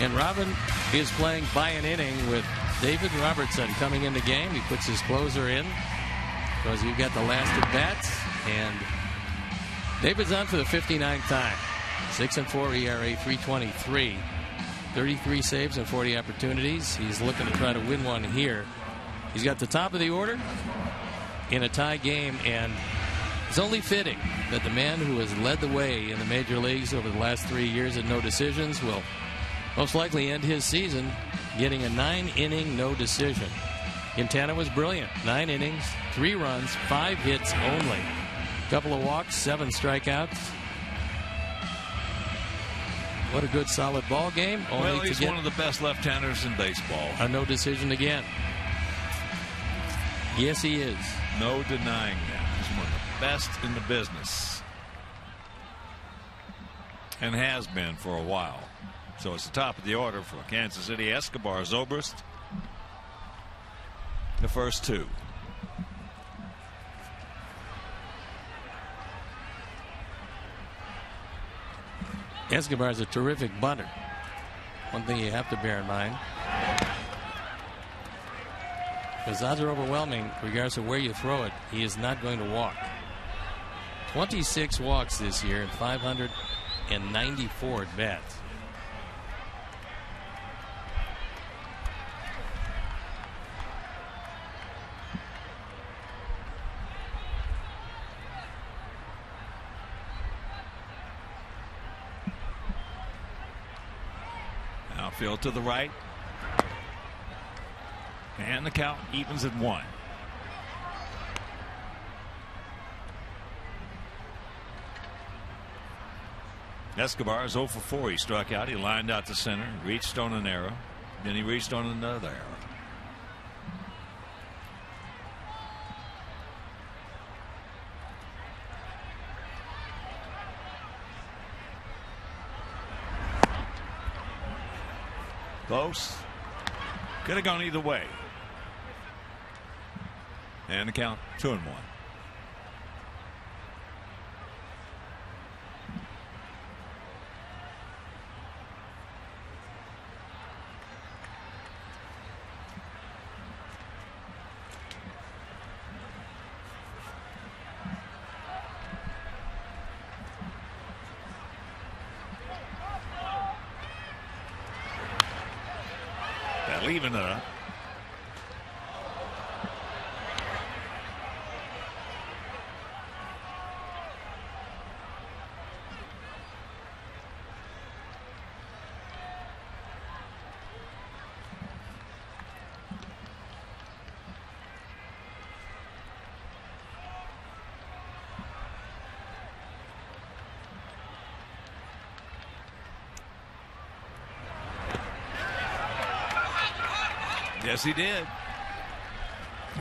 And Robin is playing by an inning with David Robertson coming in the game. He puts his closer in because you've got the last at bats. And David's on for the 59th time. 6-4 ERA, 3.23. 33 saves and 40 opportunities. He's looking to try to win one here. He's got the top of the order in a tie game, and it's only fitting that the man who has led the way in the major leagues over the last 3 years at no decisions will most likely end his season getting a 9-inning no decision. Quintana was brilliant. 9 innings, 3 runs, 5 hits only. Couple of walks, 7 strikeouts. What a good solid ball game. Only well, he's to get one of the best left-handers in baseball. A no decision again. Yes, he is. No denying that. He's one of the best in the business. And has been for a while. So it's the top of the order for Kansas City. Escobar, Zobrist. The first 2. Escobar's a terrific bunter. One thing you have to bear in mind. Because odds are overwhelming, regardless of where you throw it, he is not going to walk. 26 walks this year and 594 at bats. Outfield to the right. And the count evens at 1. Escobar is 0 for 4. He struck out. He lined out to center, reached on an arrow. Then he reached on another arrow. Close. Could have gone either way. And the count 2-1. Leaving it up. Yes, he did.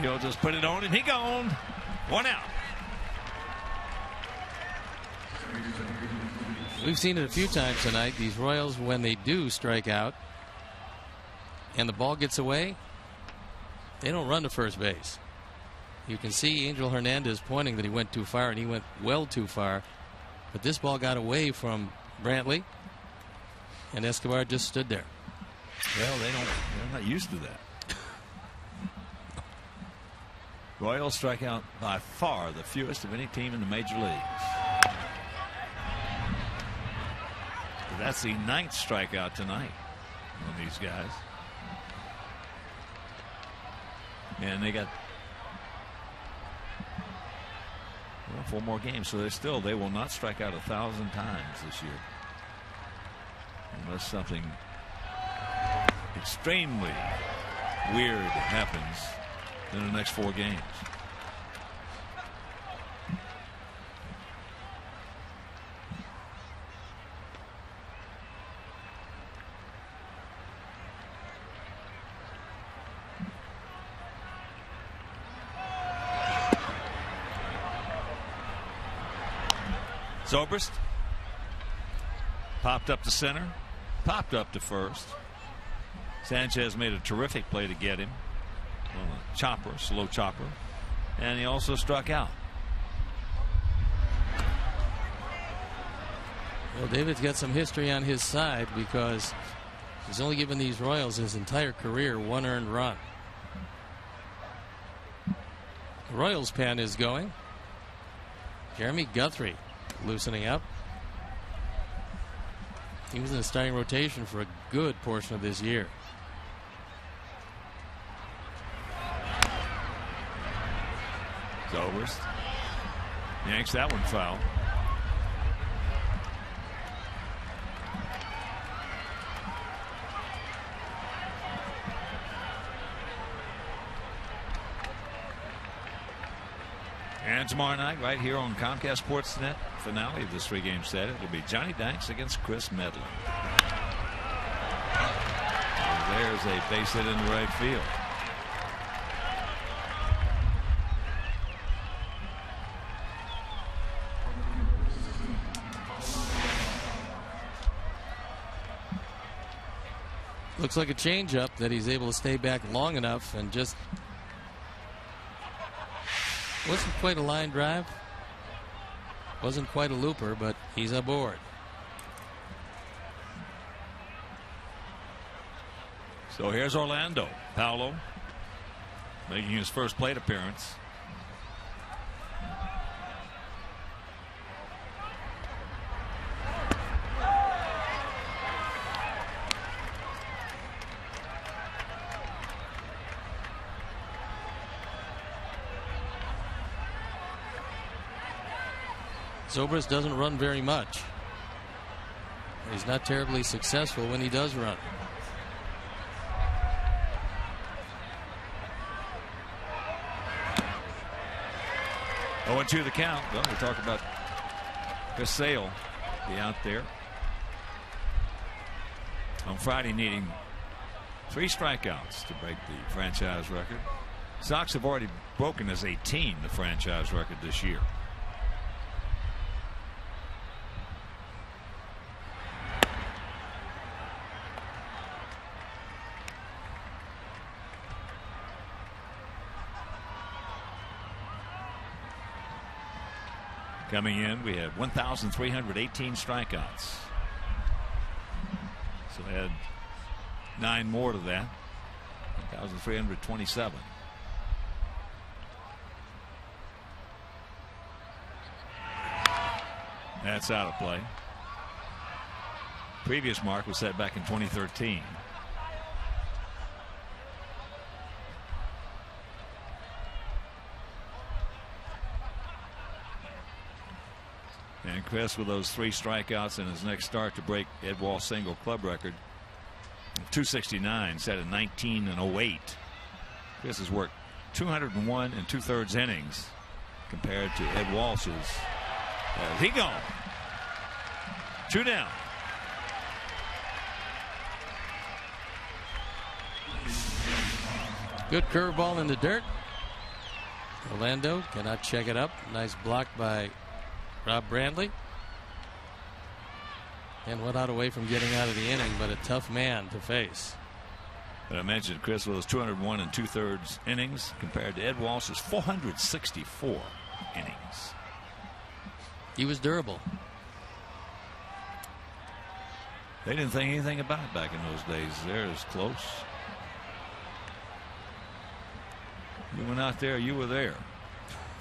He'll just put it on him. He gone. 1 out. We've seen it a few times tonight. These Royals, when they do strike out and the ball gets away, they don't run to first base. You can see Angel Hernandez pointing that he went too far, and he went well too far. But this ball got away from Brantley, and Escobar just stood there. Well, they're not used to that. Royals strike out by far the fewest of any team in the major leagues. That's the 9th strikeout tonight on these guys. And they got 4 more games, so they will not strike out 1,000 times this year. Unless something extremely weird happens in the next 4 games. Zobrist popped up to center, popped up to first. Sanchez made a terrific play to get him. A chopper, slow chopper, and he also struck out. Well, David's got some history on his side because he's only given these Royals his entire career 1 earned run. The Royals pen is going. Jeremy Guthrie loosening up. He was in the starting rotation for a good portion of this year. Zobrist yanks that one foul. And tomorrow night, right here on Comcast Sportsnet, finale of this 3-game set, it will be Johnny Danks against Chris Medlin. There's a base hit in the right field. Looks like a changeup that he's able to stay back long enough and just wasn't quite a line drive. Wasn't quite a looper, but he's aboard. So here's Orlando. Paolo making his first plate appearance. Zobrist doesn't run very much. He's not terribly successful when he does run. Oh, and 2 the count. Well, we talk about Chris Sale be out there on Friday, needing 3 strikeouts to break the franchise record. Sox have already broken as a team the franchise record this year. Coming in, we have 1,318 strikeouts. So add 9 more to that. 1,327. That's out of play. Previous mark was set back in 2013. And Chris with those 3 strikeouts in his next start to break Ed Wall's single club record. 269 set in 1908. Chris has worked 201 2/3 innings compared to Ed Walsh's. He gone. 2 down. Good curveball in the dirt. Orlando cannot check it up. Nice block by Rob Brandley. And went out away from getting out of the inning, but a tough man to face. But I mentioned Chris with his 201 2/3 innings compared to Ed Walsh's 464 innings. He was durable. They didn't think anything about it back in those days. They're as close. You went out there, you were there.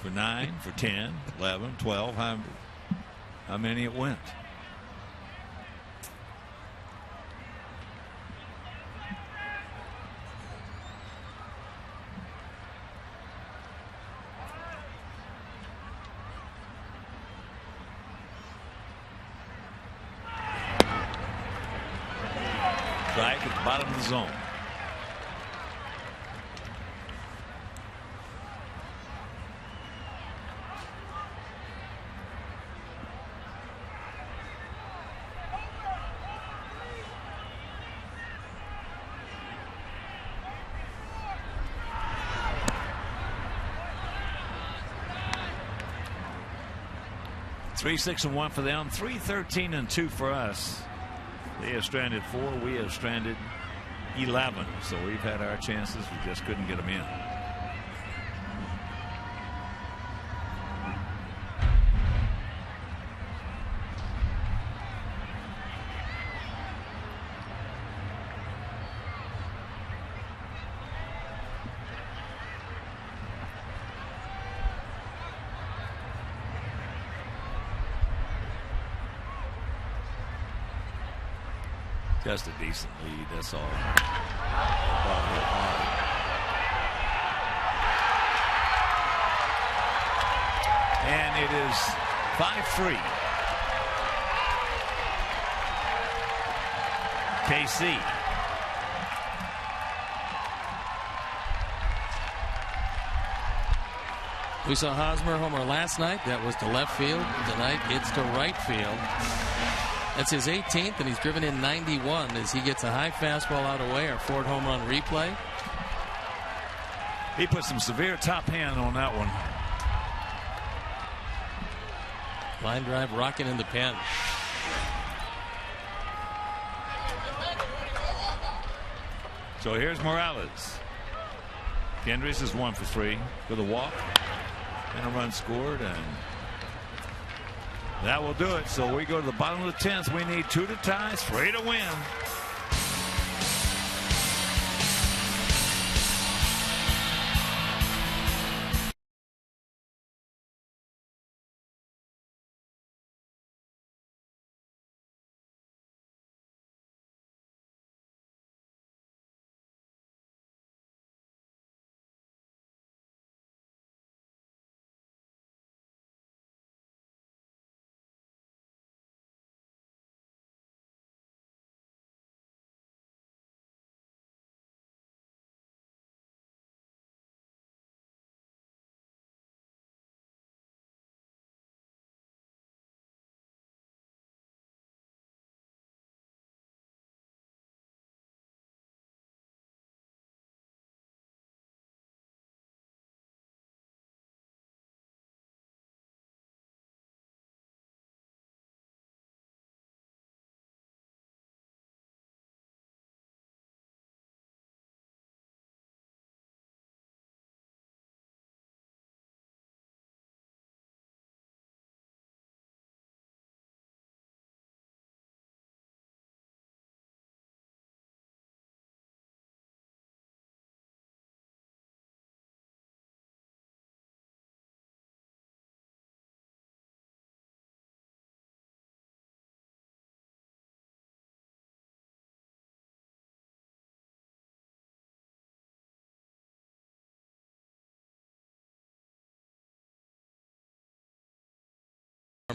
For 9, for 10, 11, 12, how many it went. Strike at the bottom of the zone. Three, 6, and 1 for them. 3, 13, and 2 for us. They have stranded 4. We have stranded 11. So we've had our chances. We just couldn't get them in. Just a decent lead, that's all. And it is 5-3. KC. We saw Hosmer homer last night. That was to left field. Tonight it's to right field. That's his 18th, and he's driven in 91 as he gets a high fastball out away. Our Ford home run replay. He put some severe top hand on that one. Line drive rocking in the pen. So here's Morales. Kendricks is 1 for 3 with a walk and a run scored, and that will do it. So we go to the bottom of the 10th. We need 2 to tie, 3 to win.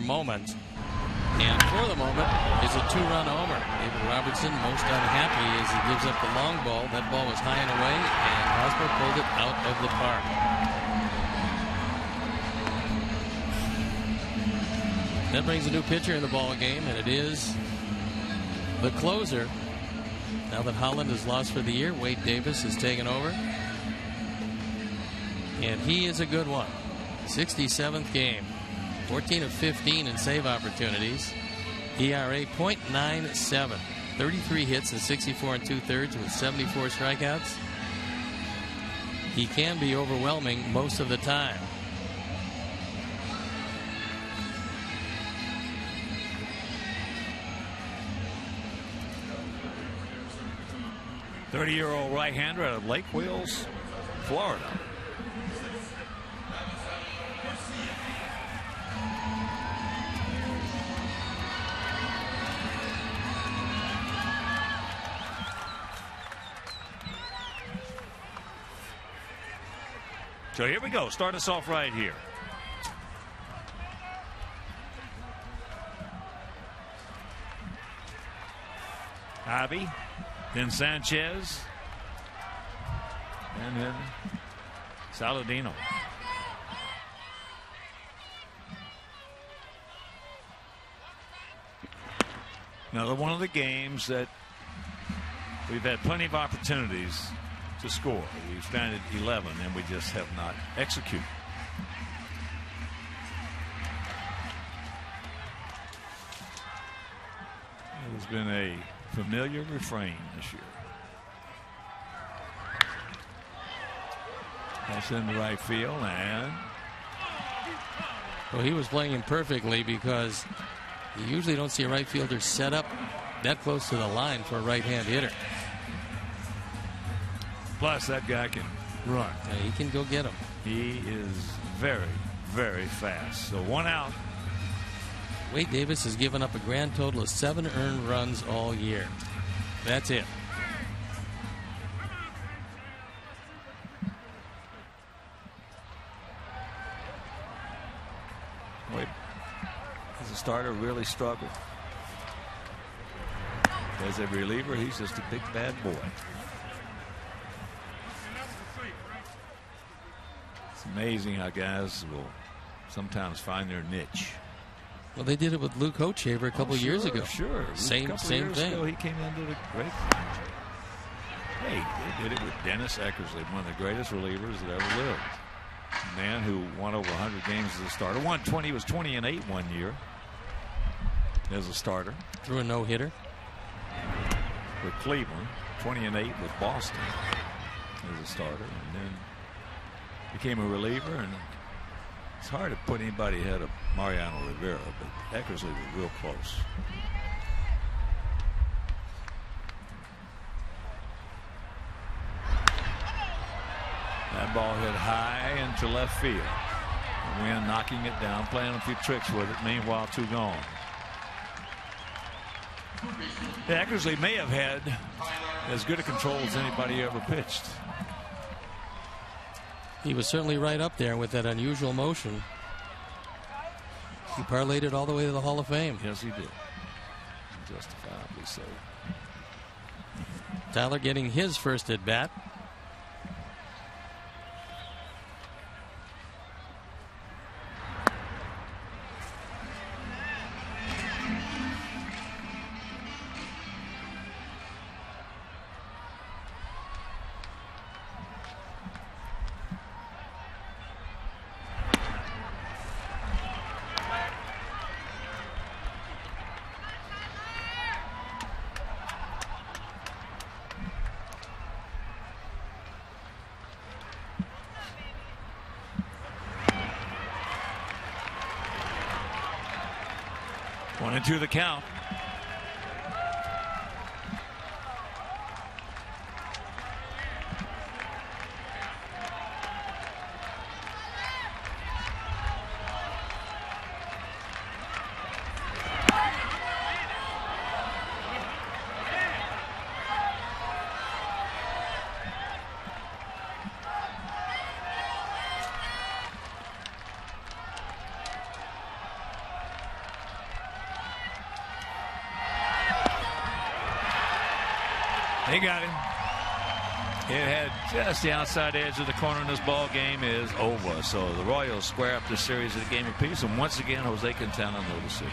moment. And for the moment is a two-run homer. David Robertson most unhappy as he gives up the long ball. That ball was high and away, and Hosmer pulled it out of the park. That brings a new pitcher in the ball game, and it is the closer. Now that Holland is lost for the year, Wade Davis has taken over. And he is a good one. 67th game. 14 of 15 in save opportunities. ERA .97. 33 hits and 64 2/3 with 74 strikeouts. He can be overwhelming most of the time. .30-year-old right-hander out of Lake Wales, Florida. So here we go. Start us off right here. Ivy, then Sanchez, and then Saladino. Another one of the games that we've had plenty of opportunities to score. We've stranded 11 and we just have not executed. It has been a familiar refrain this year. That's in the right field, and well, he was playing him perfectly because you usually don't see a right fielder set up that close to the line for a right-hand hitter. Plus, that guy can run. Yeah, he can go get him. He is very, very fast. So one out. Wade Davis has given up a grand total of 7 earned runs all year. That's it. Wade, as a starter, really struggled. As a reliever, he's just a big bad boy. It's amazing how guys will sometimes find their niche. Well, they did it with Luke Hochhaver a couple years ago. Sure. Same thing. Ago, he came in and did a great thing. Hey, they did it with Dennis Eckersley, one of the greatest relievers that ever lived. A man who won over 100 games as a starter. He was 20-8 one year as a starter. Threw a no-hitter with Cleveland. 20-8 with Boston as a starter, and then became a reliever. And it's hard to put anybody ahead of Mariano Rivera, but Eckersley was real close. That ball hit high into left field. The wind knocking it down, playing a few tricks with it. Meanwhile, 2 gone. Eckersley may have had as good a control as anybody ever pitched. He was certainly right up there with that unusual motion. He parlayed it all the way to the Hall of Fame. Yes, he did. Justifiably so. Tyler getting his first at bat. To the count. He got him. It had just the outside edge of the corner, and this ball game is over. So the Royals square up the series at a game apiece, and once again, Jose Quintana no decision.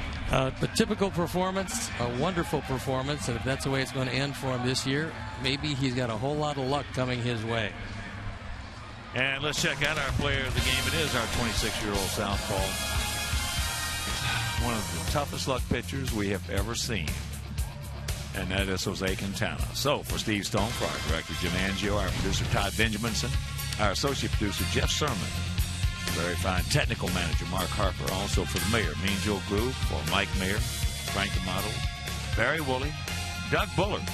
The typical performance, a wonderful performance, and if that's the way it's going to end for him this year, maybe he's got a whole lot of luck coming his way. And let's check out our player of the game. It is our 26-year-old southpaw. One of the toughest luck pitchers we have ever seen. And that is Jose Quintana. So, for Steve Stone, for our director, Jim Angio, our producer, Todd Benjaminson, our associate producer, Jeff Sermon, very fine technical manager, Mark Harper, also for the mayor, Mean Joe Groove, for Mike Mayer, Frank D'Amato, Barry Woolley, Doug Bullard,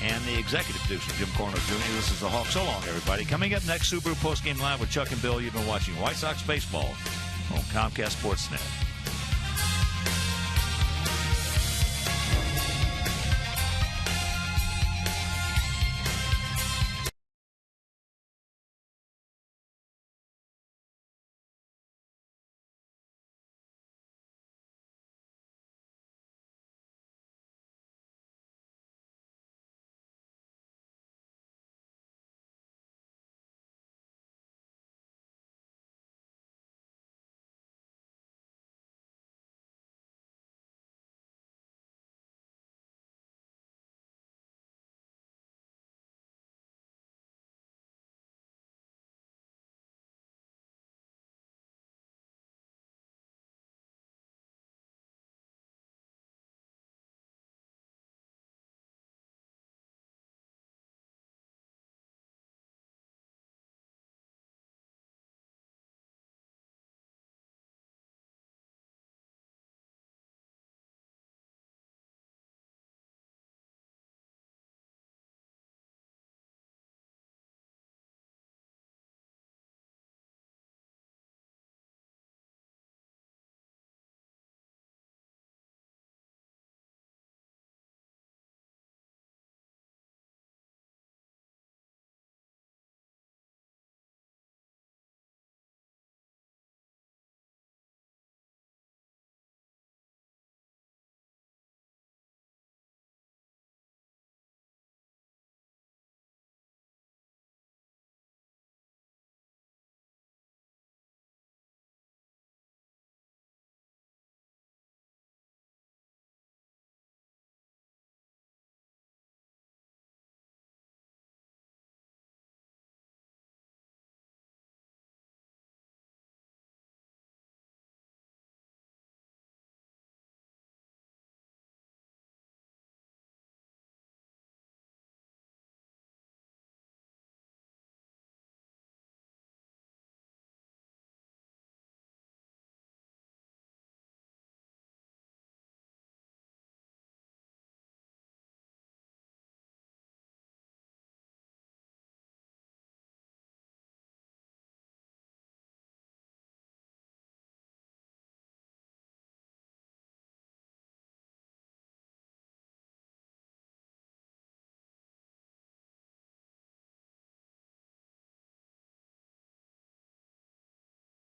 and the executive producer, Jim Corno Jr. This is the Hawk. So long, everybody. Coming up next, Subaru Postgame Live with Chuck and Bill. You've been watching White Sox baseball on Comcast Sportsnet.